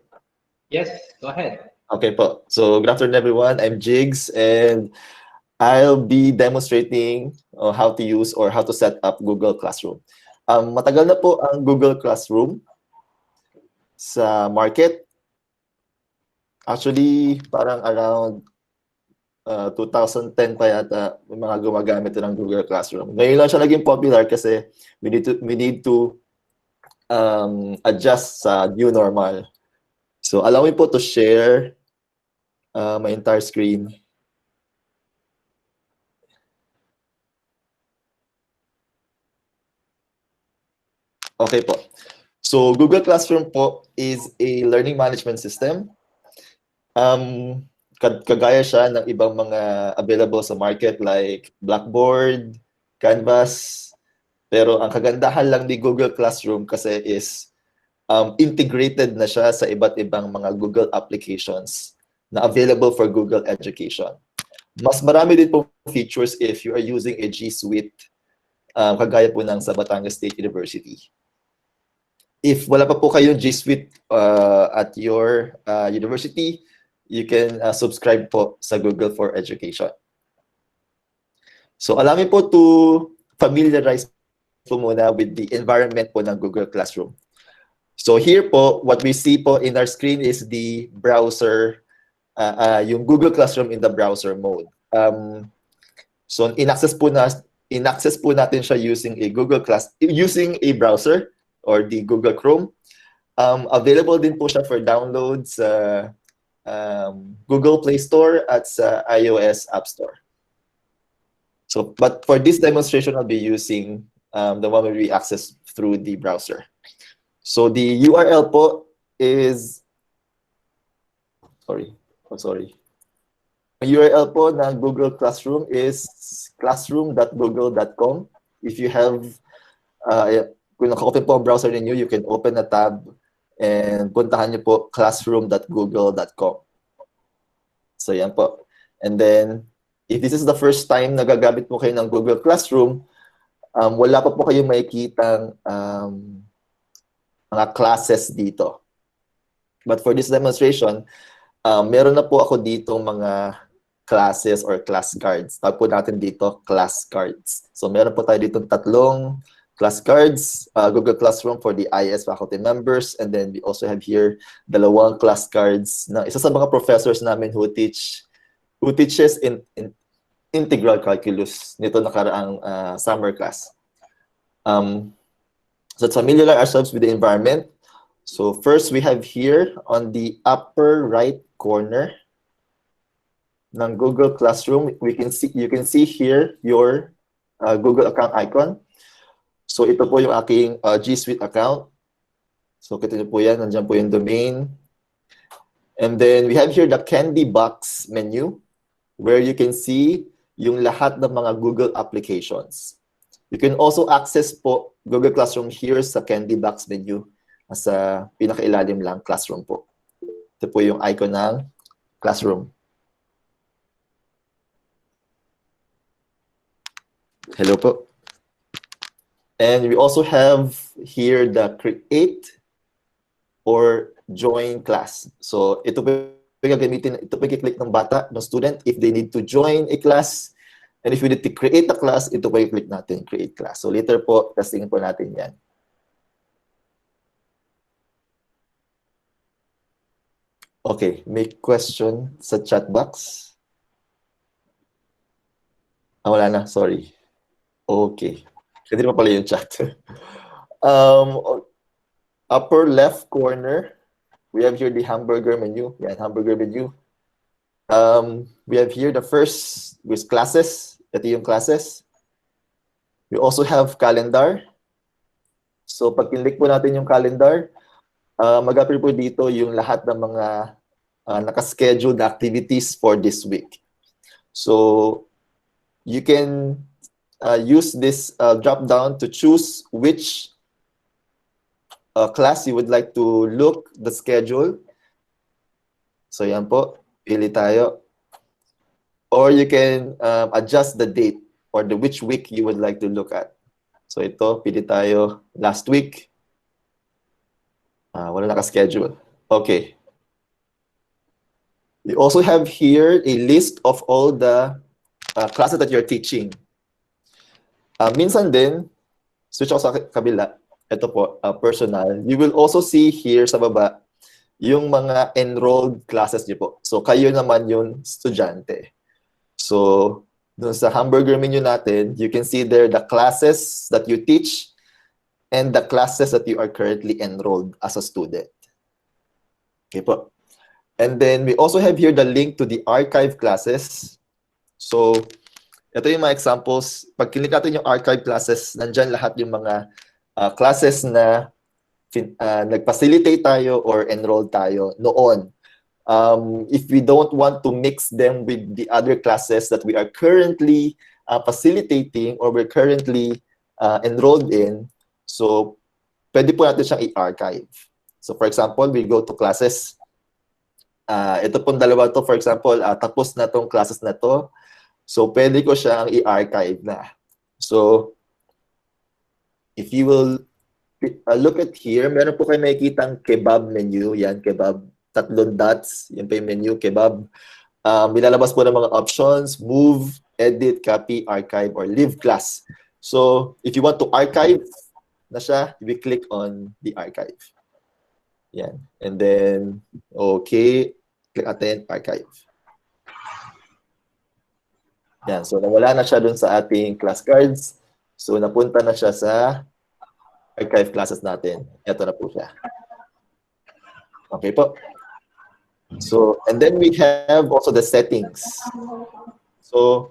Yes, go ahead. Okay po. So, good afternoon, everyone. I'm Jigs, and I'll be demonstrating how to use or how to set up Google Classroom. Matagal na po ang Google Classroom sa market. Actually, parang around 2010 pa yata may mga gumagamit ng Google Classroom. Ngayon lang siya naging popular kasi we need to adjust sa new normal. So, allow me po to share my entire screen. Okay po. So, Google Classroom po is a learning management system. Kagaya siya ng ibang mga available sa market like Blackboard, Canvas. Pero ang kagandahan lang ni Google Classroom kasi is integrated na siya sa iba't ibang mga Google applications na available for Google Education. Mas marami din po features if you are using a G Suite, kagaya po ng sa Batangas State University. If wala pa po kayong G Suite at your university, you can subscribe po sa Google for Education. So allow me po to familiarize po muna with the environment po ng Google Classroom. So here po, what we see po in our screen is the browser, yung Google Classroom in the browser mode. So in-access po natin siya using a browser or the Google Chrome. Available din po siya for download sa Google Play Store at sa iOS App Store. So, but for this demonstration, I'll be using the one where we access through the browser. So the URL po is, sorry. The URL po ng Google Classroom is classroom.google.com. If you have, kung naka-open po ang browser ninyo, you can open a tab and puntahan niyo po classroom.google.com. So yan po. And then, if this is the first time nagagamit mo kayo ng Google Classroom, wala pa po kayong makikitang mga classes dito. But for this demonstration, meron na po ako dito mga classes or class cards. Tawag po natin dito class cards. So meron po tayo dito tatlong class cards, Google Classroom for the IS faculty members, and then we also have here dalawang class cards na isa sa mga professors namin who teaches in integral calculus nito nakaraang summer class. So let's familiarize ourselves with the environment. So first we have here on the upper right corner ng Google Classroom, you can see here your Google account icon. So ito po yung aking G Suite account. So kita niyo po yan, nandiyan po yung domain. And then we have here the Candy Box menu where you can see yung lahat ng mga Google applications. You can also access po Google Classroom here sa Candy Box menu. Sa pinakailalim lang, Classroom po. Ito po yung icon ng Classroom. Hello po. And we also have here the create or join class. So ito po yung gagamitin, ito po yung click ng bata, ng student, if they need to join a class. And if we need to create a class, ito po yung click natin, create class. So later po, testingin po natin yan. Okay, may question sa chat box. Wala na, sorry. Okay. Hindi pa pala yung chat. Upper left corner, we have here the hamburger menu. Yan, hamburger menu. We have here the first with classes. Ito yung classes. We also have calendar. So pag kinlik po natin yung calendar, mag-appear po dito yung lahat ng mga nakascheduled activities for this week. So you can use this drop-down to choose which class you would like to look the schedule. So yan po, pili tayo. Or you can adjust the date or which week you would like to look at. So ito, pili tayo last week. Wala naka-schedule. Okay. You also have here a list of all the classes that you're teaching. Minsan din, switch ako sa kabila. Ito po, personal. You will also see here sa baba yung mga enrolled classes niyo po. So kayo naman yung estudyante. So dun sa hamburger menu natin, you can see there the classes that you teach and the classes that you are currently enrolled as a student. Okay po. And then we also have here the link to the archive classes. So ito yung mga examples. Pag click natin yung archive classes, nandyan lahat yung mga classes na nag-facilitate tayo or enrolled tayo noon. If we don't want to mix them with the other classes that we are currently facilitating or we're currently enrolled in, so pwede po natin siyang i-archive. So for example, we go to classes. Ito pong dalawa to, for example, tapos na tong classes na to. So pwede ko siyang i-archive na. So if you will look at here, meron po kayo makikitang kebab menu. Yan, kebab. 3 dots. Yan pa yung menu, kebab. Bilalabas po ng mga options, move, edit, copy, archive, or leave class. So if you want to archive na siya, we click on the archive. Yan. And then, okay, click natin, archive. Yan. So nawala na siya dun sa ating class cards. So napunta na siya sa archive classes natin. Ito na po siya. Okay po. So, and then we have also the settings. So,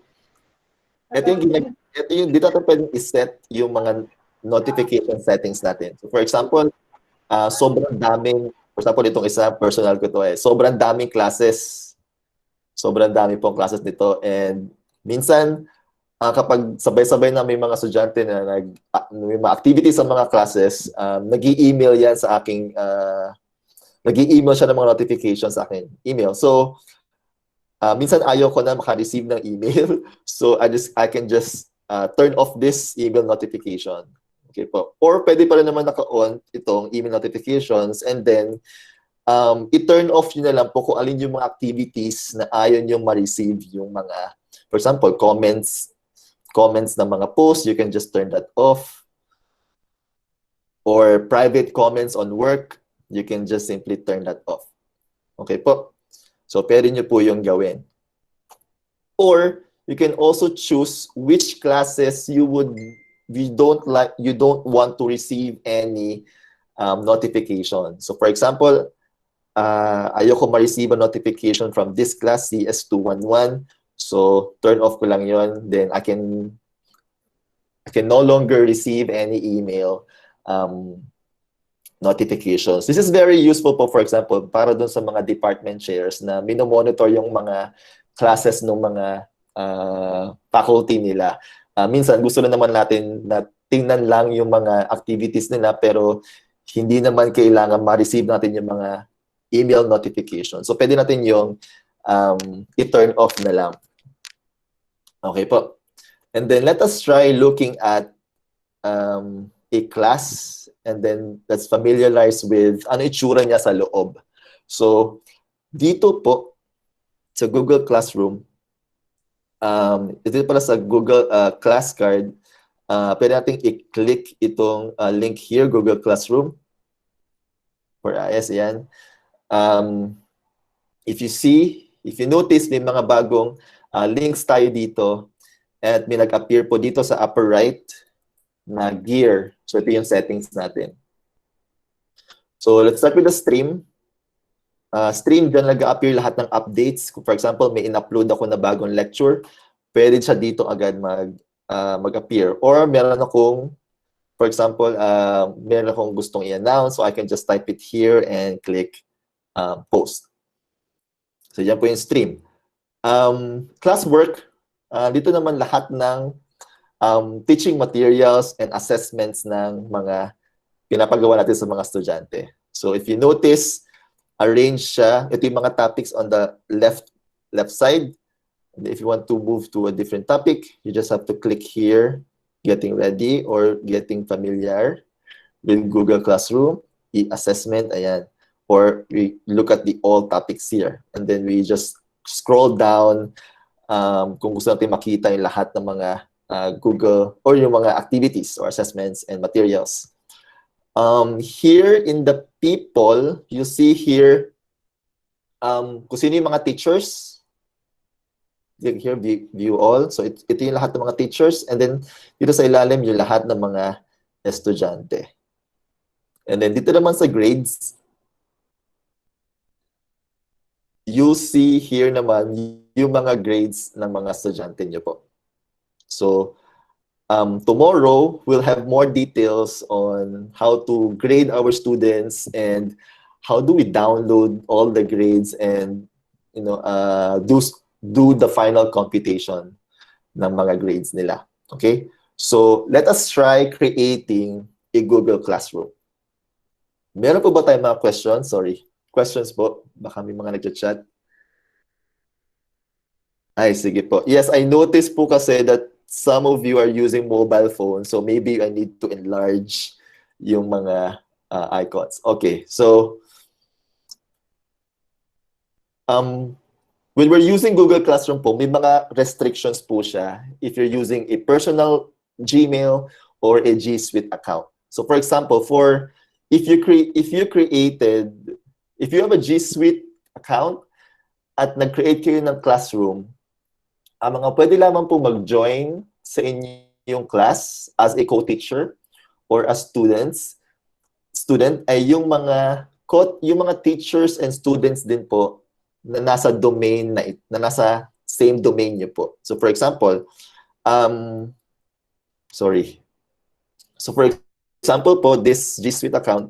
dito natin pwedeng iset yung mga notification settings natin. So, for example, sobrang daming, for example, itong isa, personal ko to sobrang daming classes. Sobrang dami pong classes nito. And minsan, kapag sabay-sabay na may mga estudyante na may mga activities sa mga classes, nag-i-email yan sa aking, nag-i-email siya ng mga notifications sa akin. Email. So, minsan ayaw ko na maka-receive ng email. So, I can just turn off this email notification. Okay po. Or pwede pa rin naman naka-on itong email notifications and then i-turn off nyo na lang po kung alin yung mga activities na ayaw nyo ma-receive yung mga, for example, comments ng mga posts, you can just turn that off. Or private comments on work, you can just simply turn that off. Okay po? So, pwede nyo po yung gawin. Or, you can also choose which classes you don't want to receive any notification. So, for example, ayoko ma-receive a notification from this class, CS211. So, turn off ko lang yon. Then, I can no longer receive any email notifications. This is very useful po, for example, para dun sa mga department chairs na minomonitor yung mga classes ng mga faculty nila. Minsan, gusto na naman natin na tingnan lang yung mga activities nila, pero hindi naman kailangan ma-receive natin yung mga email notifications. So, pwede natin yung i-turn off na lang. Okay po. And then, let us try looking at a class and then let's familiarize with ano itsura niya sa loob. So, dito po sa Google Classroom, ito pala sa Google Class Card, pwede natin i-click itong link here, Google Classroom. For IS, yan. If you notice, may mga bagong links tayo dito at may nag-appear po dito sa upper right na gear. So, ito yung settings natin. So, let's start with the stream. Stream, dyan nag-appear lahat ng updates. For example, may in-upload ako na bagong lecture, pwede siya dito agad mag-appear. Or meron akong, for example, meron akong gustong i-announce, so I can just type it here and click post. So, yan po yung stream. Classwork, dito naman lahat ng teaching materials and assessments ng mga pinapagawa natin sa mga estudyante. So if you notice, arrange siya. Ito yung mga topics on the left side. And if you want to move to a different topic, you just have to click here, getting ready or getting familiar with Google Classroom, e-assessment, ayan. Or we look at the all topics here. And then we just scroll down kung gusto natin makita yung lahat ng mga Google or yung mga activities or assessments and materials. Here in the people, you see here kung sino yung mga teachers. Here, view all. So, ito yung lahat ng mga teachers. And then, dito sa ilalim, yung lahat ng mga estudyante. And then, dito naman sa grades, you'll see here naman yung mga grades ng mga estudyante nyo po. So, tomorrow, we'll have more details on how to grade our students and how do we download all the grades and, you know, do the final computation ng mga grades nila. Okay? So, let us try creating a Google Classroom. Meron po ba tayong mga questions? Sorry. Questions po? Baka may mga nag-chat. Ay, sige po. Yes, I noticed po kasi that some of you are using mobile phones, so maybe I need to enlarge yung mga icons. Okay, so when we're using Google Classroom po, may mga restrictions po siya if you're using a personal Gmail or a G Suite account. So for example, if you have a G Suite account at nag-create kayo ng classroom, ang mga pwede lamang po mag-join sa inyong class as a co-teacher or as student ay yung mga yung mga teachers and students din po na nasa domain na nasa same domain niyo po. So for example, sorry. So for example po, this G Suite account,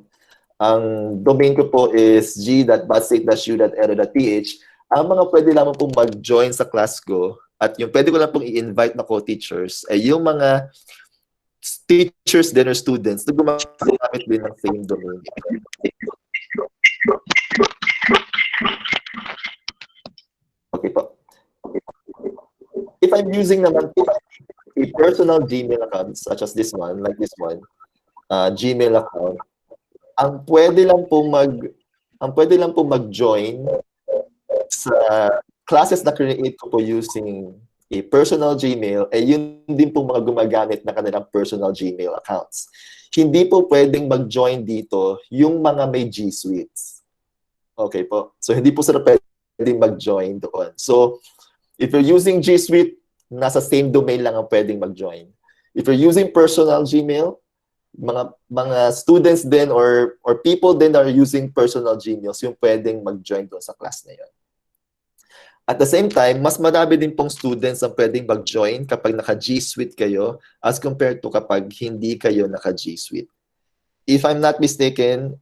ang domain ko po is g.batstate.u.edu.ph. Ang mga pwede lamang pong mag-join sa class ko at yung pwede ko lang pong i-invite na co-teachers ay yung mga teachers din or students na gumagamit din ng same domain. Okay po. If I'm using naman po a personal Gmail account such as this one, like this one, Gmail account, ang pwede lang po mag-join sa classes na create ko po using a personal Gmail, yun din po mga gumagamit na kanilang personal Gmail accounts. Hindi po pwedeng mag-join dito yung mga may G Suites. Okay po. So hindi po sila pwedeng mag-join doon. So if you're using G Suite, nasa same domain lang ang pwedeng mag-join. If you're using personal Gmail, mga students din or people din are using personal Gmails yung pwedeng mag-join doon sa class na yun. At the same time, mas marami din pong students ang pwedeng mag-join kapag naka-G Suite kayo as compared to kapag hindi kayo naka-G Suite. If I'm not mistaken,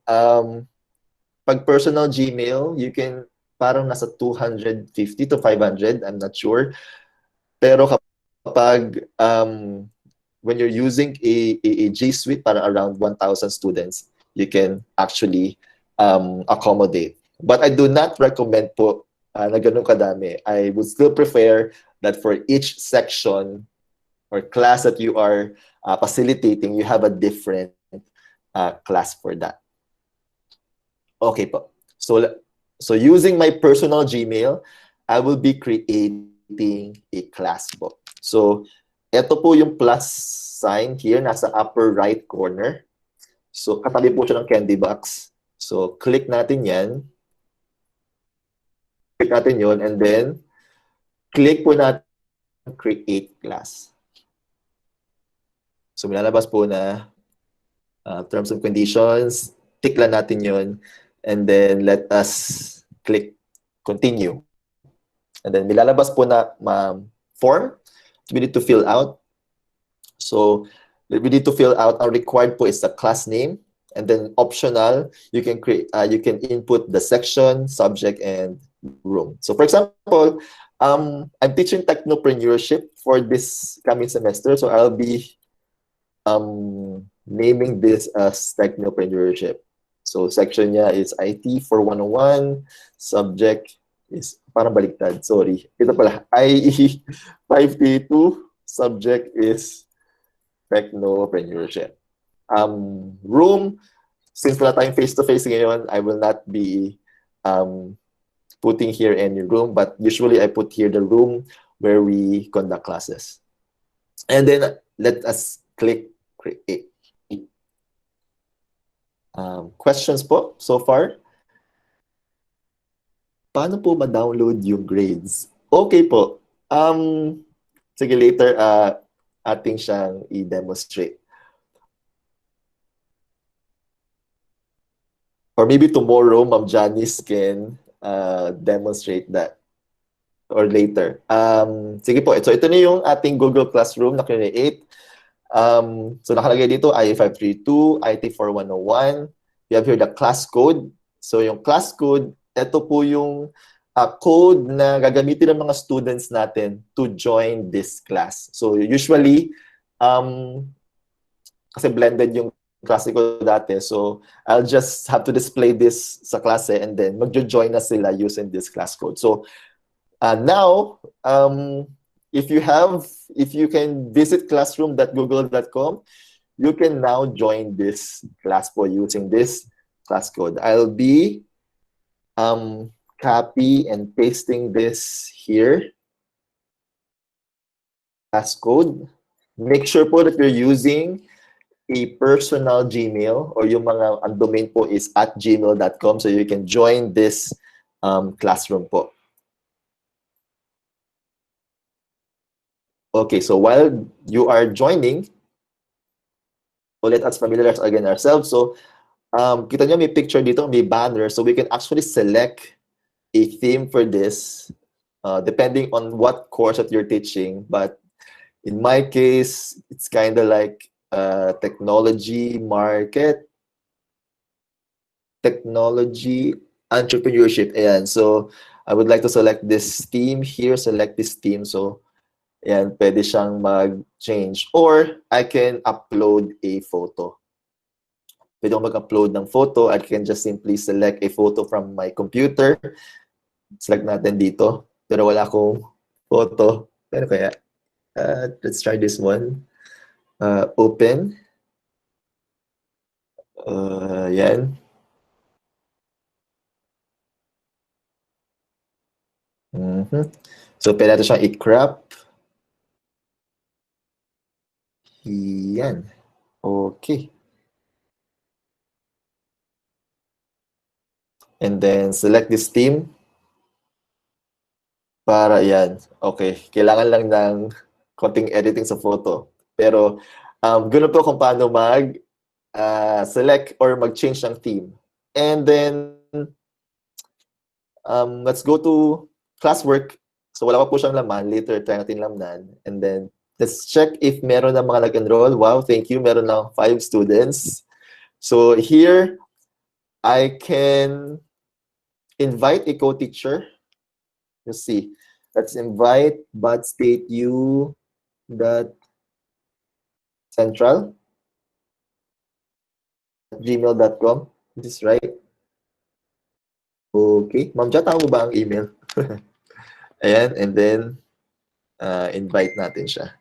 pag personal Gmail, you can parang nasa 250 to 500, I'm not sure. Pero kapag when you're using a G Suite, para around 1,000 students, you can actually accommodate. But I do not recommend po na ganun kadami. I would still prefer that for each section or class that you are facilitating, you have a different class for that. Okay po. So using my personal Gmail, I will be creating a class po. So ito po yung plus sign here, nasa upper right corner. So, katabi po siya ng candy box. So, click natin yan. Click natin yun, and then, click po natin create class. So, milalabas po na terms and conditions. Tick lang natin yun. And then, let us click continue. And then, milalabas po na form. We need to fill out. So we need to fill out. Our required po is the class name, and then optional, you can create. You can input the section, subject, and room. So for example, I'm teaching technopreneurship for this coming semester, so I'll be naming this as technopreneurship. So section niya is IT for 101, subject is parang baliktad, sorry. Ito pala, IE 5T2, subject is technopreneurship. Room, since wala tayong face-to-face ngayon, I will not be putting here any room, but usually I put here the room where we conduct classes. And then let us click create. Questions po so far? Paano po ma-download yung grades? Okay po. Sige, later ating siyang i-demonstrate. Or maybe tomorrow, Ma'am Janice can demonstrate that. Or later. Sige po. So ito na yung ating Google Classroom na create. So nakalagay dito, I532, IT4101. We have here the class code. So yung class code, ito po yung code na gagamitin ng mga students natin to join this class. So usually, kasi blended yung klase ko dati, so I'll just have to display this sa klase and then mag-join na sila using this class code. So now, if you can visit classroom.google.com, you can now join this class po using this class code. I'll be copy and pasting this here. Class code. Make sure po that you're using a personal Gmail or yung mga ang domain po is @gmail.com so you can join this classroom po. Okay, so while you are joining, so let us familiarize again ourselves. So Kita nyo may picture dito, may banner. So we can actually select a theme for this, depending on what course that you're teaching. But in my case, it's kind of like technology market, technology entrepreneurship. Ayan. So I would like to select this theme here, select this theme. So ayan, pwede siyang mag-change. Or I can upload a photo. Pwede akong mag-upload ng photo. I can just simply select a photo from my computer. Select natin dito. Pero wala akong photo. Pero kaya, let's try this one. Open. Yan. So, pwede natin siyang i-crop. Yan. Okay. And then, select this theme. Para yan. Okay. Kailangan lang ng konting editing sa photo. Pero, ganun po kung paano select or mag-change ng theme. And then, let's go to classwork. So, wala pa po siyang laman. Later, try natin lamnan. And then, let's check if meron na mga nag-enroll. Wow, thank you. Meron na 5 students. So, here, I can invite a co-teacher. Let's see. Let's invite batstateu.central@gmail.com. Is this right? Okay. Ma'am Ja, tama mo ba ang email? Ayan. And then, invite natin siya.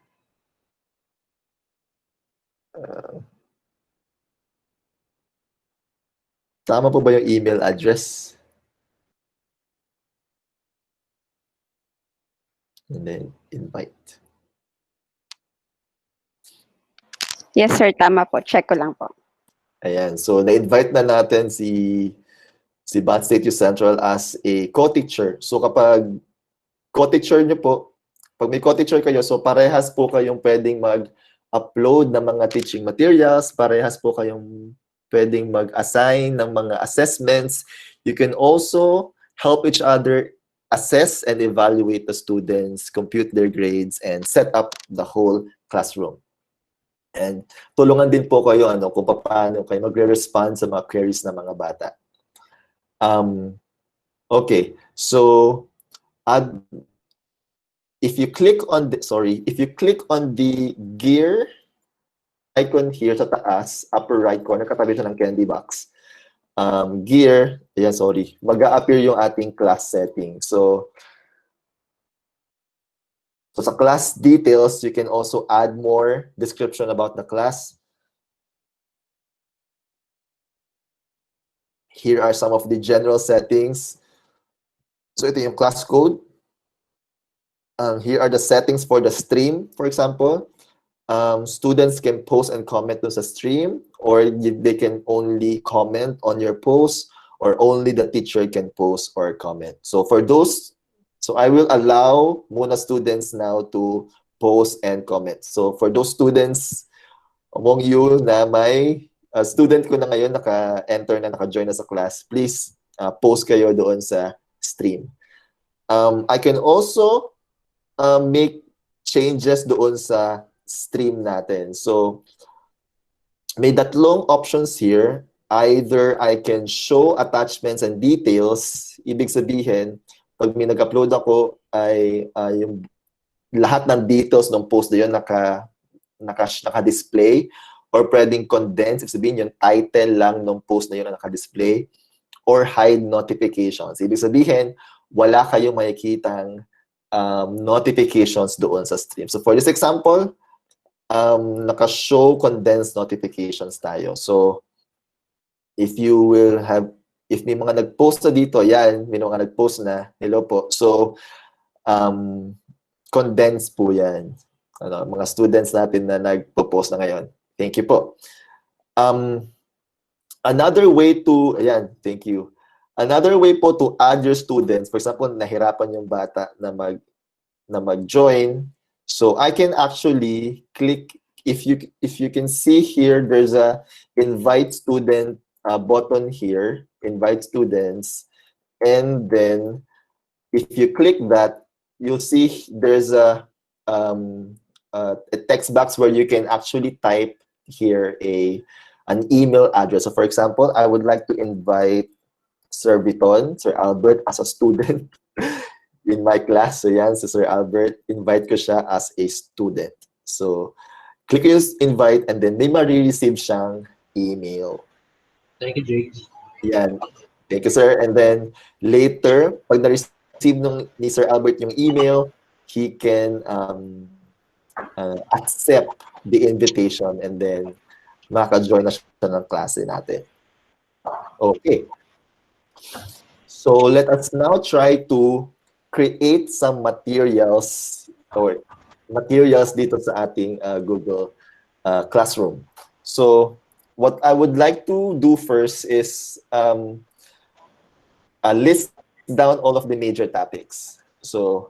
Tama po ba yung email address? And then, invite. Yes, sir. Tama po. Check ko lang po. Ayan. So, na-invite na natin si Batangas State Central as a co-teacher. So, kapag co-teacher nyo po, pag may co-teacher kayo, so parehas po kayong pwedeng mag-upload ng mga teaching materials, parehas po kayong pwedeng mag-assign ng mga assessments. You can also help each other assess and evaluate the students, compute their grades, and set up the whole classroom. And tulungan din po kayo kung paano kayo magre-respond sa mga queries ng mga bata. Okay, so if you click on the gear icon here sa taas, upper right corner, katabi siya ng candy box. Gear, ayan, sorry, mag-a-appear yung ating class setting. So sa class details, you can also add more description about the class. Here are some of the general settings. So ito yung class code. Here are the settings for the stream, for example. Students can post and comment on the stream, or they can only comment on your post, or only the teacher can post or comment. So for those, so I will allow muna students now to post and comment. So for those students among you na may student ko na ngayon naka-enter na, naka-join na sa class, please post kayo doon sa stream. I can also make changes doon sa stream natin. So, may tatlong options here. Either I can show attachments and details. Ibig sabihin, pag may nag-upload ako, ay yung lahat ng details ng post na yun naka-display. Or pwedeng condense, ibig sabihin yung title lang ng post na yun na naka-display. Or hide notifications. Ibig sabihin, wala kayong makikitang notifications doon sa stream. So for this example, naka-show condensed notifications tayo. So if may mga nag-post na dito, yan, may mga nag-post na, hello po. So condensed po yan. Mga students natin na nagpo-post na ngayon. Thank you po. Another way to, ayan, thank you. Another way po to add your students, for example, nahirapan yung bata na mag-join. So I can actually click, if you can see here, there's a invite student button here, invite students, and then if you click that, you'll see there's a text box where you can actually type here an email address. So for example, I would like to invite Sir Viton, Sir Albert as a student in my class. So yan, so Sir Albert, invite ko siya as a student. So click yung invite and then may ma-receive siyang email. Thank you, Jake. Yan. Thank you, sir. And then later, pag na-receive ni Sir Albert yung email, he can accept the invitation and then maka-join na siya ng klase natin. Okay. So let us now try to create some materials dito sa ating Google Classroom. So what I would like to do first is list down all of the major topics. So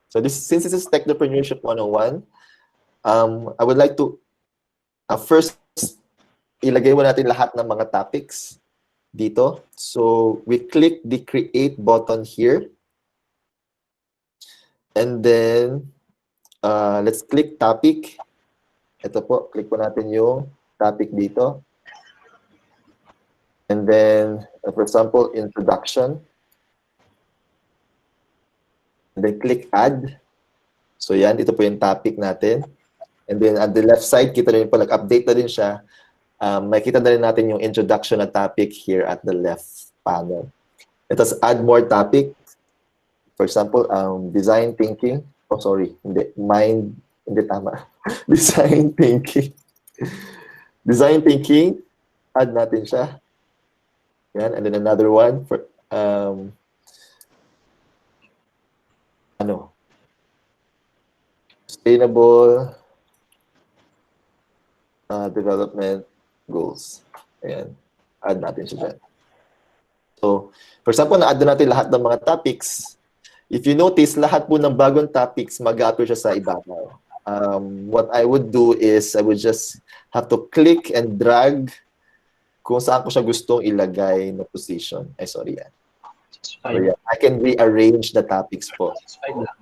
since this is Technopreneurship 101, I would like to first ilagay mo natin lahat ng mga topics dito. So we click the create button here. And then let's click topic. Ito po, click po natin yung topic dito. And then, for example, introduction. And then click add. So yan, ito po yung topic natin. And then at the left side, kita rin po, nag-update na rin siya. Makikita na rin natin yung introduction na topic here at the left panel. Let us add more topic. For example, design thinking. Oh, sorry. Hindi tama. Design thinking. Design thinking. Add natin siya. Yan. And then another one for sustainable development goals. Ayan. Add natin siya dyan. So, for example, na-add natin lahat ng mga topics. If you notice, lahat po ng bagong topics mag-appear siya sa ibabaw. What I would do is, I would just have to click and drag kung saan ko siya gustong ilagay na position. Ay, sorry yan. So, yeah, I can rearrange the topics po. 6.5 lang.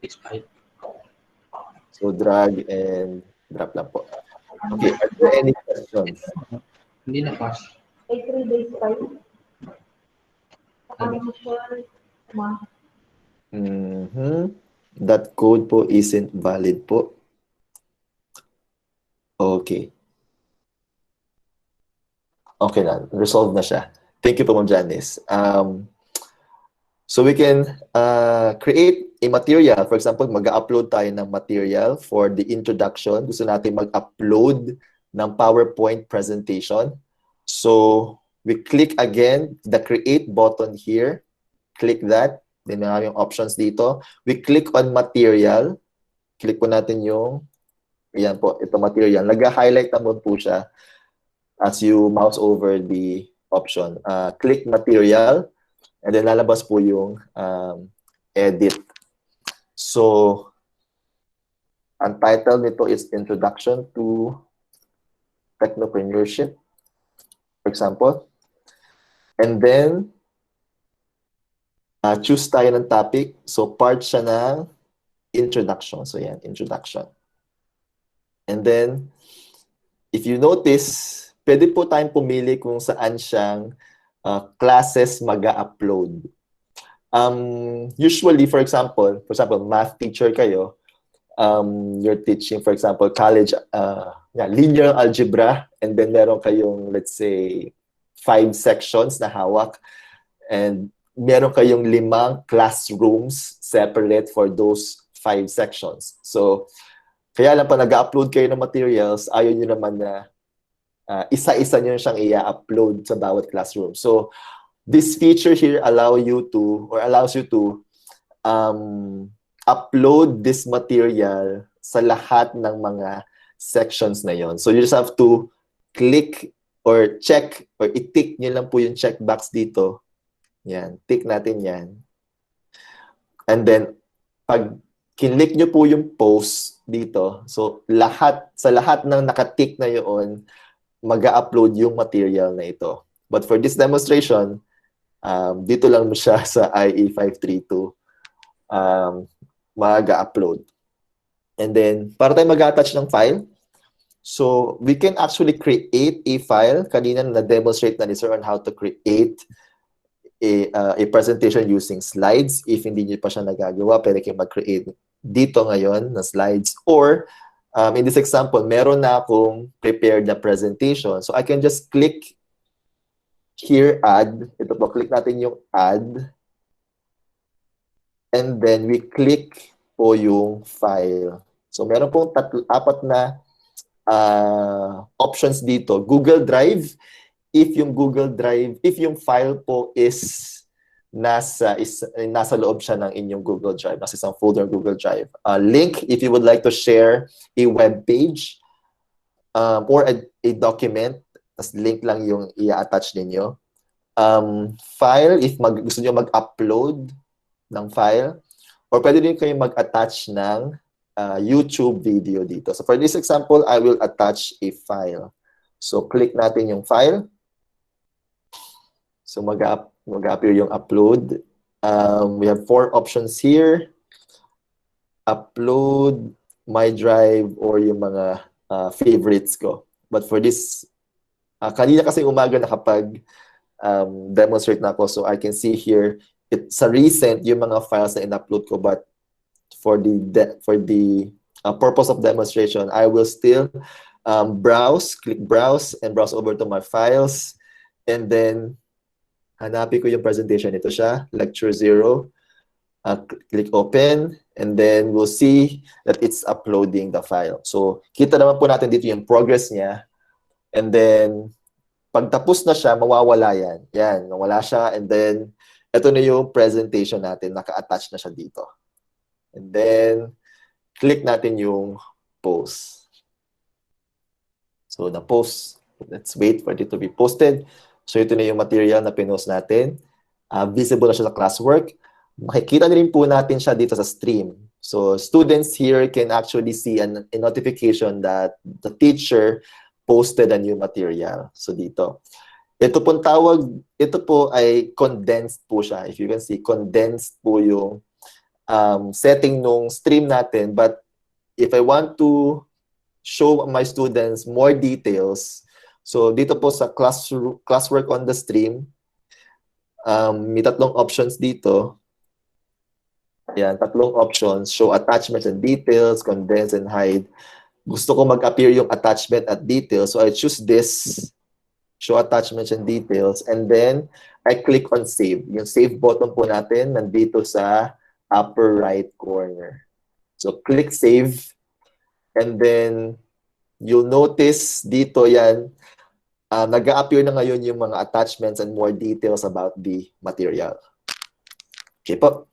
6.5. So, drag and drop lang po. Okay, are there any questions? Hindi na pass. 3 days pa yun. That code po isn't valid po. Okay. Okay na. Resolve na siya. Thank you po, Ma'am Janice. So we can create a material. For example, mag-upload tayo ng material for the introduction. Gusto natin mag-upload ng PowerPoint presentation. So we click again the create button here. Click that. Then may yung options dito. We click on material. Click po natin yung, ayan po, ito material. Nag-highlight naman po siya as you mouse over the option. Click material. And then lalabas po yung edit. So, ang title nito is Introduction to Technopreneurship, for example. And then, choose tayo ng topic. So, part siya ng introduction. So, yan, introduction. And then, if you notice, pwede po tayong pumili kung saan siyang classes mag-upload. Usually, for example, math teacher kayo, you're teaching, for example, college, linear algebra, and then meron kayong, let's say, 5 sections na hawak, and meron kayong 5 classrooms separate for those 5 sections. So, kaya lang pa nag-upload kayo ng materials, ayaw nyo naman na isa-isa nyo siyang i-upload sa bawat classroom. So, this feature here allows you to upload this material sa lahat ng mga sections na yon. So, you just have to click or check or i-tick nyo lang po yung checkbox dito. Yan, tick natin yan. And then, pag kinlik nyo po yung post dito, so sa lahat ng nakatick na yun, mag-upload yung material na ito. But for this demonstration, dito lang mo siya sa IE532 mag-upload. And then, para tayo mag-attach ng file, so we can actually create a file. Kanina na-demonstrate na ni Sir on how to create a presentation using slides. If hindi nyo pa siya nagagawa, pwede kayo mag-create dito ngayon na slides. Or, in this example, meron na akong prepared na presentation. So I can just click here, add. Ito po, click natin yung add. And then we click po yung file. So meron pong apat na options dito. Google Drive, if yung file po is nasa loob siya ng inyong Google Drive, nasa isang folder ng Google Drive. Link, if you would like to share a web page or a document, tas link lang yung i-attach ninyo. File, if gusto nyo mag-upload ng file, or pwede din kayo mag-attach ng YouTube video dito. So for this example, I will attach a file. So click natin yung file. So mag-appear yung upload. We have 4 options here. Upload, my drive, or yung mga favorites ko. But for this, kanina kasi umaga nakapag demonstrate na ako. So I can see here, sa recent yung mga files na in-upload ko, but for the purpose of demonstration, I will still click browse, and browse over to my files, and then hanapin ko yung presentation. Ito siya, lecture 0. Click open, and then we'll see that it's uploading the file. So kita naman po natin dito yung progress niya, and then pag tapos na siya, mawawala yan. Yan, nawala siya, and then ito na yung presentation natin, naka-attach na siya dito. And then, click natin yung post. So, na-post. Let's wait for it to be posted. So, ito na yung material na pinost natin. Visible na siya sa classwork. Makikita na rin po natin siya dito sa stream. So, students here can actually see a notification that the teacher posted a new material. So, dito. Ito po ay condensed po siya. If you can see, condensed po yung setting nung stream natin. But if I want to show my students more details, so dito po sa classwork on the stream, may 3 options dito. Yan, 3 options. Show attachments and details, condense and hide. Gusto ko mag-appear yung attachment at details, so I choose this. Show attachments and details, and then I click on save. Yung save button po natin nandito sa upper right corner. So click save, and then you'll notice dito yan, nag-a-appear na ngayon yung mga attachments and more details about the material. Okay po.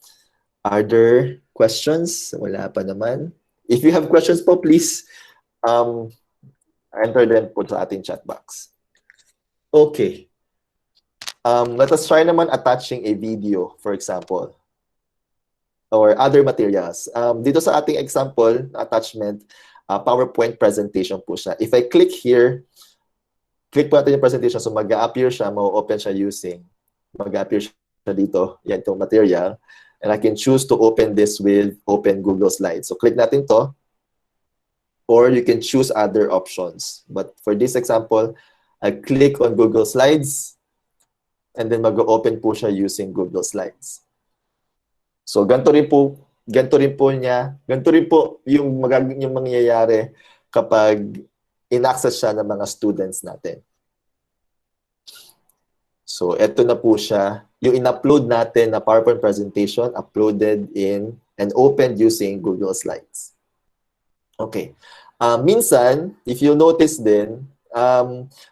Are there questions? Wala pa naman. If you have questions po, please enter them po sa ating chat box. Okay. Let us try naman attaching a video, for example, or other materials. Dito sa ating example, attachment, PowerPoint presentation po siya. If I click here, click po natin yung presentation, so mag-a-appear siya, ma-open siya using, mag-a-appear siya dito, yan itong material, and I can choose to open this with Open Google Slides. So click natin to, or you can choose other options. But for this example, I click on Google Slides, and then mag-open po siya using Google Slides. So, ganito rin po yung mangyayari kapag in-access siya ng mga students natin. So, eto na po siya. Yung in-upload natin na PowerPoint presentation, uploaded in and opened using Google Slides. Okay. Minsan, if you notice din,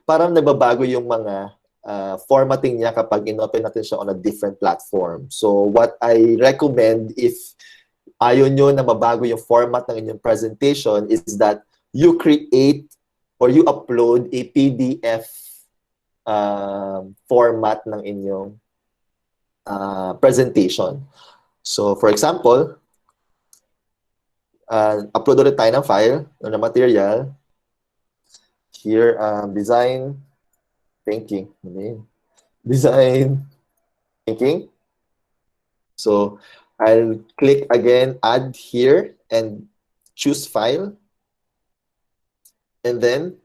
parang nagbabago yung mga formatting niya kapag in-open natin siya on a different platform. So what I recommend if ayaw nyo na mabago yung format ng inyong presentation is that you create or you upload a PDF format ng inyong presentation. So for example, upload ulit tayo ng file, ng material. here, design thinking. Design thinking. So I'll click again, add here, and choose file. And then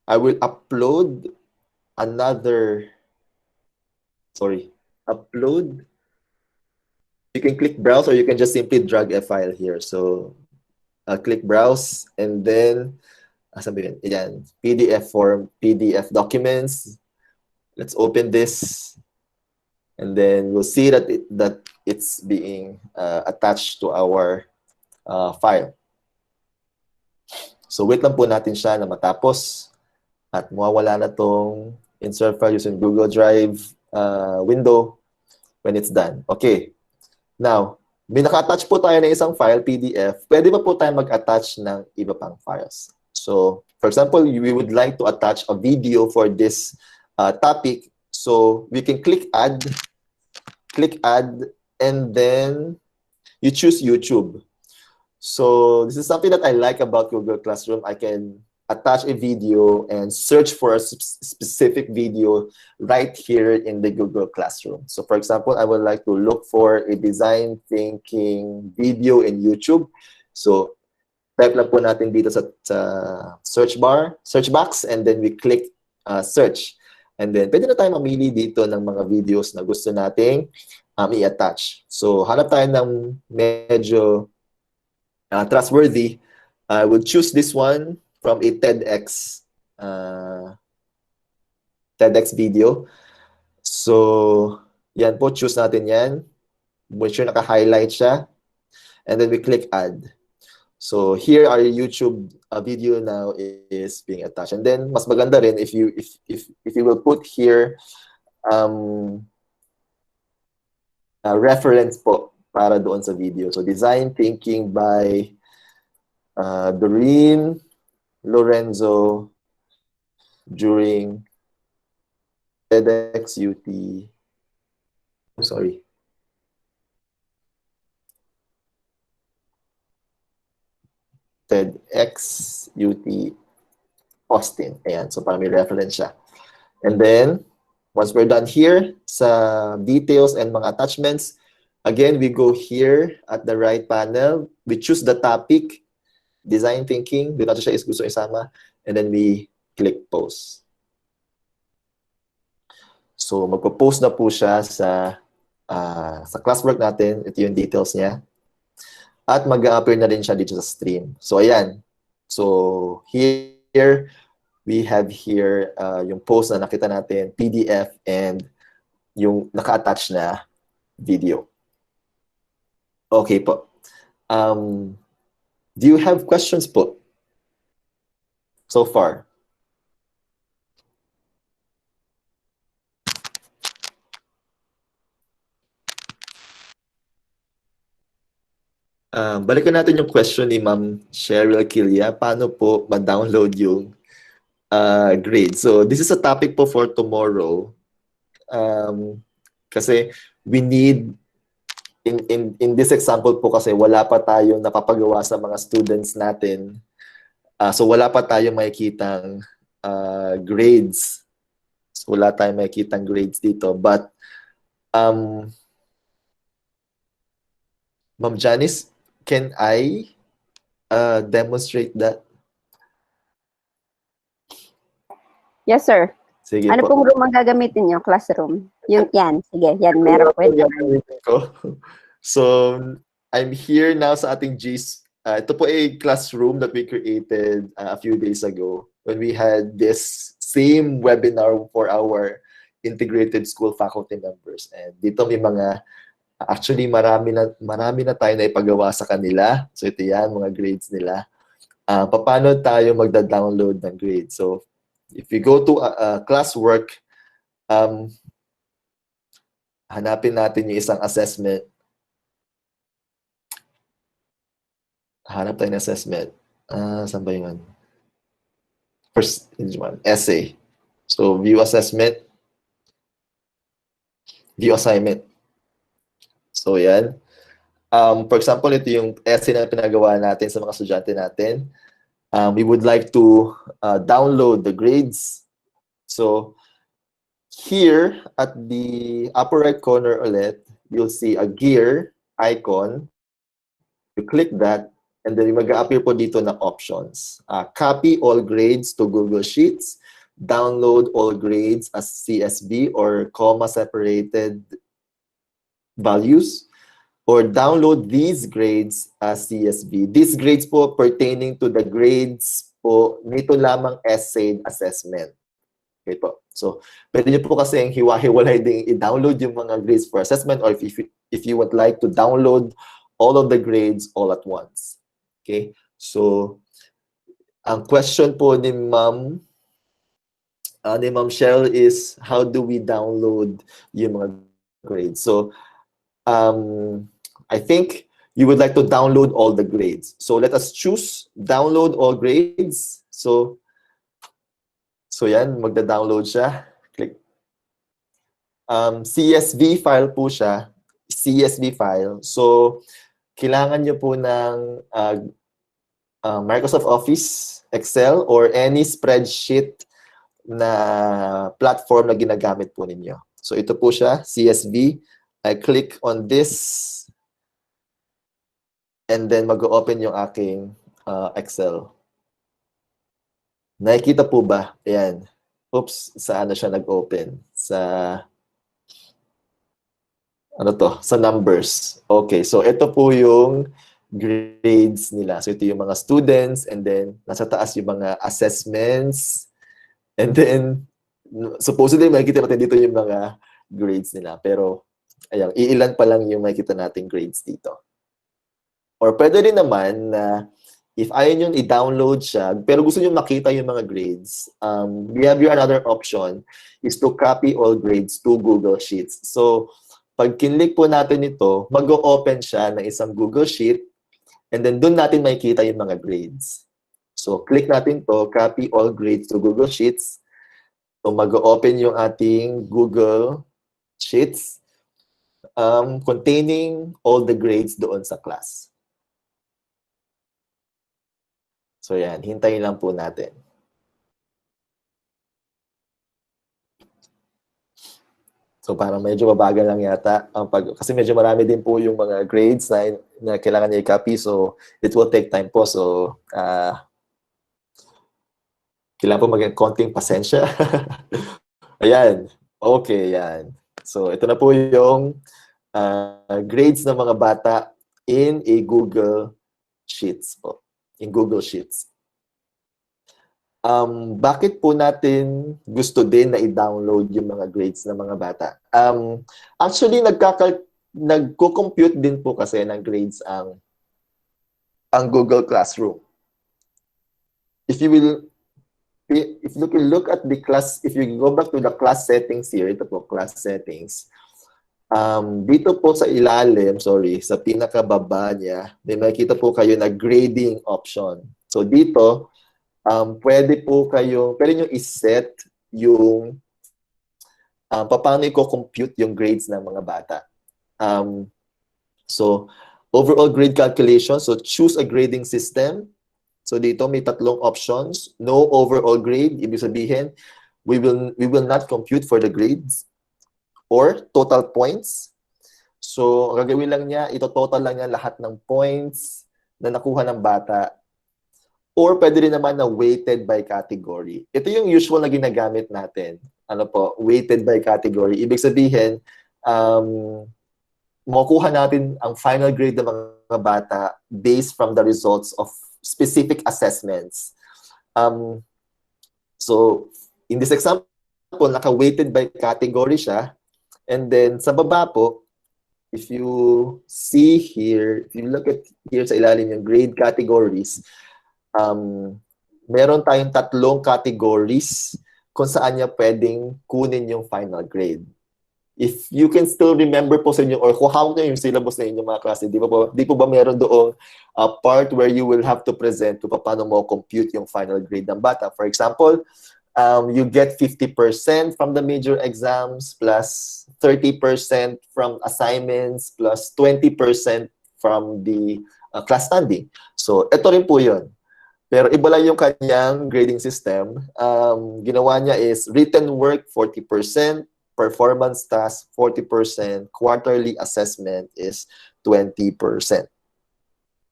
I will upload upload. You can click browse, or you can just simply drag a file here. So I'll click browse, and then again, PDF form, PDF documents. Let's open this, and then we'll see that it's being attached to our file. So wait lang po natin siya na matapos at mawawala na tong insert file using Google Drive window when it's done. Okay. Now, may naka-attach po tayo ng isang file, PDF. Pwede ba po tayo mag-attach ng iba pang files? So, for example, we would like to attach a video for this topic. So, we can click add, and then you choose YouTube. So, this is something that I like about Google Classroom. I can attach a video and search for a specific video right here in the Google Classroom. So, for example, I would like to look for a design thinking video in YouTube. So, type lang po natin dito sa search box, and then we click search. And then, pwede na tayo mamili dito ng mga videos na gusto nating i-attach. So, hanap tayo ng medyo trustworthy. I would choose this one from a TEDx video. So, yan po, choose natin yan. Make sure naka-highlight siya. And then we click add. So, here our YouTube video now is being attached. And then, mas maganda rin if you will put here a reference po para doon sa video. So, design thinking by Doreen Lorenzo during TEDx UT. Sorry. TEDx UT Austin. Ayan. So, para may reference siya. And then, once we're done here sa details and mga attachments, again, we go here at the right panel. We choose the topic, design thinking, dito natin siya gusto isama, and then we click post. So, magpo-post na po siya sa classwork natin. Ito yung details niya. At mag-appear na rin siya dito sa stream. So, ayan. So, here, we have here yung post na nakita natin, PDF, and yung naka-attach na video. Okay po. Do you have questions po so far? Balikan natin yung question ni Ma'am Cheryl Kilia. Paano po ma-download yung grade? So, this is a topic po for tomorrow. Kasi we need, in this example po kasi wala pa tayong napapagawa sa mga students natin. So, wala pa tayong makikitang grades. So, wala tayong makikitang grades dito. But, Ma'am Janice, can I demonstrate that? Yes, sir. Sige Ano po. pong room ang gagamitin niyo? Classroom? Yung yan. Sige, yan. Meron po. So, I'm here now sa ating ito po a classroom that we created a few days ago when we had this same webinar for our integrated school faculty members. And dito may mga, actually marami na tayo na ipagawa sa kanila. So ito yan, mga grades nila. Paano tayo magda-download ng grades? So, if you go to classwork, hanapin natin yung isang assessment. Hanap tayo ng assessment. Saan ba yun? First one, essay. So, view assessment. View assignment. So, yan. For example, ito yung essay na pinagawa natin sa mga estudyante natin. We would like to download the grades. So here at the upper right corner ulit, you'll see a gear icon. You click that, and then mag-appear po dito na options. Copy all grades to Google Sheets, download all grades as CSV or comma-separated values, or download these grades as CSV. These grades po pertaining to the grades po nito lamang essay assessment. Okay po. So, pwede nyo po kasi yung hiwa-hiwalay din i-download yung mga grades for assessment, or if you would like to download all of the grades all at once. Okay? So, ang question po ni Ma'am Cheryl is, how do we download yung mga grades? So, I think you would like to download all the grades. So let us choose download all grades. So yan, magda-download siya. Click. CSV file po siya. CSV file. So kailangan nyo po ng Microsoft Office, Excel, or any spreadsheet na platform na ginagamit po ninyo. So ito po siya, CSV. I click on this. And then mag-open yung aking Excel. Nakikita po ba? Ayan. Oops, saan na siya nag-open? Sa, ano to? Sa numbers. Okay, so ito po yung grades nila. So ito yung mga students, and then nasa taas yung mga assessments. And then, supposedly, makikita natin dito yung mga grades nila. Pero, ayan, iilan pa lang yung makikita nating grades dito. Or pwede rin naman na if ayaw nyo i-download siya, pero gusto nyo makita yung mga grades, we have your another option is to copy all grades to Google Sheets. So, pag kinlik po natin ito, mag-open siya ng isang Google Sheet, and then doon natin makikita yung mga grades. So, click natin to, copy all grades to Google Sheets. So, mag-open yung ating Google Sheets containing all the grades doon sa class. So yan, hintayin lang po natin. So parang medyo mabagal lang yata kasi medyo marami din po yung mga grades na kailangan niya i-copy, so it will take time po. So kailangan po maging konting pasensya. Ayan. Okay, yan. So ito na po yung grades ng mga bata in a Google Sheets po. In Google Sheets. Bakit po natin gusto din na i-download yung mga grades ng mga bata? Actually, nagko-compute din po kasi ng grades ang Google Classroom. If you can look at the class, if you go back to the class settings here, ito po, class settings. Dito po sa ilalim, sa pinakababa niya, may makikita po kayo na grading option. So dito, pwede nyo iset yung paano i-compute yung grades ng mga bata. So overall grade calculation, so choose a grading system. So dito may tatlong options. No overall grade, ibig sabihin, we will not compute for the grades or total points. So, ang gagawin lang niya, ito-total lang niya lahat ng points na nakuha ng bata. Or pwede rin naman na weighted by category. Ito yung usual na ginagamit natin. Ano po? Weighted by category. Ibig sabihin, makukuha natin ang final grade ng mga bata based from the results of specific assessments. So, in this example, naka-weighted by category siya. And then, sa baba po, if you see here, if you look at here sa ilalim yung grade categories, meron tayong tatlong categories kung saan niya pwedeng kunin yung final grade. If you can still remember po sa inyo, or kung hawak nyo yung syllabus na inyong mga klase, di po ba meron doong part where you will have to present kung paano mo compute yung final grade ng bata. For example, you get 50% from the major exams plus 30% from assignments plus 20% from the class standing. So, ito rin po yun. Pero iba lang yung kanyang grading system. Ginawa niya is written work 40%, performance task 40%, quarterly assessment is 20%.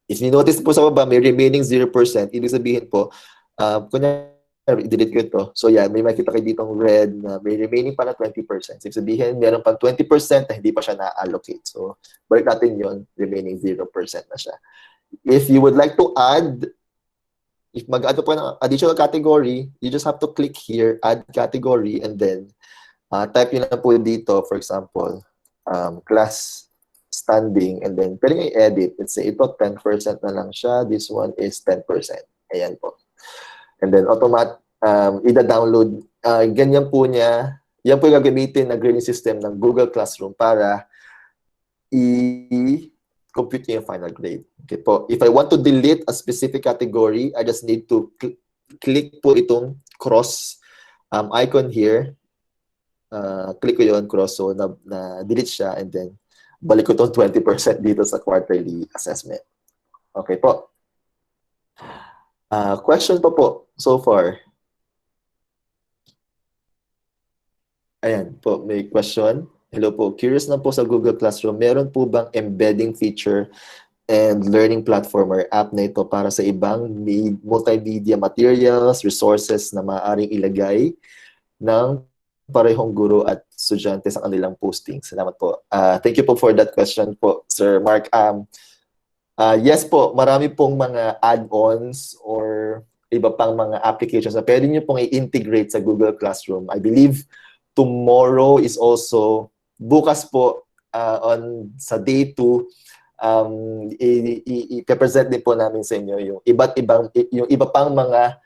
If you notice po sa baba, may remaining 0%, ibig sabihin po, kunyari, i-delete ko ito. So yan, may makita kayo ditong red na may remaining pa na 20%. Ibig sabihin, meron pang 20% na hindi pa siya na-allocate. So, balik natin yon, remaining 0% na siya. If you would like to add, if mag-add po ng additional category, you just have to click here, add category, and then type yun na po dito, for example, class standing, and then pwede nyo i-edit. Let's say ito, 10% na lang siya. This one is 10%. Ayan po. And then ida-download. Ganyan po niya. Yan po yung gagamitin na grading system ng Google Classroom para i-compute niya yung final grade. Okay po. If I want to delete a specific category, I just need to click po itong cross icon here. Click ko yun, cross. So, na-delete siya, and then balik ko itong 20% dito sa quarterly assessment. Okay po. Question pa po so far. Ayan po, may question. Hello po, curious na po sa Google Classroom, meron po bang embedding feature and learning platform or app na ito para sa ibang multimedia materials, resources na maaaring ilagay ng parehong guro at estudyante sa kanilang posting? Salamat po. Thank you po for that question po, Sir Mark. Yes po, marami pong mga add-ons or iba pang mga applications na pwede nyo pong i-integrate sa Google Classroom. I believe tomorrow is also, bukas po sa day 2, i-present din po namin sa inyo yung iba pang mga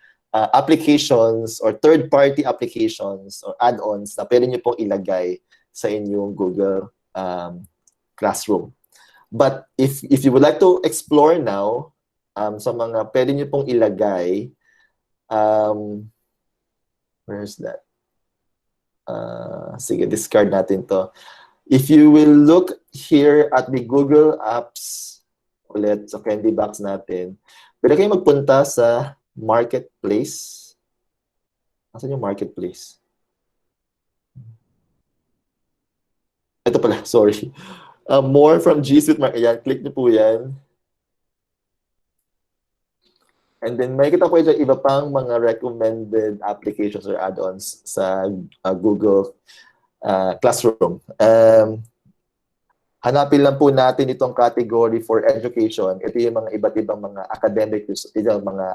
applications or third-party applications or add-ons na pwede nyo pong ilagay sa inyong Google Classroom. But if you would like to explore now, sa mga pwede nyo pong ilagay, where's that? Sige, discard natin to. If you will look here at the Google Apps, ulit sa candy box natin, pwede kayo magpunta sa Marketplace. Asan yung Marketplace? Ito pala, sorry. More from G Suite Market. Ayan, click niyo po yan. And then may kita po dyan iba pang mga recommended applications or add-ons sa Google Classroom. Hanapin lang po natin itong category for education. Ito yung mga iba't ibang mga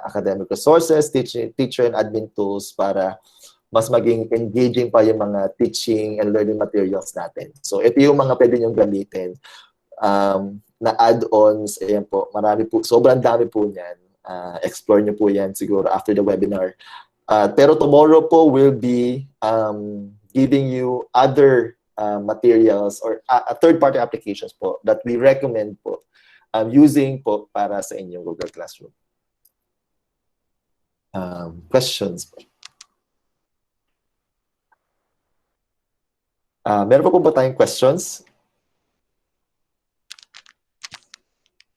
academic resources, teacher and admin tools para mas maging engaging pa yung mga teaching and learning materials natin. So ito yung mga pwede nyong gamitin na add-ons. Ayan po, marami po, sobrang dami po niyan. Explore nyo po yan siguro after the webinar. Pero tomorrow po will be giving you other materials or third-party applications po that we recommend po using po para sa inyong Google Classroom. Questions po? Meron pa po ba tayong questions?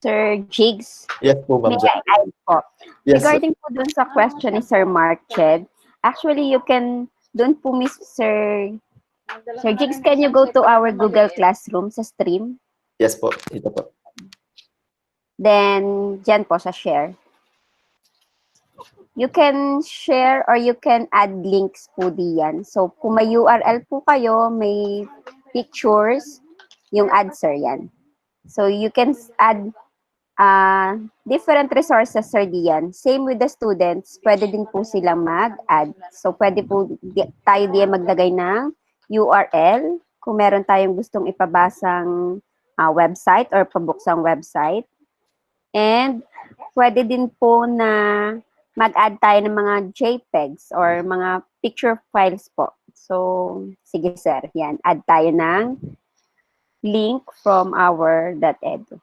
Sir Jigs? Yes po, Ma'am. May I add po? Yes, regarding po dun sa question ni Sir Mark Ched, actually you can, dun po Sir Jigs, can you go to our Google Classroom sa stream? Yes po, ito po. Then, dyan po sa share. You can share or you can add links po diyan. So, kung may URL po kayo, may pictures, yung add, sir, yan. So, you can add different resources, sir, diyan. Same with the students, pwede din po silang mag-add. So, pwede po tayo diyan maglagay ng URL kung meron tayong gustong ipabasang website or pabuksang website. And pwede din po na mag-add tayo ng mga JPEGs or mga picture files po. So, sige sir, yan. Add tayo ng link from our .edu.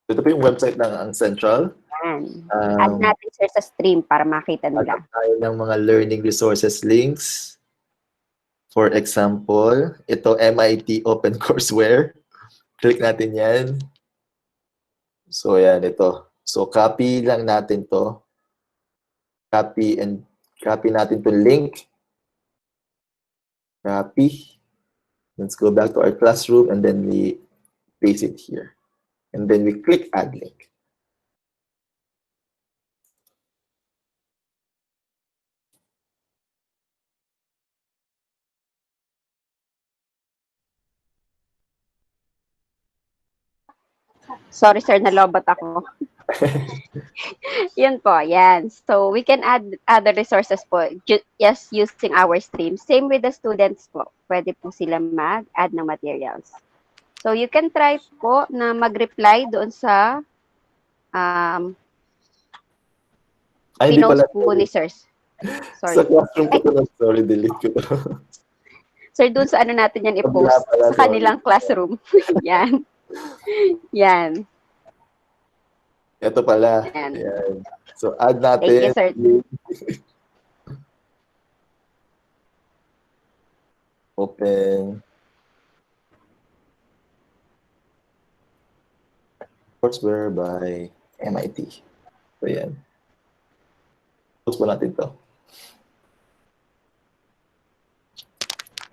Ito po yung website ng ang Central. Add natin sir sa stream para makita nila. Add tayo ng mga learning resources links. For example, ito MIT Open Courseware. Click natin yan. So, yan, ito. So, copy lang natin to. Copy natin to link. Copy. Let's go back to our classroom and then we paste it here. And then we click add link. Sorry sir, nalobot ako. Yun po, yan. So we can add other resources po just using our stream. Same with the students po. Pwede po sila mag-add ng materials. So you can try po na mag-reply doon sa Hindi pala. po ni sir. Sorry. Sa classroom ko to. Sorry, delete ko to. Sir, doon sa ano natin yan i-post sa kanilang classroom. Yan. Yan. Ito pala. Yan. Yan. So, add natin. Thank you, sir. Open. Courseware by MIT. So, yan. Post po natin to.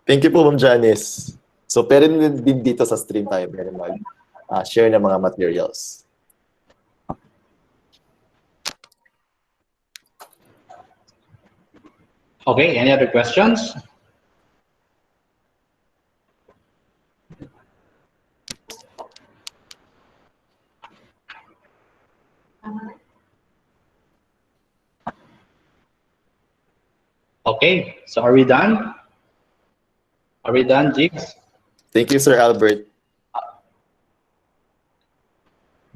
Thank you po, Ma'am Janice. So, pero din dito sa stream tayo, pero mag-share ng mga materials. Okay, any other questions? Okay, so are we done? Are we done, Jigs? Thank you, Sir Albert.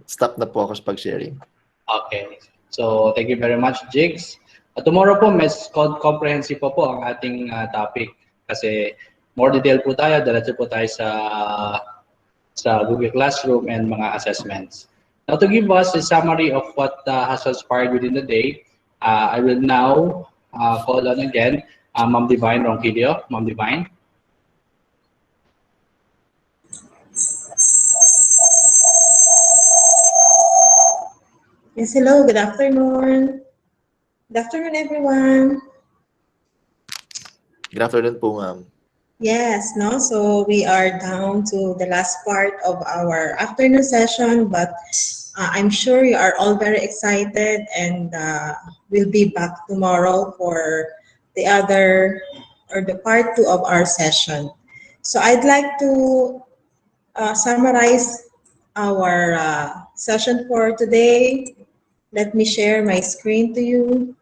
Stop na po ako sa pag-sharing. Okay, so thank you very much, Jigs. Tomorrow po, mas comprehensive po ang ating topic kasi more detail po tayo, diretso po tayo sa Google Classroom and mga assessments. Now, to give us a summary of what has transpired within the day, I will now call on again Ma'am Divine Ronquillo. Ma'am Divine. Yes, hello, good afternoon. Good afternoon, everyone. Good afternoon po, ma'am. Yes, no, so we are down to the last part of our afternoon session, but I'm sure you are all very excited and we'll be back tomorrow for the other or the part 2 of our session. So I'd like to summarize our session for today. Let me share my screen to you.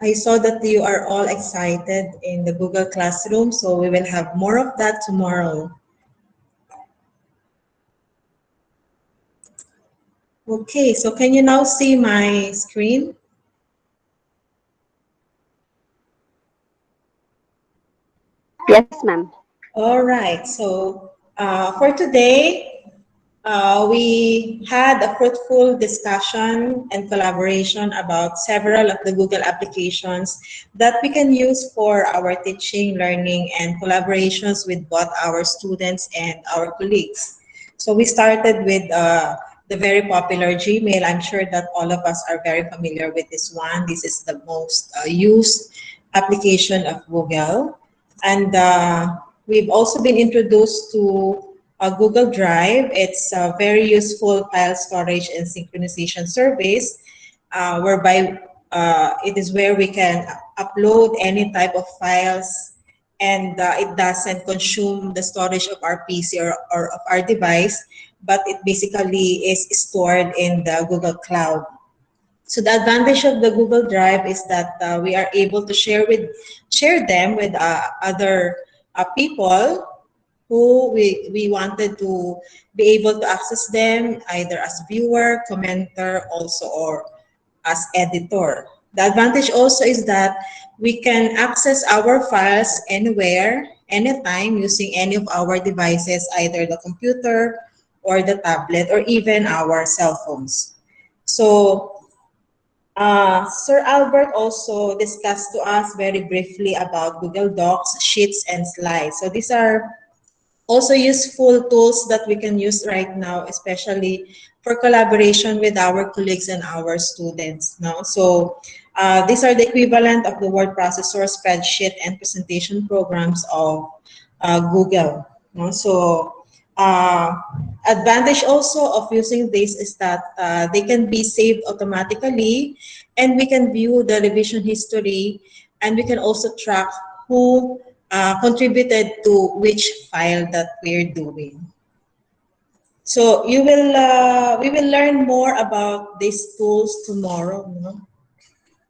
I saw that you are all excited in the Google Classroom, so we will have more of that tomorrow. Okay, so can you now see my screen? Yes, ma'am. All right, so for today, we had a fruitful discussion and collaboration about several of the Google applications that we can use for our teaching, learning, and collaborations with both our students and our colleagues. So we started with the very popular Gmail. I'm sure that all of us are very familiar with this one. This is the most used application of Google. And we've also been introduced to Google Drive. It's a very useful file storage and synchronization service whereby it is where we can upload any type of files and it doesn't consume the storage of our PC or of our device, but it basically is stored in the Google Cloud. So the advantage of the Google Drive is that we are able to share them with other people who we wanted to be able to access them either as viewer, commenter, also or as editor. The advantage also is that we can access our files anywhere, anytime using any of our devices, either the computer or the tablet or even our cell phones. So Sir Albert also discussed to us very briefly about Google Docs, Sheets, and Slides. So these are also useful tools that we can use right now, especially for collaboration with our colleagues and our students. No? So these are the equivalent of the word processor, spreadsheet, and presentation programs of Google. No? So advantage also of using this is that they can be saved automatically, and we can view the revision history, and we can also track who contributed to which file that we're doing. So we will learn more about these tools tomorrow. No?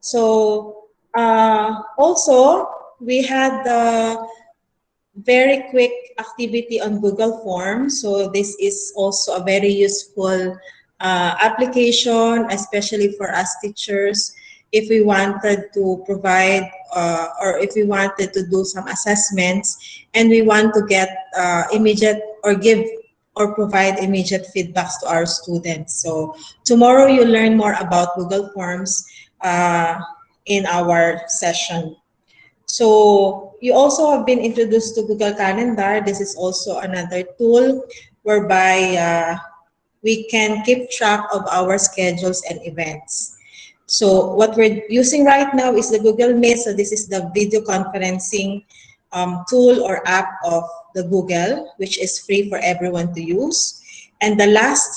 So also we had the very quick activity on Google Forms. So this is also a very useful application, especially for us teachers, if we wanted to provide or if we wanted to do some assessments and we want to get immediate or give or provide immediate feedbacks to our students. So tomorrow you'll learn more about Google Forms in our session. So you also have been introduced to Google Calendar. This is also another tool whereby we can keep track of our schedules and events. So what we're using right now is the Google Meet. So this is the video conferencing tool or app of the Google, which is free for everyone to use. And the last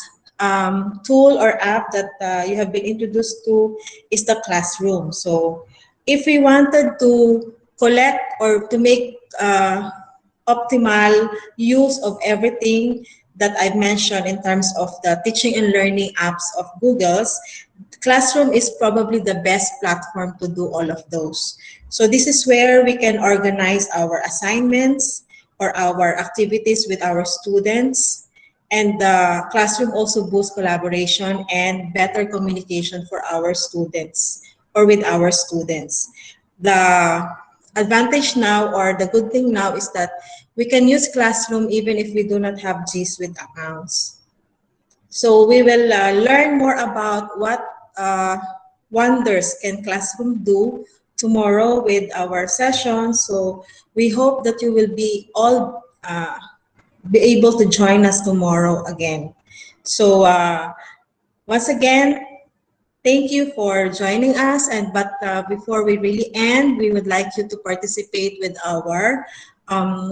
tool or app that you have been introduced to is the Classroom. So if we wanted to collect or to make optimal use of everything that I've mentioned in terms of the teaching and learning apps of Google's, Classroom is probably the best platform to do all of those. So this is where we can organize our assignments or our activities with our students. And the Classroom also boosts collaboration and better communication for our students or with our students. The advantage now or the good thing now is that we can use Classroom even if we do not have G Suite accounts. So we will learn more about what wonders can Classroom do tomorrow with our session. So we hope that you will be all be able to join us tomorrow again. So once again, thank you for joining us. But before we really end, we would like you to participate with our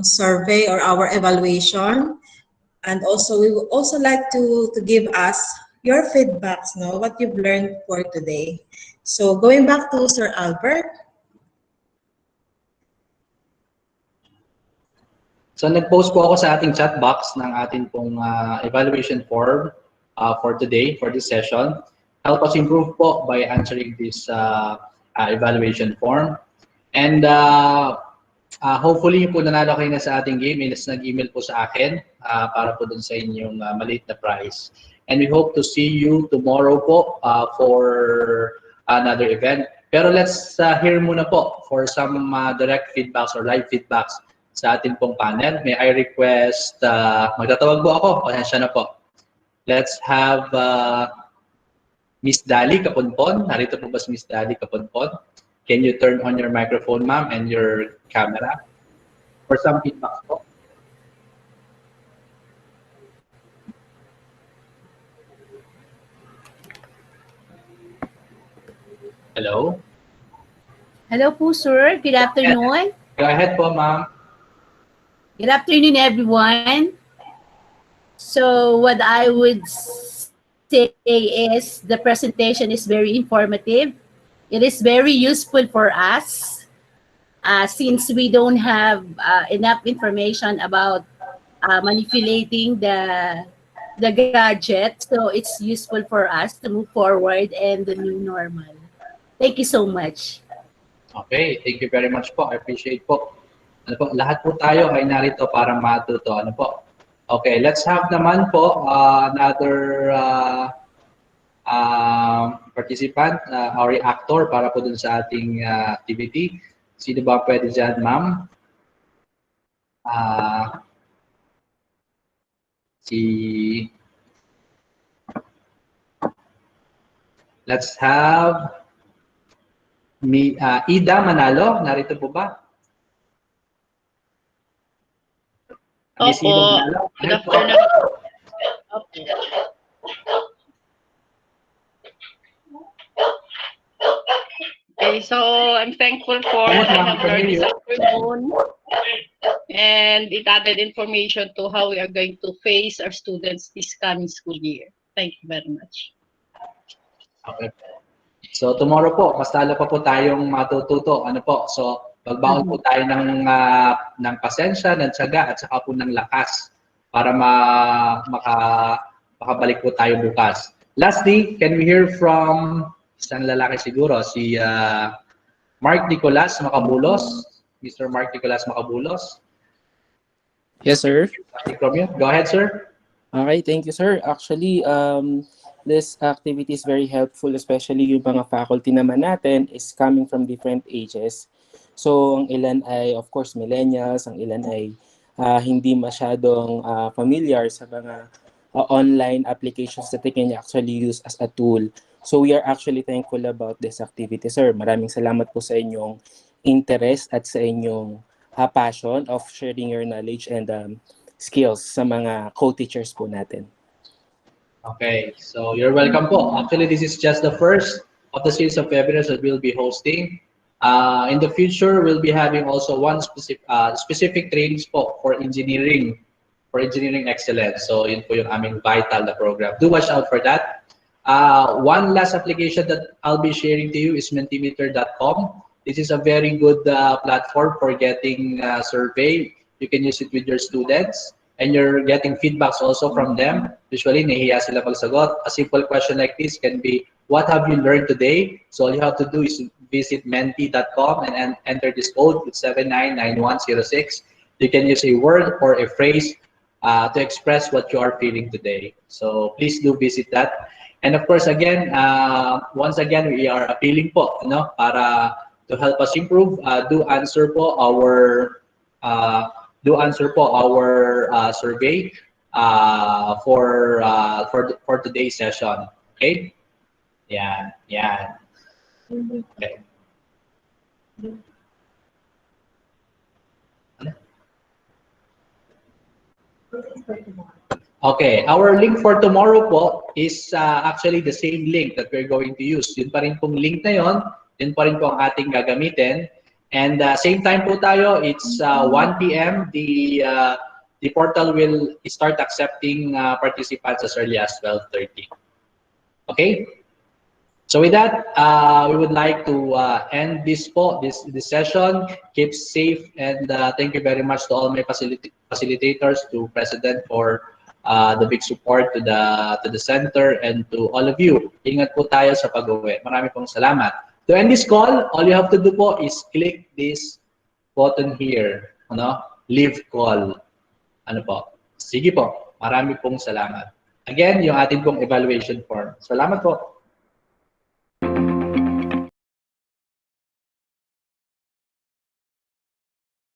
survey or our evaluation. And also, we would also like to give us your feedbacks, no, what you've learned for today. So going back to Sir Albert. So nag-post po ako sa ating chat box ng ating pong evaluation form for today, for this session. Help us improve po by answering this evaluation form. And hopefully po nanalo kayo na sa ating game. Nag-email po sa akin para po dun sa inyong maliit na prize. And we hope to see you tomorrow po for another event. Pero let's hear muna po for some direct feedbacks or live feedbacks sa ating pong panel. May I request, magtatawag po ako, pasensya na po. Let's have Miss Dali Kaponpon. Narito po ba si Miss Dali Kaponpon? Can you turn on your microphone, ma'am, and your camera for some feedbacks po? Hello? Hello po, sir. Good afternoon. Go ahead po, ma'am. Good afternoon, everyone. So what I would say is the presentation is very informative. It is very useful for us since we don't have enough information about manipulating the gadget. So it's useful for us to move forward and the new normal. Thank you so much. Okay, thank you very much po. I appreciate po. Ano po, lahat po tayo ay narito para matuto. Ano po? Okay, let's have naman po another participant, or reactor para po dun sa ating activity. Sino ba pwede dyan, ma'am? Let's have Ida Manalo, narito po ba? Miss Ida Opo. Manalo. Good afternoon. Opo. Okay, so I'm thankful for what I have learned this afternoon, and it added information to how we are going to face our students this coming school year. Thank you very much. Okay. So tomorrow po, mas lalo pa po tayong matututo. Ano po? So magbaon po tayo ng pasensya, ng tiyaga, at saka po ng lakas para makabalik po tayo bukas. Lastly, can we hear from isang lalaki siguro, si Mark Nicolas Macabulos. Mr. Mark Nicolas Macabulos. Yes, sir. Go ahead, sir. Okay, thank you, sir. Actually, this activity is very helpful, especially yung mga faculty naman natin is coming from different ages. So, ang ilan ay, of course, millennials, ang ilan ay hindi masyadong familiar sa mga online applications that they can actually use as a tool. So, we are actually thankful about this activity, sir. Maraming salamat po sa inyong interest at sa inyong passion of sharing your knowledge and skills sa mga co-teachers po natin. Okay, so you're welcome po. Actually, this is just the first of the series of webinars that we'll be hosting. In the future, we'll be having also one specific trainings po for engineering excellence. So yun po yung aming vital na program. Do watch out for that. One last application that I'll be sharing to you is mentimeter.com. This is a very good platform for getting survey. You can use it with your students and you're getting feedbacks also from them. Usually, nahihiya sila magsagot. A simple question like this can be, what have you learned today? So all you have to do is visit menti.com and enter this code with 799106. You can use a word or a phrase to express what you are feeling today. So please do visit that. And of course, again, once again, we are appealing po, para to help us improve. Do answer po our survey for today's session. Okay? Yeah. Okay. Okay, our link for tomorrow po is actually the same link that we're going to use. Yun pa rin pong link na yun, yun pa rin po ang ating gagamitin. And same time po tayo, it's 1 p.m. The portal will start accepting participants as early as 12:30. Okay? So with that, we would like to end this session. Keep safe, and thank you very much to all my facilitators, to President for the big support to the center, and to all of you. Ingat po tayo sa pag-uwi. Marami pong salamat. To end this call, all you have to do po is click this button here, leave call. Sige po. Marami pong salamat. Again, yung ating pong evaluation form. Salamat po.